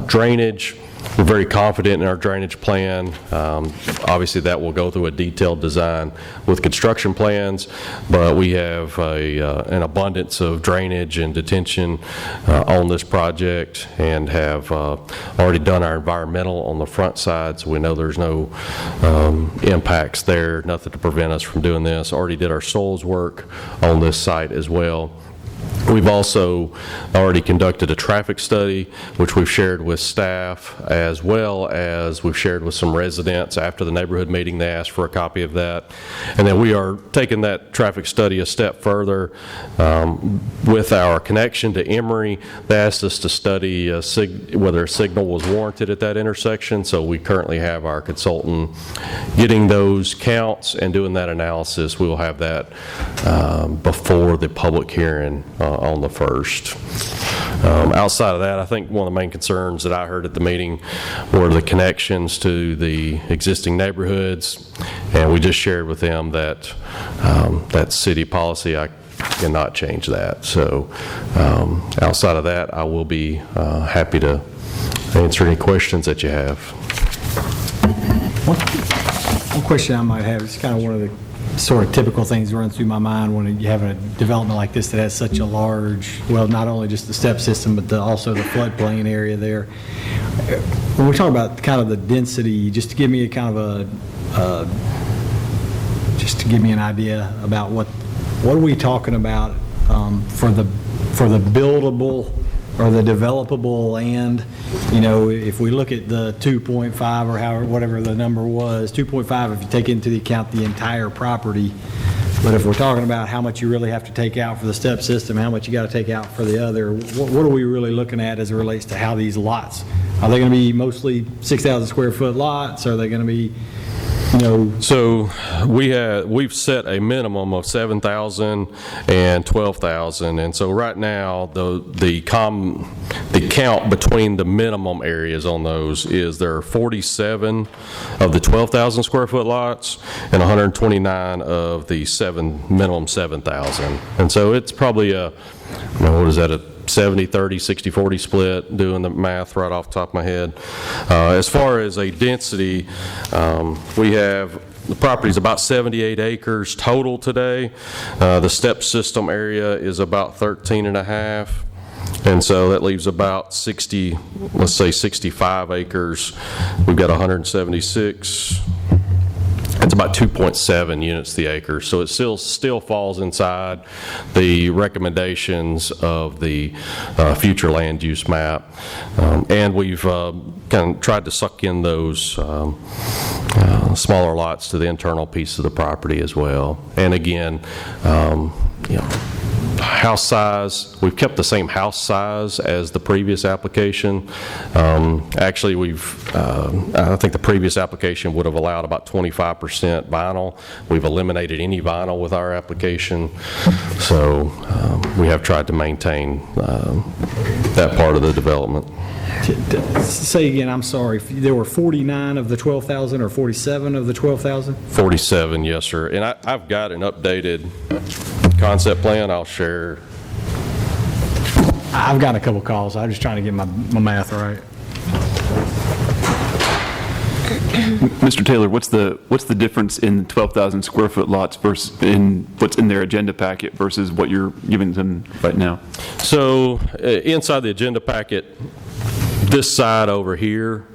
S16: Drainage, we're very confident in our drainage plan. Obviously, that will go through a detailed design with construction plans, but we have an abundance of drainage and detention on this project and have already done our environmental on the front side, so we know there's no impacts there, nothing to prevent us from doing this. Already did our soils work on this site as well. We've also already conducted a traffic study, which we've shared with staff, as well as we've shared with some residents. After the neighborhood meeting, they asked for a copy of that. And then we are taking that traffic study a step further. With our connection to Emory, they asked us to study whether a signal was warranted at that intersection. So we currently have our consultant getting those counts and doing that analysis. We will have that before the public hearing on the 1st. Outside of that, I think one of the main concerns that I heard at the meeting were the connections to the existing neighborhoods, and we just shared with them that that city policy, I cannot change that. So outside of that, I will be happy to answer any questions that you have.
S9: One question I might have is kind of one of the sort of typical things run through my mind when you have a development like this that has such a large, well, not only just the step system, but also the floodplain area there. When we talk about kind of the density, just to give me a kind of just to give me an idea about what are we talking about for the buildable or the developable land? You know, if we look at the 2.5 or however, whatever the number was, 2.5 if you take into account the entire property, but if we're talking about how much you really have to take out for the step system, how much you got to take out for the other, what are we really looking at as it relates to how these lots? Are they going to be mostly 6,000 square foot lots? Are they going to be, you know?
S16: So we've set a minimum of 7,000 and 12,000, and so right now the count between the minimum areas on those is there are 47 of the 12,000 square foot lots and 129 of the minimum 7,000, and so it's probably what is that, a 70-30, 60-40 split, doing the math right off the top of my head. As far as a density, we have, the property is about 78 acres total today. The step system area is about 13 and a half. And so that leaves about 60, let's say 65 acres. We've got 176. It's about 2.7 units the acre, so it still falls inside the recommendations of the future land use map. And we've kind of tried to suck in those smaller lots to the internal piece of the property as well. And again, you know, house size, we've kept the same house size as the previous application. Actually, I think the previous application would have allowed about 25% vinyl. We've eliminated any vinyl with our application. So we have tried to maintain that part of the development.
S9: Say again, I'm sorry, there were 49 of the 12,000 or 47 of the 12,000?
S16: 47, yes, sir. And I've got an updated concept plan I'll share.
S9: I've got a couple calls. I'm just trying to get my math right.
S5: Mr. Taylor, what's the difference in 12,000 square foot lots versus in what's in their agenda packet versus what you're giving them right now?
S16: So inside the agenda packet, this side over here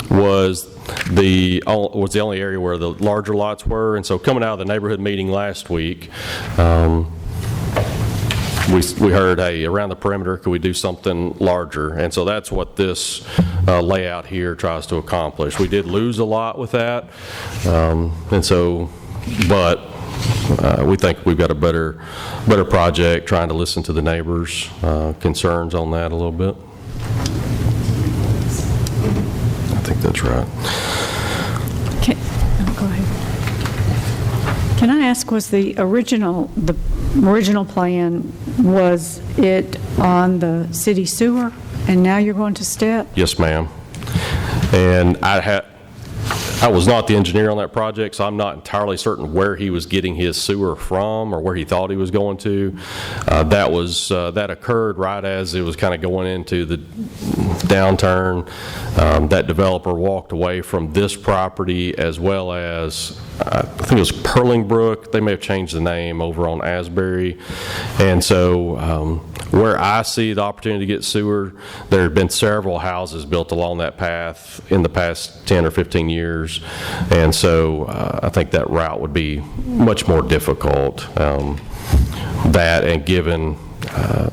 S16: was the only area where the larger lots were, and so coming out of the neighborhood meeting last week, we heard, hey, around the perimeter, could we do something larger? And so that's what this layout here tries to accomplish. We did lose a lot with that, and so, but we think we've got a better project, trying to listen to the neighbors' concerns on that a little bit. I think that's right.
S1: Go ahead. Can I ask, was the original plan, was it on the city sewer, and now you're going to step?
S16: Yes, ma'am. And I was not the engineer on that project, so I'm not entirely certain where he was getting his sewer from or where he thought he was going to. That occurred right as it was kind of going into the downturn. That developer walked away from this property, as well as I think it was Perlingbrook. They may have changed the name over on Asbury. And so where I see the opportunity to get sewer, there have been several houses built along that path in the past 10 or 15 years. And so I think that route would be much more difficult. That, and given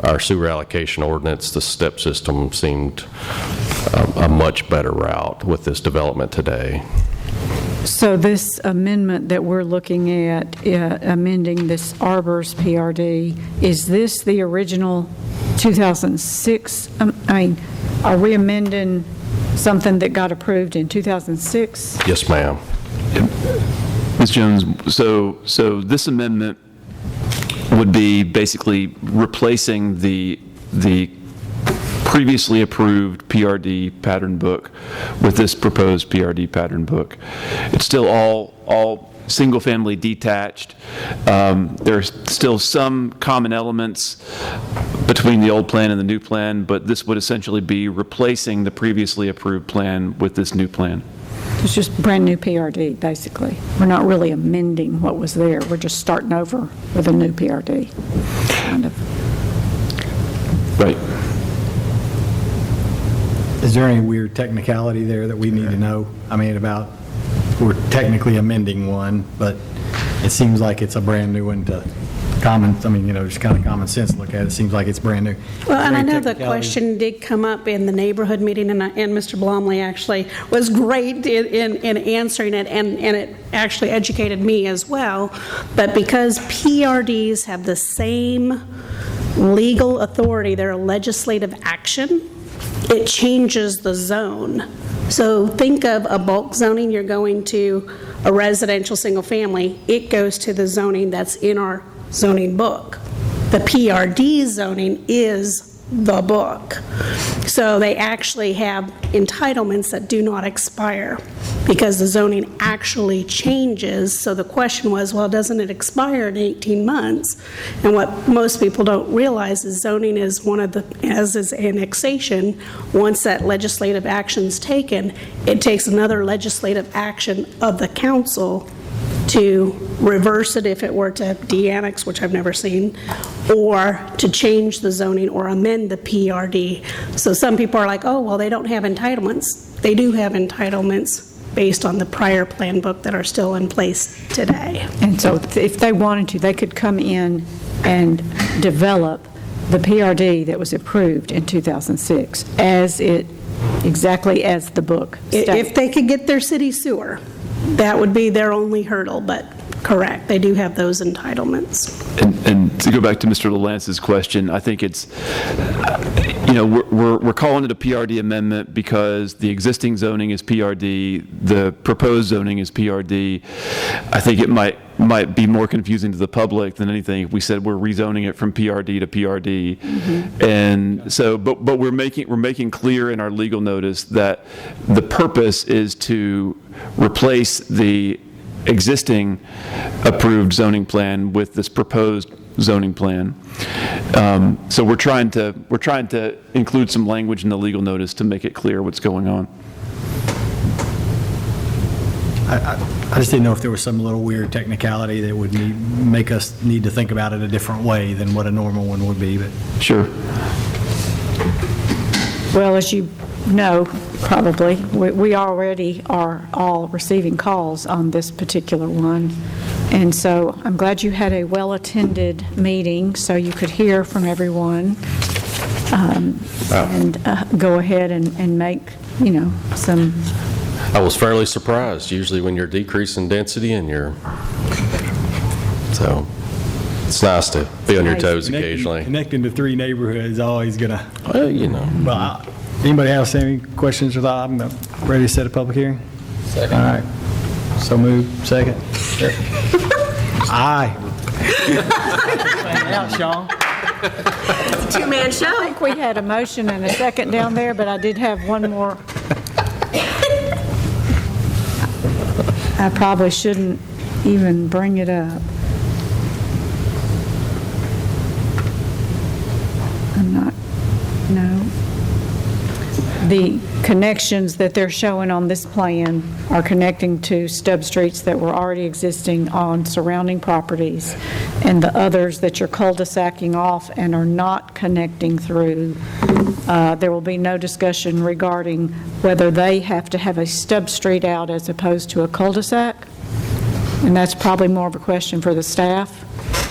S16: our sewer allocation ordinance, the step system seemed a much better route with this development today.
S1: So this amendment that we're looking at, amending this Arbor's PRD, is this the original 2006? Are we amending something that got approved in 2006?
S16: Yes, ma'am.
S5: Ms. Jones, so this amendment would be basically replacing the previously approved PRD pattern book with this proposed PRD pattern book. It's still all single-family detached. There's still some common elements between the old plan and the new plan, but this would essentially be replacing the previously approved plan with this new plan.
S1: It's just brand-new PRD, basically. We're not really amending what was there. We're just starting over with a new PRD, kind of.
S5: Right.
S9: Is there any weird technicality there that we need to know? I mean, about, we're technically amending one, but it seems like it's a brand-new one to just kind of common sense look at it. It seems like it's brand new.
S20: Well, and I know the question did come up in the neighborhood meeting, and Mr. Blomley actually was great in answering it, and it actually educated me as well. But because PRDs have the same legal authority, they're a legislative action, it changes the zone. So think of a bulk zoning, you're going to a residential single family, it goes to the zoning that's in our zoning book. The PRD zoning is the book. So they actually have entitlements that do not expire because the zoning actually changes. So the question was, well, doesn't it expire in 18 months? And what most people don't realize is zoning is one of the, as is annexation, once that legislative action's taken, it takes another legislative action of the council to reverse it if it were to de-annex, which I've never seen, or to change the zoning or amend the PRD. So some people are like, oh, well, they don't have entitlements. They do have entitlements based on the prior plan book that are still in place today.
S1: And so if they wanted to, they could come in and develop the PRD that was approved in 2006 exactly as the book states.
S20: If they could get their city sewer, that would be their only hurdle, but correct, they do have those entitlements.
S5: And to go back to Mr. LaLance's question, I think it's, we're calling it a PRD amendment because the existing zoning is PRD, the proposed zoning is PRD. I think it might be more confusing to the public than anything if we said we're rezoning it from PRD to PRD. Mm-hmm. And so, but we're making clear in our legal notice that the purpose is to replace the existing approved zoning plan with this proposed zoning plan. So we're trying to include some language in the legal notice to make it clear what's going on.
S9: I just didn't know if there was some little weird technicality that would make us need to think about it a different way than what a normal one would be. But
S5: sure.
S1: Well, as you know, probably, we already are all receiving calls on this particular one. And so I'm glad you had a well-attended meeting so you could hear from everyone and go ahead and make, some...
S16: I was fairly surprised. Usually when you're decreasing density and so it's nice to be on your toes occasionally.
S9: Connecting to three neighborhoods is always going to...
S16: Well,
S9: Well, anybody else have any questions or thoughts? I'm ready to set a public hearing.
S19: Second.
S9: All right. So moved. Second. Sure. Aye.
S1: out, Sean.
S2: It's a two-man show.
S1: I think we had a motion and a second down there, but I did have one more. I probably shouldn't even bring it up. No. The connections that they're showing on this plan are connecting to stub streets that were already existing on surrounding properties, and the others that you're cul-de-sacing off and are not connecting through, there will be no discussion regarding whether they have to have a stub street out as opposed to a cul-de-sac. And that's probably more of a question for the staff,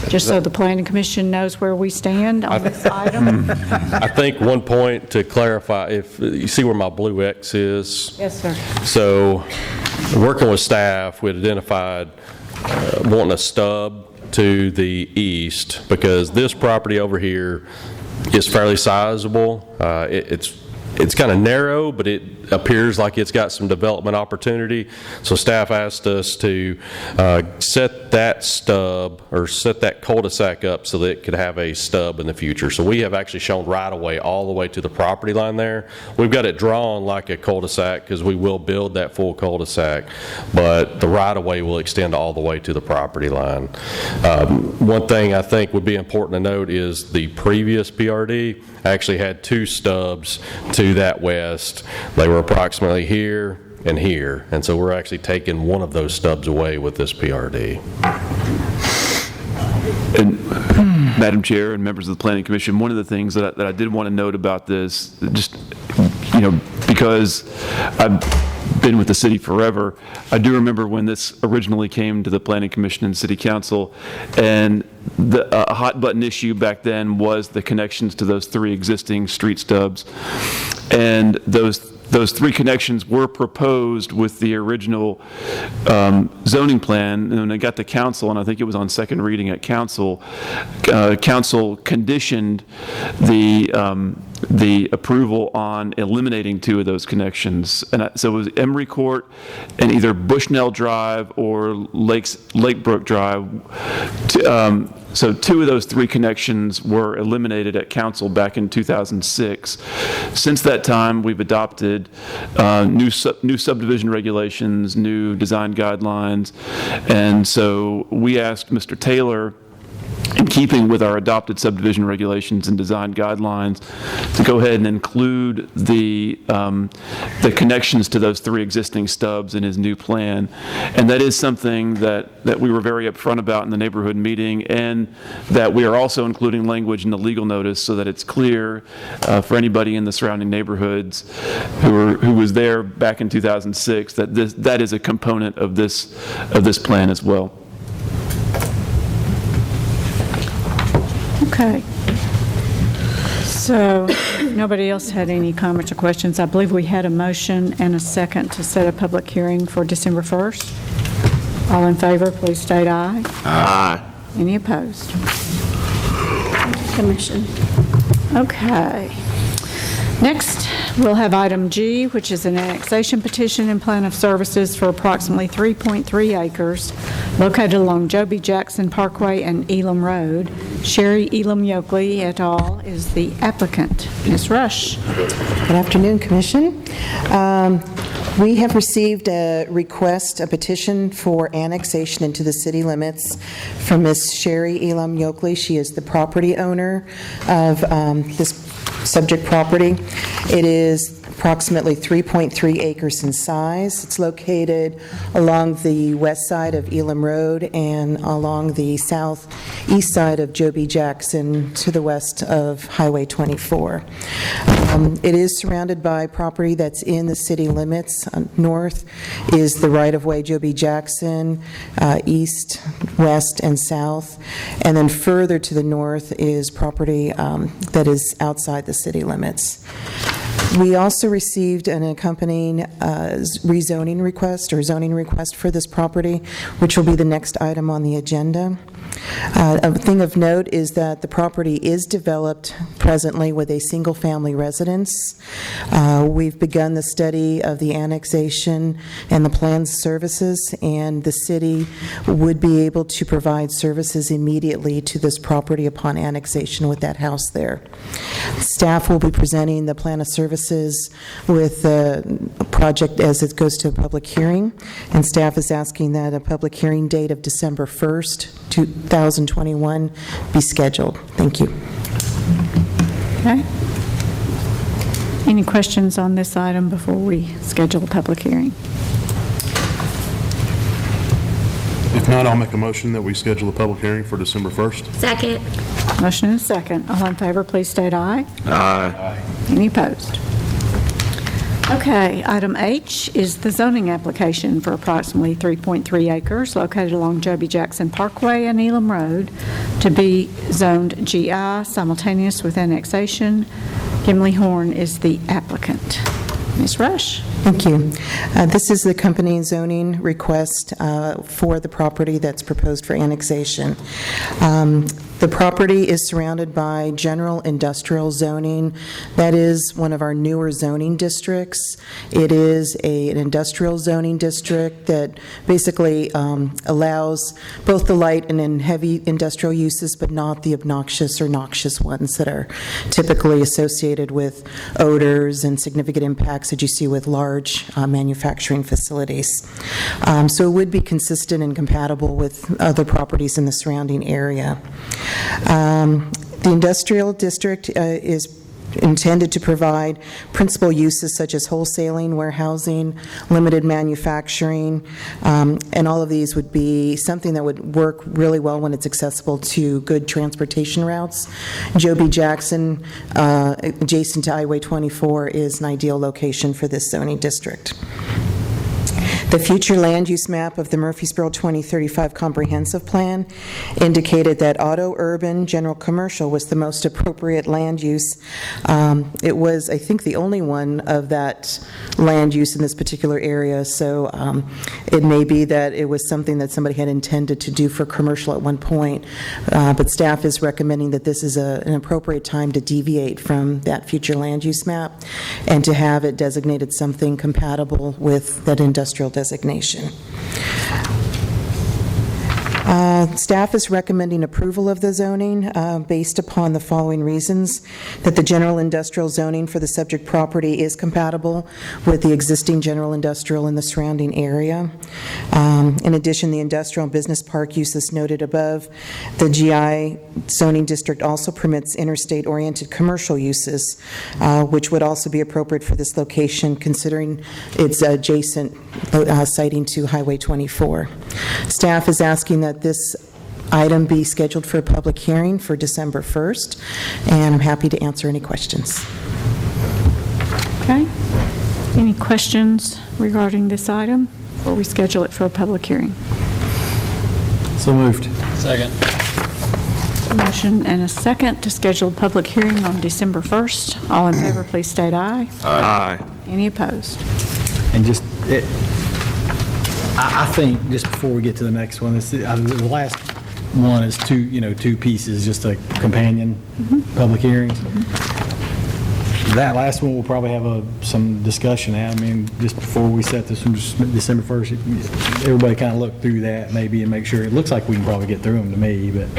S1: just so the planning commission knows where we stand on this item.
S16: I think one point to clarify, if you see where my blue X is?
S1: Yes, sir.
S16: So, working with staff, we had identified wanting a stub to the east, because this property over here is fairly sizable. It's kind of narrow, but it appears like it's got some development opportunity. So staff asked us to set that stub, or set that cul-de-sac up so that it could have a stub in the future. So we have actually shown right-of-way all the way to the property line there. We've got it drawn like a cul-de-sac because we will build that full cul-de-sac, but the right-of-way will extend all the way to the property line. One thing I think would be important to note is the previous PRD actually had 2 stubs to that west. They were approximately here and here, and so we're actually taking one of those stubs away with this PRD.
S5: And Madam Chair and members of the Planning Commission, one of the things that I did want to note about this, just, because I've been with the city forever, I do remember when this originally came to the Planning Commission and City Council, and the hot button issue back then was the connections to those 3 existing street stubs. And those 3 connections were proposed with the original zoning plan, and when it got to council, and I think it was on second reading at council, council conditioned the approval on eliminating 2 of those connections. And so it was Emery Court and either Bushnell Drive or Lakebrook Drive. So 2 of those 3 connections were eliminated at council back in 2006. Since that time, we've adopted new subdivision regulations, new design guidelines, and so we asked Mr. Taylor, in keeping with our adopted subdivision regulations and design guidelines, to go ahead and include the connections to those 3 existing stubs in his new plan. And that is something that we were very upfront about in the neighborhood meeting, and that we are also including language in the legal notice so that it's clear for anybody in the surrounding neighborhoods who was there back in 2006 that that is a component of this plan as well.
S1: Okay. So, if nobody else had any comments or questions, I believe we had a motion and a second to set a public hearing for December 1st. All in favor, please state aye.
S3: Aye.
S1: Any opposed?
S20: Commission.
S1: Okay. Next, we'll have item G, which is an annexation petition and plan of services for approximately 3.3 acres located along Joby Jackson Parkway and Elam Road. Sherry Elam Yoakley et al. Is the applicant. Ms. Rush.
S4: Good afternoon, Commission. We have received a petition for annexation into the city limits from Ms. Sherry Elam Yoakley. She is the property owner of this subject property. It is approximately 3.3 acres in size. It's located along the west side of Elam Road and along the southeast side of Joby Jackson to the west of Highway 24. It is surrounded by property that's in the city limits. North is the right-of-way Joby Jackson, east, west, and south. And then further to the north is property that is outside the city limits. We also received an accompanying rezoning request or zoning request for this property, which will be the next item on the agenda. A thing of note is that the property is developed presently with a single-family residence. We've begun the study of the annexation and the planned services, and the city would be able to provide services immediately to this property upon annexation with that house there. Staff will be presenting the plan of services with the project as it goes to a public hearing, and staff is asking that a public hearing date of December 1st, 2021 be scheduled. Thank you.
S1: Okay. Any questions on this item before we schedule a public hearing?
S13: If not, I'll make a motion that we schedule a public hearing for December 1st.
S2: Second.
S1: Motion and a second. All in favor, please state aye.
S3: Aye.
S1: Any opposed? Okay, item H is the zoning application for approximately 3.3 acres located along Joby Jackson Parkway and Elam Road to be zoned GI simultaneous with annexation. Gimli Horn is the applicant. Ms. Rush?
S4: Thank you. This is the company zoning request for the property that's proposed for annexation. The property is surrounded by general industrial zoning. That is one of our newer zoning districts. It is an industrial zoning district that basically allows both the light and heavy industrial uses, but not the obnoxious or noxious ones that are typically associated with odors and significant impacts that you see with large manufacturing facilities. So it would be consistent and compatible with other properties in the surrounding area. The industrial district is intended to provide principal uses such as wholesaling, warehousing, limited manufacturing, and all of these would be something that would work really well when it's accessible to good transportation routes. Joby Jackson, adjacent to Highway 24, is an ideal location for this zoning district. The future land use map of the Murfreesboro 2035 Comprehensive Plan indicated that auto, urban, general commercial was the most appropriate land use. It was, I think, the only one of that land use in this particular area, so it may be that it was something that somebody had intended to do for commercial at one point, but staff is recommending that this is an appropriate time to deviate from that future land use map and to have it designated something compatible with that industrial designation. Staff is recommending approval of the zoning based upon the following reasons: that the general industrial zoning for the subject property is compatible with the existing general industrial in the surrounding area. In addition, the industrial and business park uses noted above, the GI zoning district also permits interstate-oriented commercial uses, which would also be appropriate for this location considering its adjacent siting to Highway 24. Staff is asking that this item be scheduled for a public hearing for December 1st, and I'm happy to answer any questions.
S1: Okay. Any questions regarding this item before we schedule it for a public hearing?
S9: So moved.
S19: Second.
S1: Motion and a second to schedule a public hearing on December 1st. All in favor, please state aye.
S3: Aye.
S1: Any opposed?
S9: And just, I think, just before we get to the next one, the last one is two pieces, just a companion public hearings. That last one will probably have some discussion. I mean, just before we set this one, December 1st, everybody kind of look through that maybe and make sure. It looks like we can probably get through them to me, but.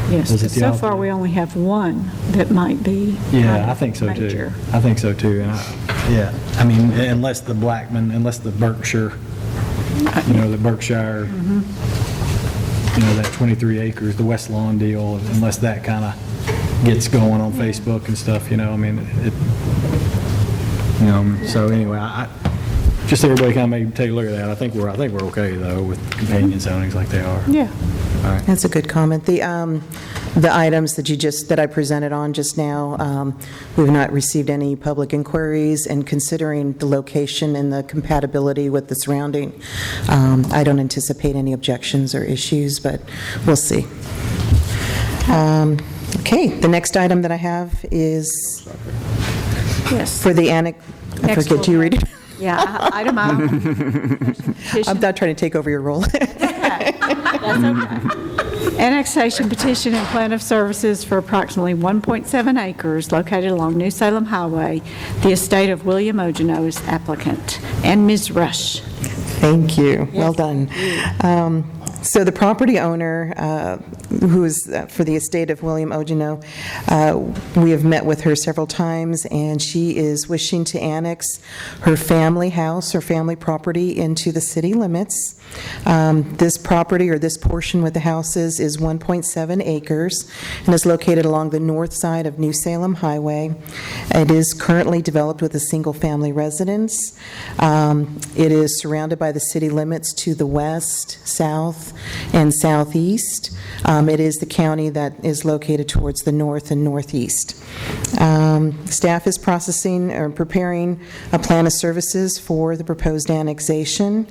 S1: Yes, so far we only have one that might be.
S9: Yeah, I think so
S1: major.
S9: too. I think so too. And I mean, unless the Berkshire, the Berkshire, that 23 acres, the West Lawn deal, unless that kind of gets going on Facebook and stuff, I mean, so anyway, just so everybody kind of maybe take a look at that. I think we're okay though with companion zonings like they are.
S1: Yeah.
S9: All right.
S4: That's a good comment. The items that I presented on just now, we've not received any public inquiries, and considering the location and the compatibility with the surrounding, I don't anticipate any objections or issues, but we'll see. Okay, the next item that I have is for the annex. I forget, do you read it?
S1: Yeah, item I.
S4: I'm not trying to take over your role.
S1: That's okay. Annexation petition and plan of services for approximately 1.7 acres located along New Salem Highway. The estate of William Ogino is applicant. And Ms. Rush.
S4: Thank you. Well done. So the property owner, who is for the estate of William Ogino, we have met with her several times, and she is wishing to annex her family house or family property into the city limits. This property, or this portion with the houses, is 1.7 acres and is located along the north side of New Salem Highway. It is currently developed with a single-family residence. It is surrounded by the city limits to the west, south, and southeast. It is the county that is located towards the north and northeast. Staff is processing or preparing a plan of services for the proposed annexation.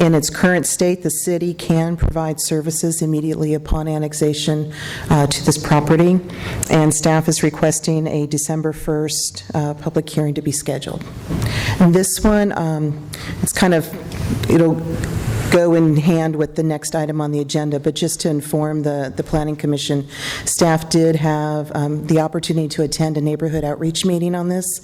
S4: In its current state, the city can provide services immediately upon annexation to this property, and staff is requesting a December 1st public hearing to be scheduled. And this one, it's kind of, it'll go in hand with the next item on the agenda, but just to inform the Planning Commission, staff did have the opportunity to attend a neighborhood outreach meeting on this,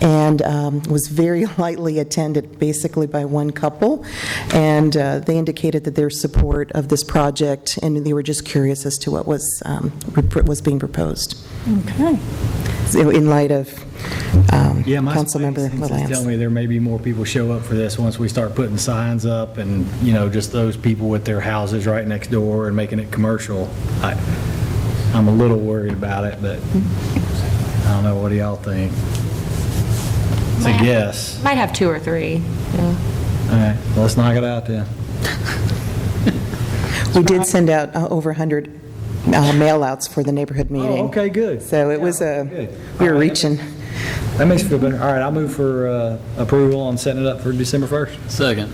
S4: and was very lightly attended, basically by one couple, and they indicated that their support of this project, and they were just curious as to what was being proposed.
S1: Okay.
S4: So in light of
S9: Yeah, my
S4: Councilmember
S9: instincts
S4: LaLance.
S9: tell me there may be more people show up for this once we start putting signs up and, you know, just those people with their houses right next door and making it commercial. I'm a little worried about it, but I don't know, what do y'all think? It's a guess.
S2: Might have 2 or 3. Yeah.
S9: All right, well, let's knock it out then.
S4: We did send out over 100 mail-outs for the neighborhood meeting.
S9: Oh, okay, good.
S4: So it was we were reaching.
S9: That makes me feel better. All right, I'll move for approval on setting it up for December 1st.
S19: Second.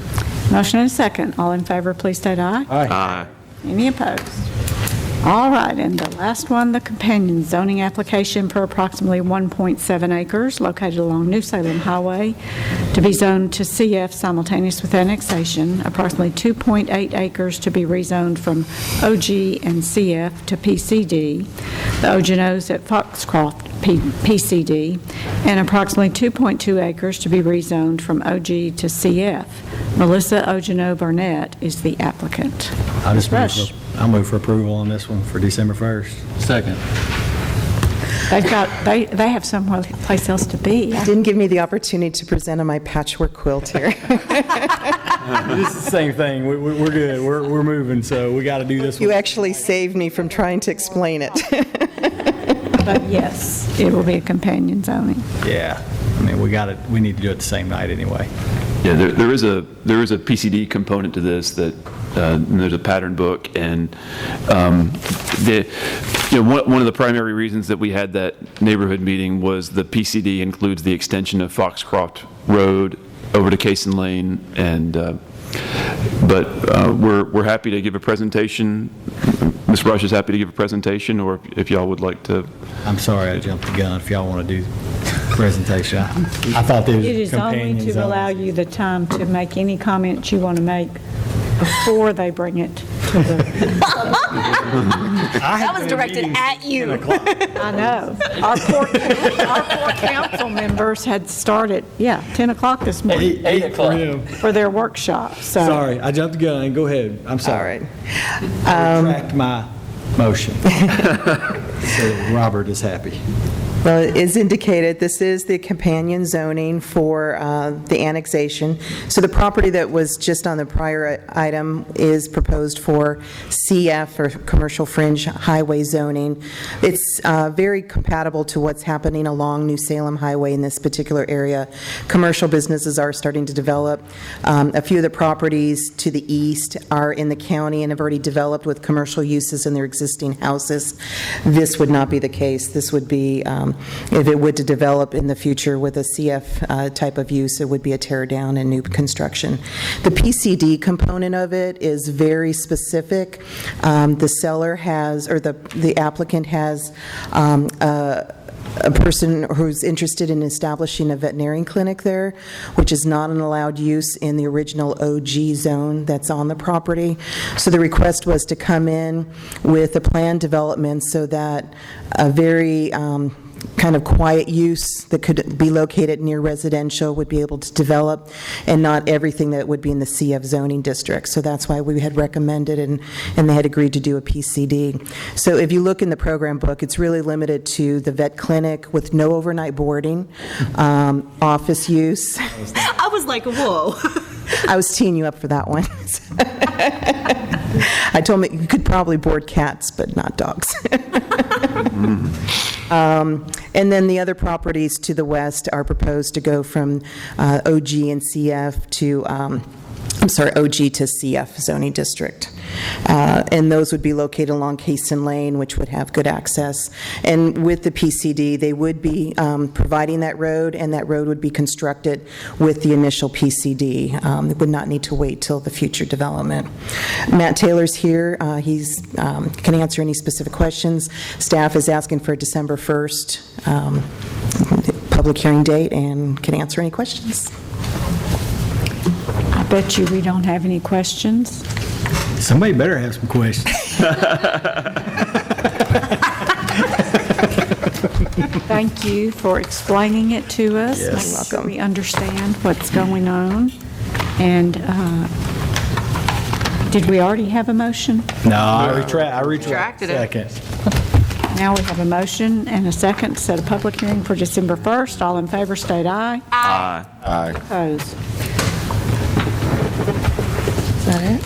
S1: Motion and a second. All in favor, please state aye.
S9: Aye.
S1: Any opposed? All right, and the last one, the companion zoning application for approximately 1.7 acres located along New Salem Highway to be zoned to CF simultaneous with annexation, approximately 2.8 acres to be rezoned from OG and CF to PCD, the Ogenos at Foxcroft PCD, and approximately 2.2 acres to be rezoned from OG to CF. Melissa Ogeno Burnett is the applicant.
S9: I'll move for approval on this one for December 1st.
S19: Second.
S1: They have somewhere place else to be.
S4: Didn't give me the opportunity to present on my patchwork quilt here.
S9: This is the same thing. We're good. We're moving, so we got to do this one.
S4: You actually saved me from trying to explain it.
S1: But yes, it will be a companion zoning.
S9: Yeah. I mean, we need to do it the same night anyway.
S5: Yeah, there is a PCD component to this that there's a pattern book, and one of the primary reasons that we had that neighborhood meeting was the PCD includes the extension of Foxcroft Road over to Cason Lane, and but we're happy to give a presentation. Ms. Rush is happy to give a presentation, or if y'all would like to.
S9: I'm sorry I jumped the gun. If y'all want to do presentation, I thought there was
S1: It is only
S9: companion
S1: to
S9: zones.
S1: allow you the time to make any comments you want to make before they bring it to the...
S2: That was directed at you.
S1: I know. Our poor council members had started, 10 o'clock this morning.
S9: 8 o'clock.
S1: For their workshop, so...
S9: Sorry, I jumped the gun. Go ahead. I'm sorry.
S4: All right.
S9: I retract my motion. So Robert is happy.
S4: Well, as indicated, this is the companion zoning for the annexation. So the property that was just on the prior item is proposed for CF, or Commercial Fringe Highway zoning. It's very compatible to what's happening along New Salem Highway in this particular area. Commercial businesses are starting to develop. A few of the properties to the east are in the county and have already developed with commercial uses in their existing houses. This would not be the case. This would be if it would to develop in the future with a CF type of use, it would be a tear down and new construction. The PCD component of it is very specific. The seller has, or the applicant has a person who's interested in establishing a veterinarian clinic there, which is not an allowed use in the original OG zone that's on the property. So the request was to come in with a planned development so that a very kind of quiet use that could be located near residential would be able to develop, and not everything that would be in the CF zoning district. So that's why we had recommended, and they had agreed to do a PCD. So if you look in the program book, it's really limited to the vet clinic with no overnight boarding, office use.
S2: I was like, whoa.
S4: I was teeing you up for that one. I told him you could probably board cats, but not dogs. And then the other properties to the west are proposed to go from OG and CF to OG to CF zoning district. And those would be located along Cason Lane, which would have good access. And with the PCD, they would be providing that road, and that road would be constructed with the initial PCD. It would not need to wait till the future development. Matt Taylor's here. He's can answer any specific questions. Staff is asking for a December 1st public hearing date and can answer any questions.
S1: I bet you we don't have any questions.
S9: Somebody better have some questions.
S1: Thank you for explaining it to us.
S4: Yes.
S1: Making sure we understand what's going on. And did we already have a motion?
S9: No, I retracted it. Second.
S1: Now we have a motion and a second to set a public hearing for December 1st. All in favor, state aye.
S3: Aye.
S15: Aye.
S1: Opposed?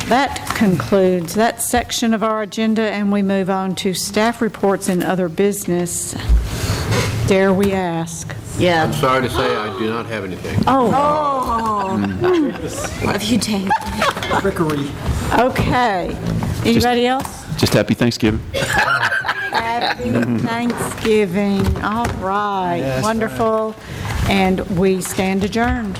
S1: That concludes that section of our agenda, and we move on to staff reports and other business. Dare we ask?
S2: Yeah.
S6: I'm sorry to say, I do not have anything.
S1: Oh.
S2: What have you done?
S9: Trickery.
S1: Okay. Anybody else?
S5: Just happy Thanksgiving.
S1: Happy Thanksgiving. All right.
S9: Yes,
S1: wonderful. And we stand adjourned.